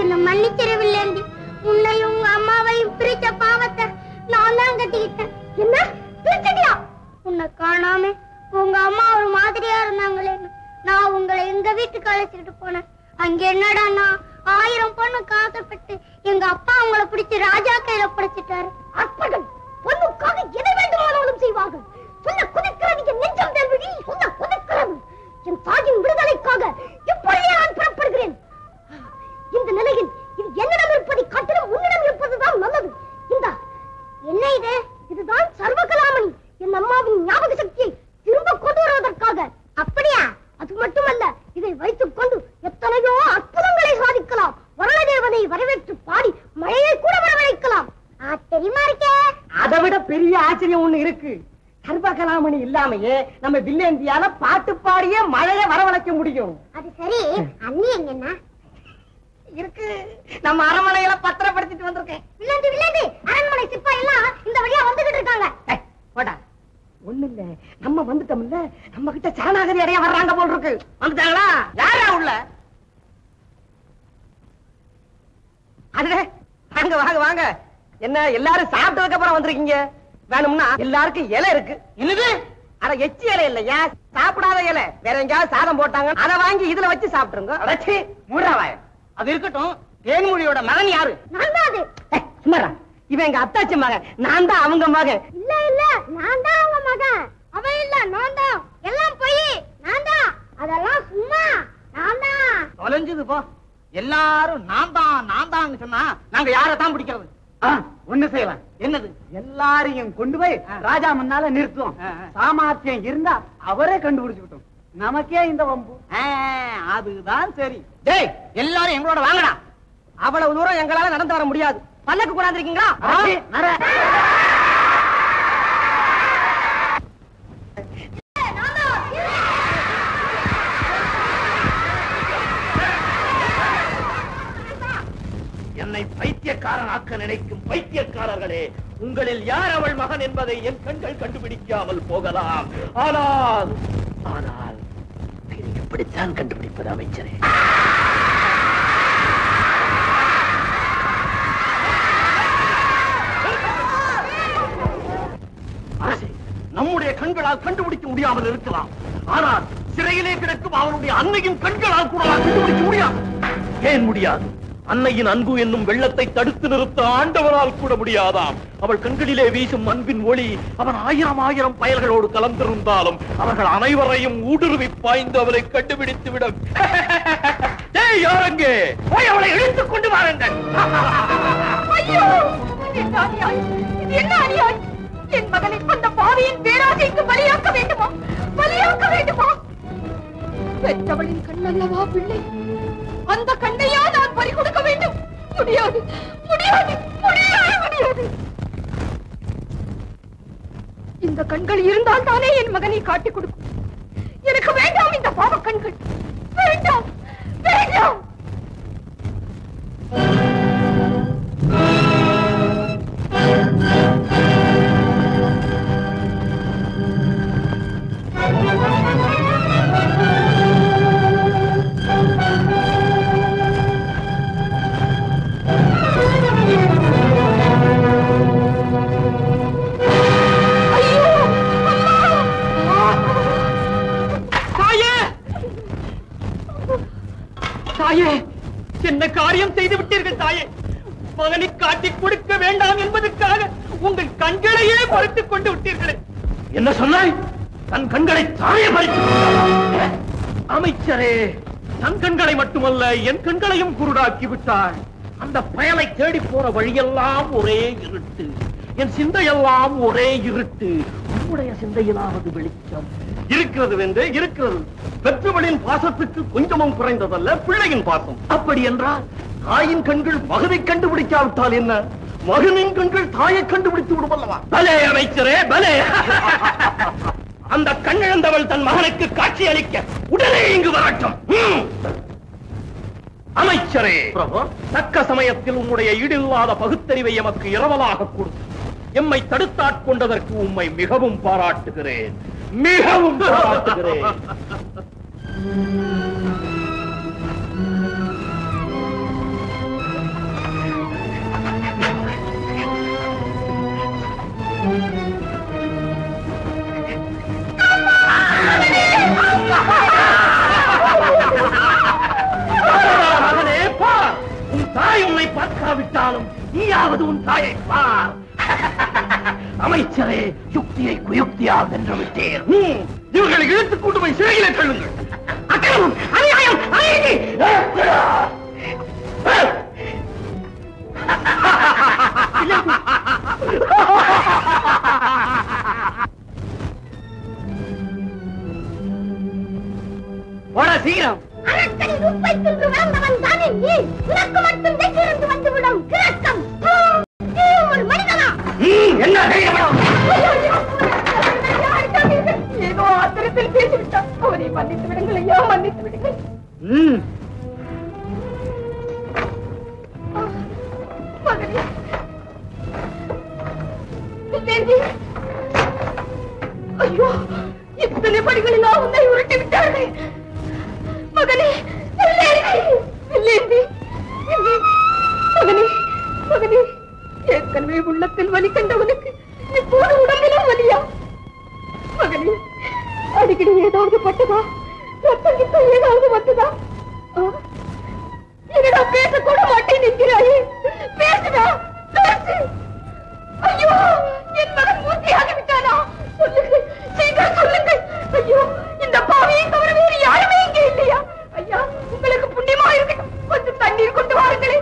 Speaker 9: என்ன மன்னிச்சிடவில்லை. உன்னையும் உங்க அம்மாவையும் பிரிச்ச பாவத்தை நான் தான் கட்டிக்கிட்டேன். என்ன பிரிச்சிட்டியா? உன்னை காணாம உங்க அம்மா ஒரு மாதிரியா இருந்தாங்களேன்னு நான் உங்களை எங்க வீட்டுக்கு அழைச்சிட்டு போனேன். அங்க என்னடான்னா 1000 பொண்ணு காசப்பட்டு எங்க அப்பா உங்களை பிடிச்சு ராஜா கையில பிடிச்சிட்டாரு. அற்பர்கள் பொண்ணுக்காக எதை வேண்டுமானாலும் செய்வார்கள். சொன்ன குதிக்கிறது என் நெஞ்சம் தேல்விடி. சொன்ன குதிக்கிறது என் தாயின் விடுதலைக்காக இப்பொழுதே நான் புறப்படுகிறேன். இந்த நிலையில் இது என்னிடம் இருப்பதை காட்டிலும் உன்னிடம் இருப்பதுதான் நல்லது. இந்த என்ன இது? இதுதான் சர்வகலாமணி, என் அம்மாவின் ஞாபக சக்தியை திரும்ப கொண்டு வருவதற்காக. அப்படியா? அது மட்டுமல்ல, இதை வைத்துக் கொண்டு எத்தனையோ அற்புதங்களை சாதிக்கலாம். வருண தேவனை வரவேற்று பாடி மழையை கூட வரவழைக்கலாம். தெரியுமா இருக்கே?
Speaker 8: அதை விட பெரிய ஆச்சரியம் ஒண்ணு இருக்கு. சர்வகலாமணி இல்லாமையே நம்ம வில்லேந்தியால பாட்டு பாடியே மழையை வரவழைக்க முடியும்.
Speaker 9: அது சரி, அண்ணி எங்கன்னா
Speaker 8: இருக்கு. நம்ம அரண்மனையில பத்திரப்படுத்திட்டு வந்திருக்கேன்.
Speaker 9: வில்லேந்து அரண்மனை சிப்பாய் எல்லாம் இந்த வழியா வந்துகிட்டு இருக்காங்க.
Speaker 8: போடா, ஒண்ணு இல்ல, நம்ம வந்துட்டோம்ல, நம்ம கிட்ட சரணாகதி அடைய வர்றாங்க போல் இருக்கு. வந்துட்டாங்களா? யாரா உள்ள? அதுவே வாங்க வாங்க வாங்க. என்ன எல்லாரும் சாப்பிட்டதுக்கு அப்புறம் வந்திருக்கீங்க? வேணும்னா எல்லாருக்கும் இலை இருக்கு. என்னது? அட எச்சி இலை இல்லையா, சாப்பிடாத இலை. வேற எங்கேயாவது சாதம் போட்டாங்க, அதை வாங்கி இதுல வச்சு சாப்பிட்டுருங்க. அடச்சி மூடாவாய. அது இருக்கட்டும், தேன்மொழியோட மகன் யாரு?
Speaker 9: நான் தான் அது.
Speaker 8: சுமாரா, இவன் எங்க அத்தாச்சி மகன், நான் தான் அவங்க மகன்.
Speaker 9: இல்ல இல்ல, நான் தான் அவங்க மகன். அவன் இல்ல, நான் தான். எல்லாம் போய் நான் தான். அதெல்லாம் சும்மா, நான் தான்.
Speaker 10: தொலைஞ்சது போ. எல்லாரும் நான் தான் சொன்னா நாங்க யாரத்தான் பிடிக்கிறது? ஒண்ணு செய்யலாம். என்னது? எல்லாரையும் கொண்டு போய் ராஜா முன்னால நிறுத்துவோம். சாமர்த்தியம் இருந்தா அவரே கண்டுபிடிச்சுக்கிட்டோம். நமக்கே இந்த வம்பு. அதுதான் சரி. டேய், எல்லாரும் எங்களோட வாங்கடா.
Speaker 8: அவ்வளவு தூரம் எங்களால நடந்து வர முடியாது. பல்லக்கு கொண்டாந்துருக்கீங்களா?
Speaker 7: என்னை பைத்தியக்காரன் ஆக்க நினைக்கும் பைத்தியக்காரர்களே, உங்களில் யார் அவள் மகன் என்பதை என் கண்கள் கண்டுபிடிக்காமல் போகலாம். ஆனால் எப்படித்தான் கண்டுபிடிப்பது அமைச்சரே? நம்முடைய கண்களால் கண்டுபிடிக்க முடியாமல் இருக்கலாம். ஆனால் சிறையிலே கிடக்கும் அவனுடைய அன்னையின் கண்களால் கூட கண்டுபிடிக்க முடியாது. ஏன் முடியாது? அன்னையின் அன்பு என்னும் வெள்ளத்தை தடுத்து நிறுத்த ஆண்டவரால் கூட முடியாதாம். அவள் கண்களிலே வீசும் அன்பின் ஒளி அவன் 1000 பயல்களோடு கலந்திருந்தாலும் அவர்கள் அனைவரையும் ஊடுருவி பாய்ந்து அவளை கண்டுபிடித்து விடும். யாரங்கே போய் அவளை இழுத்துக் கொண்டு வாருங்கள்.
Speaker 6: என்ன அநியாயம்! என் மகனை அந்த பாவியின் பேராசைக்கு பலியாக்க வேண்டுமா? பெற்றவளின் கண்ணல்லவா பிள்ளை, அந்த கண்ணையா நான் பறி கொடுக்க வேண்டும்? முடியாது. இந்த கண்கள் இருந்தால் தானே என் மகனை காட்டிக் கொடுக்கும். எனக்கு வேண்டாம் இந்த பாவ கண்கள். வேண்டாம்.
Speaker 7: தாயே, என்ன காரியம் செய்து விட்டீர்கள் தாயே! மகனை காட்டிக் கொடுக்க வேண்டாம் என்பதற்காக உங்கள் கண்களையே பறித்துக் கொண்டு விட்டீர்களே. என்ன சொன்னாய்? தன் கண்களை தாயே பறித்து அமைச்சரே, தன் கண்களை மட்டுமல்ல என் கண்களையும் குருடாக்கி விட்டாள். அந்த பயலை தேடி போற வழியெல்லாம் ஒரே இருட்டு, என் சிந்தையெல்லாம் ஒரே இருட்டு. உன்னுடைய சிந்தையிலாவது வெளிச்சம் இருக்கிறது வென்று இருக்கிறது. பெற்றவளின் பாசத்துக்கு கொஞ்சமும் குறைந்ததல்ல பிள்ளையின் பாசம். அப்படி என்றால் தாயின் கண்கள் மகனை கண்டுபிடிக்காவிட்டால் என்ன? மகனின் கண்கள் தாயை கண்டுபிடித்து விடுமல்லவா? பலே அமைச்சரே, பலே! அந்த கண்ணிழந்தவள் தன் மகனுக்கு காட்சி அளிக்க உடனே இங்கு வரட்டும். அமைச்சரே, தக்க சமயத்தில் உம்முடைய ஈடில்லாத பகுத்தறிவை எமக்கு இரவலாக கொடுத்து எம்மை தடுத்தாட்கொண்டதற்கு உம்மை மிகவும் பாராட்டுகிறேன், மிகவும் பாராட்டுகிறேன். மகனே பார், உன் தாய் உன்னை பார்க்காவிட்டாலும் நீயாவது உன் தாயை பார். அமைச்சரே, யுக்தியை குயுக்தியாக வென்று விட்டேன். இவர்களை இழுத்துக் கொண்டு போய் சிறையிலே தள்ளுங்கள். அக்கிரமம், அநியாயம், அநீதி.
Speaker 3: போடா சீக்கிரம்.
Speaker 9: அரக்கனின் உப்பை தின்று வளர்ந்தவன் தானே நீ. உனக்கு மட்டும் வெற்றிருந்து வந்துவிடும் கிரக்கம். நீ ஒரு மனிதனா?
Speaker 7: என்ன தைரியம்?
Speaker 6: ஏதோ ஆத்திரத்தில் பேசிவிட்டான். அவரை மன்னித்து விடுங்கள் ஐயா, மன்னித்து விடுங்கள். மகனே, இல்லேந்தி. ஐயோ, இத்தனை படிகளில் நான் உன்னை உருட்டி விட்டார்கள். மகனே, இல்லேந்தி, மகனே, மகனே, ஏற்கனவே உள்ளத்தில் வலி கண்டவனுக்கு இப்போது உடம்பிலும் வலியா? மகனே, அடிக்கடி ஏதாவது பட்டதா? ரத்தம் கிட்ட ஏதாவது வந்ததா? என்னடா பேசக்கூட மாட்டேன் நிற்கிறாயே, பேசுடா, பேசு. ஐயோ, என் மகன் மூர்த்தியாகி விட்டானா? சொல்லுங்கள், சீக்கிரம் சொல்லுங்கள். ஐயோ, இந்த பாவியை தவிர வேறு யாருமே இங்கே இல்லையா? ஐயா, உங்களுக்கு புண்ணியமா இருக்கட்டும், கொஞ்சம் தண்ணீர் கொண்டு வாருங்களே.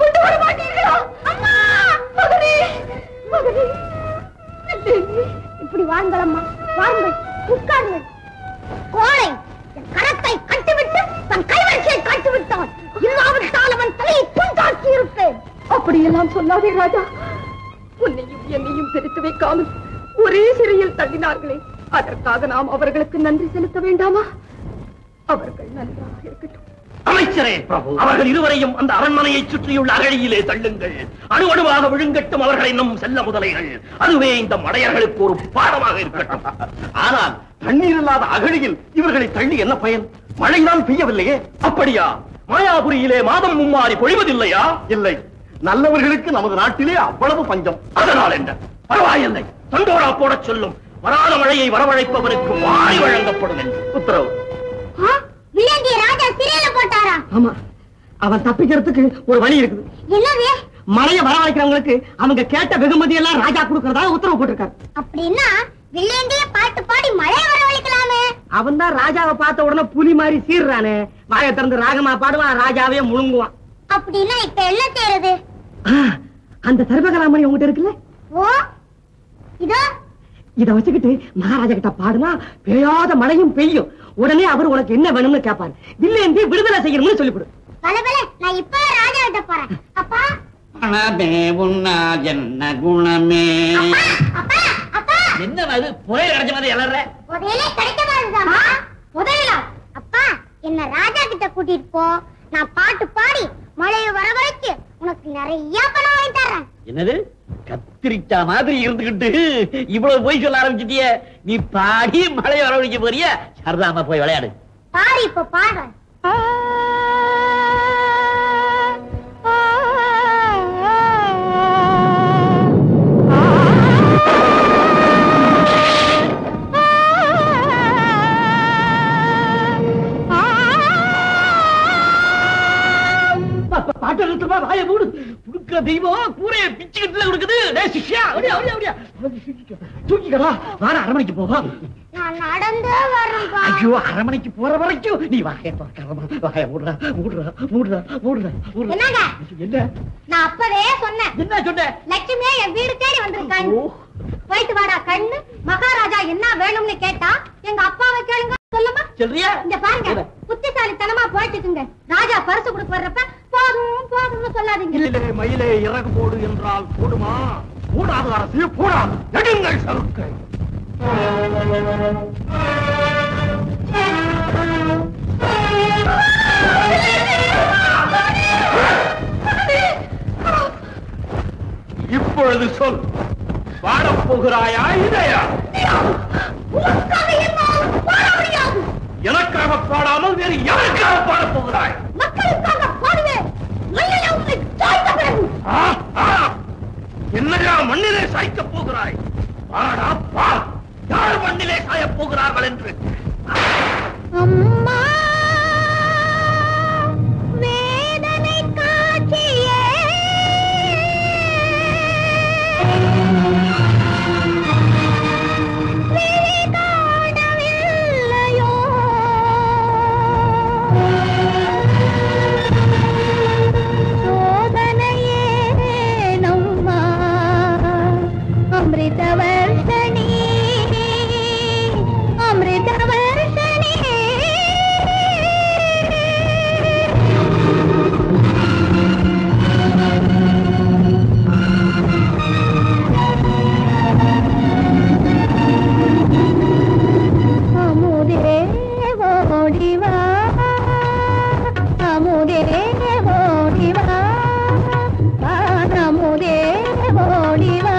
Speaker 6: கொண்டு வர மாட்டீர்களா? அம்மா, மகனே, மகனே.
Speaker 9: இப்படி வாருங்களம்மா, வாருங்கள், உட்காருங்கள். கோழை என் கரத்தை கட்டிவிட்டு தன் கைவரிசையை காட்டிவிட்டான். இல்லாவிட்டால் அவன் தலையை துண்டாக்கி இருப்பேன்.
Speaker 6: அப்படியெல்லாம் சொல்லாதே ராஜா. உன்னையும் என்னையும் பிரித்து வைக்காமல் ஒரே சிறையில் தள்ளினார்களே, அதற்காக நாம் அவர்களுக்கு நன்றி செலுத்த வேண்டாமா? அவர்கள் நன்றாக இருக்கட்டும்.
Speaker 7: அமைச்சரே, அவர்கள் இருவரையும் அந்த அரண்மனையை சுற்றியுள்ள அகழியிலே தள்ளுங்கள். அணுவணுவாக விழுங்கட்டும் அவர்களை நம் செல்ல முதலைகள். அதுவே இந்த மடையர்களுக்கு ஒரு பாடமாக இருக்கட்டும்.
Speaker 1: ஆனால் தண்ணீர் இல்லாத அகழியில் இவர்களை தள்ளி என்ன பயன்? மழைதான் பெய்யவில்லையே.
Speaker 7: அப்படியா? மாயாபுரியிலே மாதம் மும்மாறி பொழிவதில்லையா?
Speaker 1: இல்லை, நல்லவர்களுக்கு நமது நாட்டிலே அவ்வளவு பஞ்சம்.
Speaker 7: அதனால் என்ன? பரவாயில்லை, தண்டோரா போடச் சொல்லும். வராத மழையை வரவழைப்பவருக்கு வாரி வழங்கப்படும் என்று உத்தரவு.
Speaker 9: வில்லேந்திய ராஜா சிறையில போட்டாரா?
Speaker 3: ஆமா, அவன் தப்பிக்கிறதுக்கு ஒரு வழி இருக்குது.
Speaker 9: என்னது?
Speaker 3: மழைய வரவழைக்கிறவங்களுக்கு அவங்க கேட்ட வெகுமதி எல்லாம் ராஜா கொடுக்கறதா உத்தரவு போட்டிருக்காரு.
Speaker 9: அப்படின்னா வில்லேந்திய பாட்டு பாடி மழை வரவழைக்கலாமே.
Speaker 3: அவன் தான் ராஜாவை பார்த்த உடனே புலி மாதிரி சீர்றானே. வாயை திறந்து ராகமா பாடுவான், ராஜாவே முழுங்குவான்.
Speaker 9: அப்படின்னா இப்ப என்ன செய்யறது?
Speaker 3: அந்த சர்வகலாமணி உங்ககிட்ட இருக்குல்ல?
Speaker 9: ஓ, இதோ
Speaker 3: இத வச்சுக்கிட்டு மகாராஜா கிட்ட பாடுனா பெய்யாத மழையும் பெய்யும். உடனே அவர் உனக்கு என்ன வேணும்னு கேட்பாரு. வில்லேந்தி விடுதலை செய்யணும்னு சொல்லிவிடு.
Speaker 9: பலபல, நான் இப்ப ராஜா கிட்ட போறேன். அப்பா,
Speaker 10: என்ன குணமே?
Speaker 9: அப்பா, அப்பா,
Speaker 3: என்ன அது புயல் அடைஞ்ச மாதிரி எழற?
Speaker 9: புதையலே கிடைக்க மாட்டேங்குதாமா? புதையலா? அப்பா, என்ன ராஜா கிட்ட கூட்டிட்டு போ. நான் பாட்டு பாடி மழையை வரவழைச்சு உனக்கு நிறைய பணம் வாங்கி தரேன்.
Speaker 3: என்னது கத்திரிக்கா மாதிரி இருந்துகிட்டு இவ்வளவு போய் சொல்ல ஆரம்பிச்சிட்டிய? நீ பாடி மழை வரவழைக்க போறிய? சரதாமா போய் விளையாடு.
Speaker 9: பாரு, இப்ப பாடுறேன்.
Speaker 3: பாட்டு நிறுத்தமா, வாயை மூடு. குடுக்கிற தெய்வம் கூரையை பிச்சுக்கிட்டுல கொடுக்குது. டேய் சிஷ்யா, அப்படியே அப்படியே அப்படியே தூக்கிக்கடா. வார அரமனைக்கு போவோம்.
Speaker 9: நான் நடந்தே வரேன்பா.
Speaker 3: ஐயோ, அரமனைக்கு போற வரைக்கும் நீ வாயை பார்க்கறமா? வாயை மூடுறா மூடுறா மூடுறா மூடுறா.
Speaker 9: என்னங்க?
Speaker 3: என்ன?
Speaker 9: நான் அப்பவே சொன்னேன்.
Speaker 3: என்ன சொன்ன?
Speaker 9: லட்சுமியே என் வீடு தேடி வந்திருக்காங்க. போயிட்டு வாடா கண்ணு. மகாராஜா என்ன வேணும்னு கேட்டா எங்க அப்பாவை கேளுங்க சொல்லுமா?
Speaker 3: சொல்றியா?
Speaker 9: இந்த பாருங்க, புத்திசாலித்தனமா போயிட்டுக்குங்க. ராஜா பரிசு கொடுக்க வர்றப்ப போதும் போதும்னு சொல்லாதீங்க.
Speaker 7: இல்லே, மயிலே இறகு போடு என்றால் போடுமா? போடாது அரசு, போடாது. எடுங்கள் சருக்கை. இப்பொழுது சொல், பாடப் போகிறாயா இல்லையா? எனக்காக பாடாமல் வேறு யாருக்காக பாடப் போகிறாய்? என்னையா மண்ணிலே சாய்க்கப் போகிறாய்? பாடா பார், யார் மண்ணிலே சாயப் போகிறார்கள் என்று.
Speaker 9: அம்மா வேதனை காட்சியே காணவில்லையோ சோதனையே நம்மா அமிர்தவர்ஷணி அமிர்தவர்ஷணி அமுதே ஓடிவா அமுதே ஓடிவா அமுதே ஓடிவா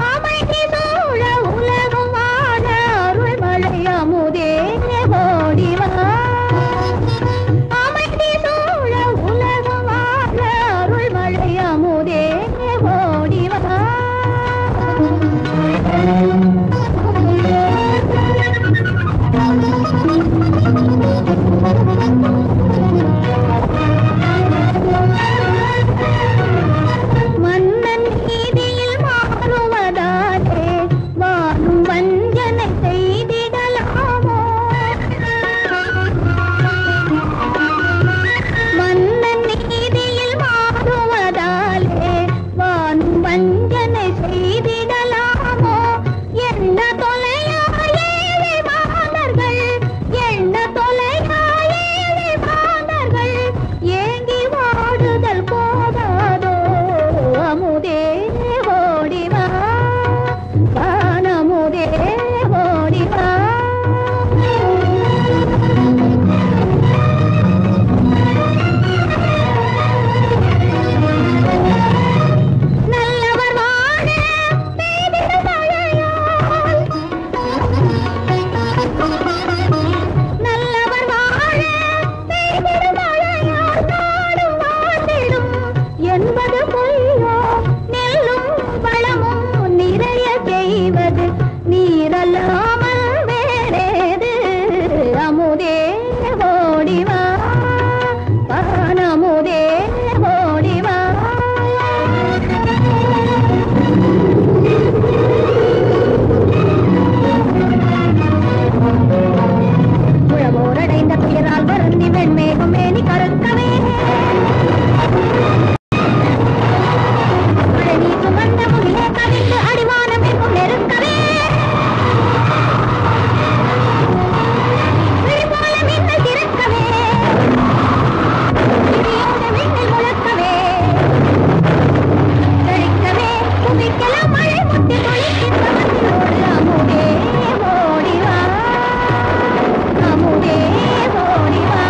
Speaker 9: அமைதி சூழ உலகம் வாழ அருள்மழை அமுதே ஓடிவா அமைதி சூழ உலகம் வாழ அருள்மழை அமுதே ஓடிவா மன்னன் நீதியில் மாறுவதாலே வாழும் வஞ்சனை செய்திடலாமோ மன்னன் நீதியில் மாறுவதாலே வாழும் வஞ்சனை செய்திடலாமோ என்ன தொலையா ஏழை மாதர்கள் என்ன தொலையா ஏழை மாதர்கள் ஏங்கி வாடுதல் போதாதோ அமுதே ஓடிவா வானமுதே ஓடிவா நல்லவர் வாழ பெய்திடும் மழையால் நல்லவர் வாழ பெய்திடும் மழையால் நாடும் வாழ்ந்திடும் என்பது பொய்யோ நெல்லும் வளமும் நிறைய செய்வது நீரல்லாமல் வேறேது அமுதே ஓடிவா வானமுதே ஓடிவா உழவோரடைந்த துயரால் வருந்தி வெண்மேகம் மேனி கருக்கவே மழை சுமந்த முகிலே கவிழ்ந்து அடிவானம் எங்கும் நெருக்கவே விழி போல மின்னல் திறக்கவே இடியோடு மின்னல் முழக்கவே தெளிக்கவே குவிக்கலாம் மழை முட்டி தொழிக்கின்ற மண்ணிலோடு அமுதே ஓடிவா அமுதே ஓடிவா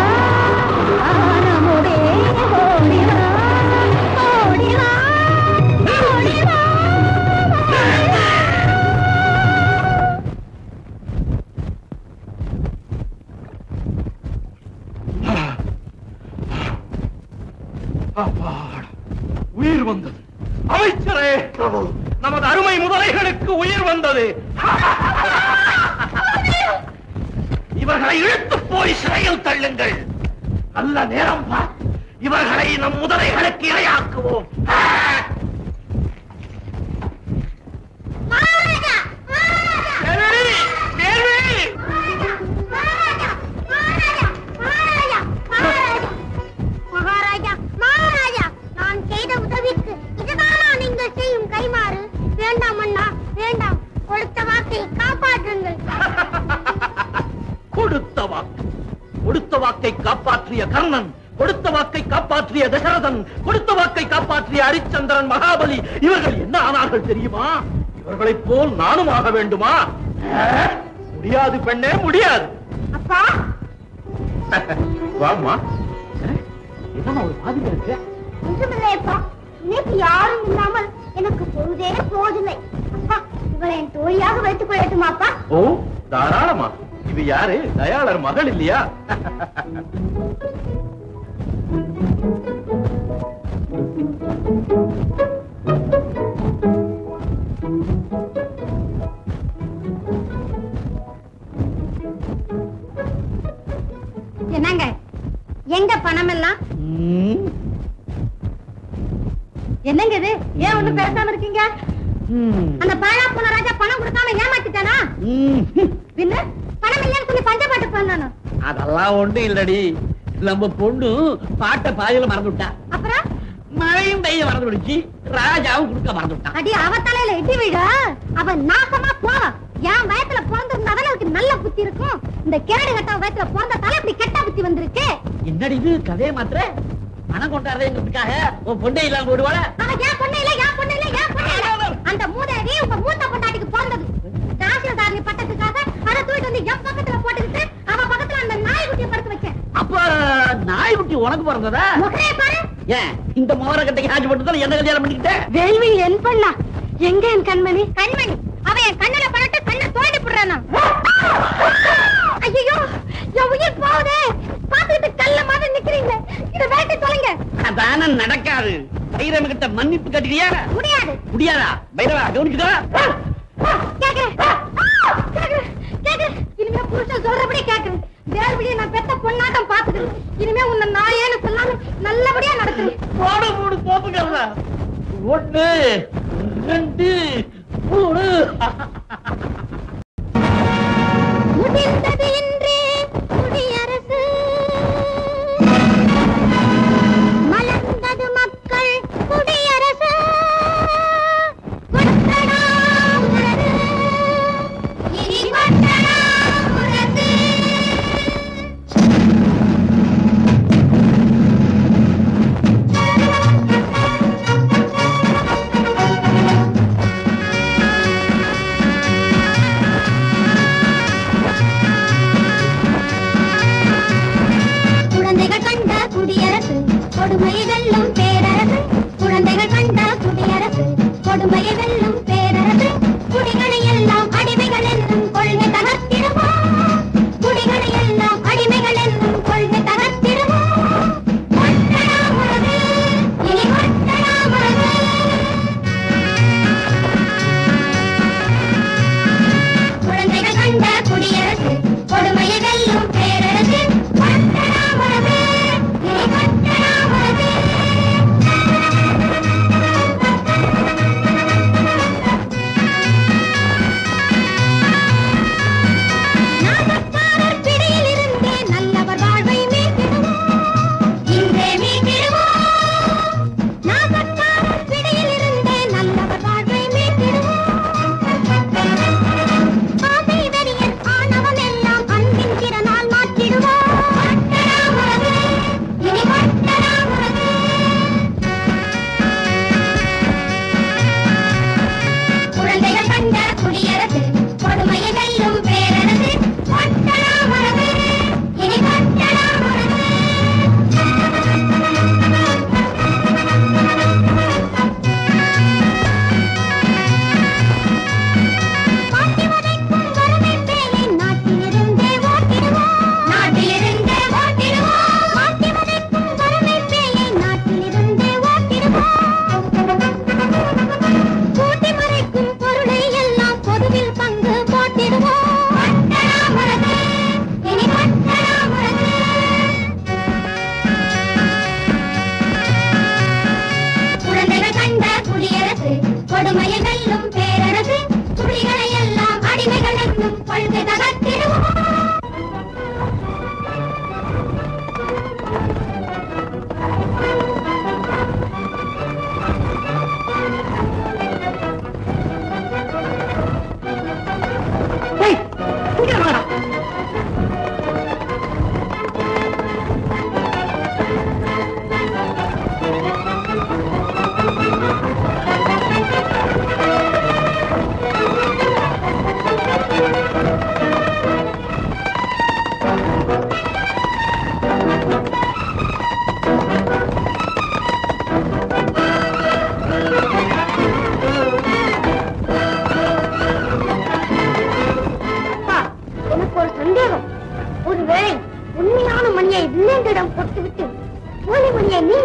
Speaker 9: ஆனமுதே ஓடிவா ஓடிவா ஓடிவா
Speaker 7: அப்பாடா, உயிர் வந்தது. அமைச்சரே, நமது அருமை முதலைகளுக்கு உயிர் வந்தது. இவர்களை இழுத்து போய் சிறையில் தள்ளுங்கள். நல்ல நேரம் பார்த்து இவர்களை நம் முதலைகளுக்கு இரையாக்குவோம்.
Speaker 9: மகாராஜா
Speaker 7: தேவி, தேவி!
Speaker 9: மகாராஜா மகாராஜா மகாராஜா மகாராஜா மகாராஜா நான் செய்த உதவிக்கு இதுதானா நீங்கள் செய்யும் கைமாறு வேண்டாம் அண்ணா வேண்டாம் கொடுத்த வாக்கை காப்பாற்றுங்கள்
Speaker 7: கொடுத்த வாக்கை காப்பாற்றிய கர்ணன், கொடுத்த வாக்கை காப்பாற்றிய தசரதன், கொடுத்த வாக்கை காப்பாற்றிய ஹரிச்சந்திரன், மகாபலி, இவர்கள் என்ன ஆனார்கள் தெரியுமா? அவர்களைப் போல் நானும் ஆக வேண்டுமா? முடியாது பெண்ணே, முடியாது.
Speaker 5: அப்பா
Speaker 7: வாம்மா.
Speaker 3: என்னம்மா ஒரு மாதிரி இருக்கு?
Speaker 9: ஒன்றுமில்லையப்பா, நேற்று யாரும் இல்லாமல் எனக்கு பொழுதே போதில்லை. அப்பா, இவளை என் தோழியாக வைத்துக் கொள்ளட்டுமாப்பா?
Speaker 7: ஓ, தாராளமா. இது யாரு? தயாளர் மகள் இல்லையா?
Speaker 5: என்னங்க எங்க பணம் எல்லாம்? என்னங்க இது? ஏன் ஒண்ணும் பேசாம இருக்கீங்க? அந்த பாழா போன ராஜா பணம் கொடுக்காம ஏமாத்திட்டானா? பின்ன பணம் இல்லைன்னு சொல்லி பஞ்சப்பாட்டு பண்ணானோ?
Speaker 3: அதெல்லாம் ஒண்ணும் இல்லடி. நம்ம பொண்ணு பாட்ட பாதையில மறந்துட்டா.
Speaker 5: அப்புறம்
Speaker 3: மழையும் பெய்ய மறந்து விடுச்சு, ராஜாவும் கொடுக்க மறந்துட்டான்.
Speaker 5: அடி அவ தலையில இடி விழா. அவன் நாசமா போவா. என் வயத்துல பிறந்திருந்தாதான் அவளுக்கு நல்ல புத்தி இருக்கும். இந்த கேடு கட்ட வயத்துல பிறந்ததால இப்படி கெட்ட புத்தி வந்திருக்கு.
Speaker 3: என்னடி இது கதையை மாத்திர? பணம் கொண்டாடுறதுக்காக உன் பொண்ணை இல்லாம போடுவாள?
Speaker 5: அவன் ஏன் பொண்ணு இல்ல, ஏன் பொண்ணு இல்ல, ஏன் பொண்ணு இல்ல. அந்த மூதேவி உங்க மூத்த பொண்டாட்டிக்கு பிறந்தது. தாசில்தாரணி பட்டத்துக்காக அதை தூக்கிட்டு வந்து என் பக்கத்துல போட்டுக்கிட்டு அவன் பக்கத்துல அந்த நாய்க்குட்டியை படுத்து வச்சேன்.
Speaker 3: அப்ப நாய்க்குட்டி உனக்கு பிறந்ததா?
Speaker 5: முகரைய பாரு.
Speaker 3: ஏன் இந்த மோர கட்டைக்கு ஆட்சி போட்டுதான் என்ன கல்யாணம் பண்ணிக்கிட்டேன்?
Speaker 5: வேள்வி என் பண்ணா எங்க என் கண்மணி? கண்மணி அவன் என் கண்ணுல படட்டு கண்ணை தோண்டி போடுறானா? ஐயோ என் உயிர் போகுதே. பாத்துக்கிட்டு கல்ல மாதிரி நிக்கிறீங்க. இத வேட்டி தொலைங்க.
Speaker 3: அதான நடக்காது. பைரவ கிட்ட மன்னிப்பு கட்டிக்கிறியா?
Speaker 5: முடியாது.
Speaker 3: முடியாதா? பைரவா கவனிச்சுக்கோ.
Speaker 5: கேக்குறேன் கேக்குறேன். இனிமே புருஷன் சொல்றபடி கேக்குறேன். வேறுபடியே நான் பெத்த பொண்ணாட்டம் பாத்துக்கிறேன். இனிமே உன்னை நாயேன்னு சொல்லாம நல்லபடியா நடத்துறேன்.
Speaker 3: போடு போடு போப்புக்கிறதா? 1 2 3
Speaker 9: முடிந்தது இன்றே குடியரசு, மலர்ந்தது மக்கள் குடியரசு. கொட்டடா முரசு, இனி கொட்டடா முரசு. குழந்தைகள் கண்ட குடியரசு, கொடுமையை வெல்லும் பேரரசு. குழந்தைகள் கண்ட குடியரசு, கொடுமையை வெல்லும் பேரரசு. குடிகளை எல்லாம் அடிமைகள் என்னும் கொள்கை தகர்த்திடுவோம். குடிகளை எல்லாம் அடிமைகள் என்னும் கொள்கை தகர்த்திடுவோம். கொட்டடா முரசு, இனி கொட்டடா முரசு. குழந்தைகள் கண்ட குடியரசு, கொடுமையை வெல்லும் பேரரசு. கொட்டடா முரசு, இனி கொட்டடா முரசு.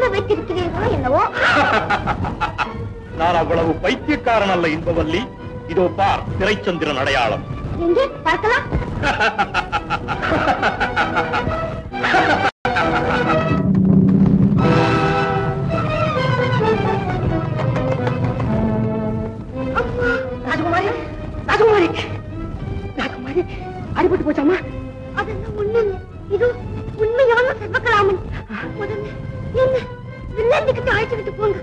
Speaker 9: எழுத வைத்திருக்கிறீர்களோ என்னவோ.
Speaker 7: நான் அவ்வளவு பைத்தியக்காரன் அல்ல இன்பவல்லி. இதோ பார், திரைச்சந்திரன் அடையாளம்.
Speaker 9: எங்கே பார்க்கலாம்?
Speaker 8: ராஜகுமாரி, ராஜகுமாரி, ராஜகுமாரி, அடிபட்டு போச்சாமா?
Speaker 9: அதெல்லாம் ஒண்ணு இல்லை. இது உண்மையான செல்வக்கலாமன். முதல்ல என்ன வில்லந்துக்கிட்ட அழைச்சுக்கிட்டு போங்க.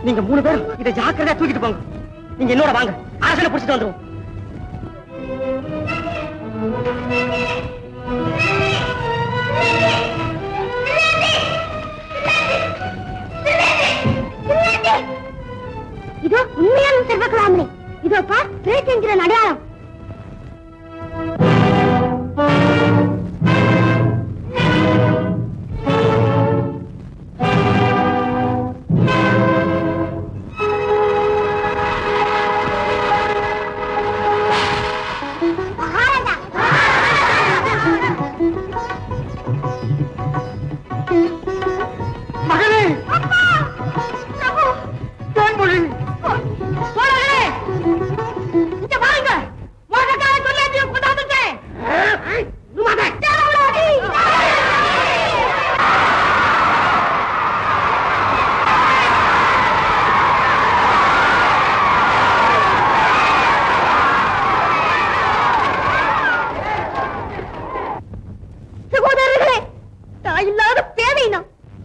Speaker 8: நீங்க 3 பேரும் இதை ஜாக்கிரதையா தூக்கிட்டு போங்க. நீங்க என்னோட வாங்க, அரசனை புடிச்சிட்டு வந்துருவோம்.
Speaker 9: இதோ உண்மையான செல்வக்கலாமனை. இதோ பார், திரைச்சந்திரன் அடையாளம்.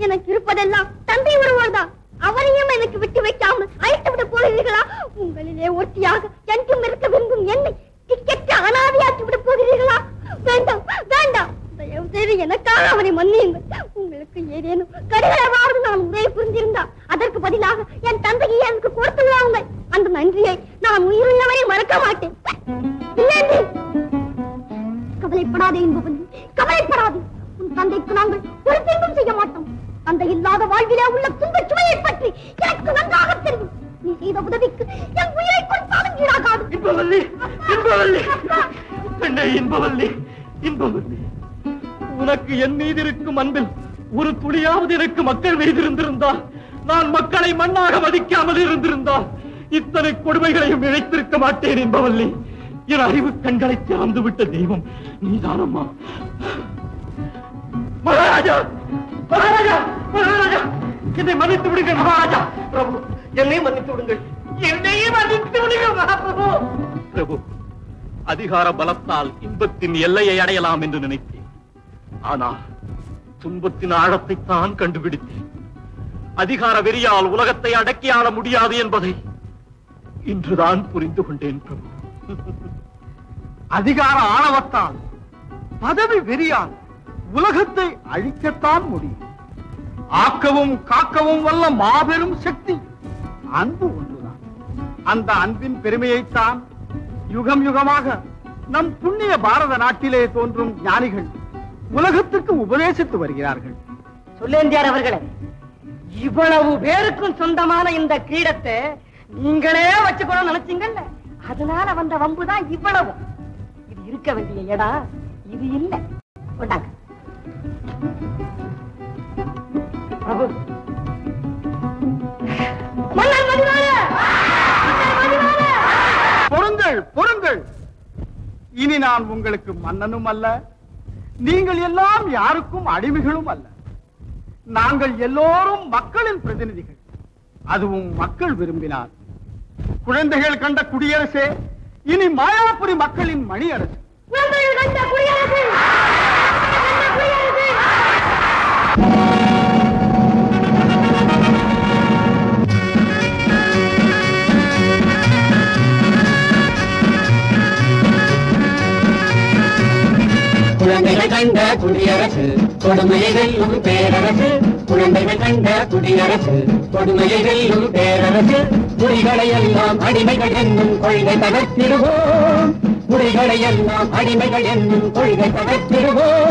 Speaker 9: எனக்கு இருப்பதெல்லாம் தந்தை ஒருவர் தான். அவரையும் எனக்கு விட்டு வைக்காமல் அழைத்து விட போகிறீர்களா? உங்களிலே ஒருத்தியாக என்றும் இருக்க விரும்பும் என்னை டிக்கெட் அனாதையாக்கி விட போகிறீர்களா? வேண்டாம், வேண்டாம். தயவு செய்து எனக்காக அவனை மன்னியுங்கள். உங்களுக்கு ஏதேனும் கடிதமாவது நான் உதவி புரிந்திருந்தால் அதற்கு பதிலாக என் தந்தையை எனக்கு கொடுத்து விடாங்கள். அந்த நன்றியை நான் உயிருள்ளவரை மறக்க மாட்டேன். கவலைப்படாதே என்பவன், கவலைப்படாதே. உன் தந்தைக்கு நாங்கள் ஒரு தீங்கும் செய்ய மாட்டோம். தந்தை இல்லாத வாழ்விலே உள்ள துன்பச் சுமையை பற்றி எனக்கு நன்றாக தெரியும். நீ செய்த உதவிக்கு என் உயிரை கொடுத்தாலும் ஈடாகாது.
Speaker 7: இன்பவல்லி, இன்பவல்லி, இன்பவல்லி, இன்பவல்லி, உனக்கு என் மீது இருக்கும் அன்பில் ஒரு துளியாவது எனக்கு மக்கள் மீது இருந்திருந்தால், நான் மக்களை மண்ணாக மதிக்காமல் இருந்திருந்தால் இத்தனை கொடுமைகளையும் இழைத்திருக்க மாட்டேன். இன்பவல்லி, என் அறிவு கண்களை திறந்து விட்ட தெய்வம் நீதானம்மா. மகாராஜா, மகாராஜா, மகாராஜா, என்னை மன்னித்து விடுங்கள். மகாராஜா, பிரபு, என்னை மன்னித்து விடுங்கள். என்னையே மன்னித்து விடுங்கள் மகாபிரபு. பிரபு, அதிகார பலத்தால் இன்பத்தின் எல்லையை அடையலாம் என்று நினைத்தேன். ஆனால் துன்பத்தின் ஆழத்தை தான் கண்டுபிடித்தேன். அதிகார வெறியால் உலகத்தை அடக்கி ஆள முடியாது என்பதை இன்றுதான் புரிந்து கொண்டேன் பிரபு.
Speaker 4: அதிகார ஆணவத்தால், பதவி வெறியால் உலகத்தை அழிக்கத்தான் முடியும். ஆக்கவும் காக்கவும் வல்ல மாபெரும் சக்தி அன்பு ஒன்றுதான். அந்த அன்பின் பெருமையைத்தான் யுகம் யுகமாக நம் புண்ணிய பாரத நாட்டிலே தோன்றும் ஞானிகள் உலகத்துக்கு உபதேசித்து வருகிறார்கள்.
Speaker 8: சொல்லேந்தியார் அவர்களே, இவ்வளவு பேருக்கும் சொந்தமான இந்த கிரீடத்தை நீங்களே வச்சுக்கணும் நினைச்சீங்கல்ல, அதனால வந்த வம்புதான் இவ்வளவு. இது இருக்க வேண்டிய இடம் இது இல்ல. கொண்டாங்க பிரபு.
Speaker 4: பொறுங்கள், பொறுங்கள். இனி நான் உங்களுக்கு மன்னனும் அல்ல, நீங்கள் எல்லாம் யாருக்கும் அடிமைகளும் அல்ல. நாங்கள் எல்லோரும் மக்களின் பிரதிநிதிகள். அதுவும் மக்கள் விரும்பினார். குழந்தைகள் கண்ட குடியரசே இனி மாயாபுரி மக்களின் மணி அரசு.
Speaker 9: குழந்தைகள் கண்ட குடியரசு.
Speaker 11: குழந்தைகள் கண்ட குடியரசு, கொடுமையை வெல்லும் பேரரசு. குழந்தைகள் கண்ட குடியரசு, கொடுமையை வெல்லும் பேரரசு. குடிகளை எல்லாம் அடிமைகள் என்னும் கொள்கை தகர்த்திடுவோம். குடிகளை எல்லாம் அடிமைகள் என்னும் கொள்கை தகர்த்திடுவோம்.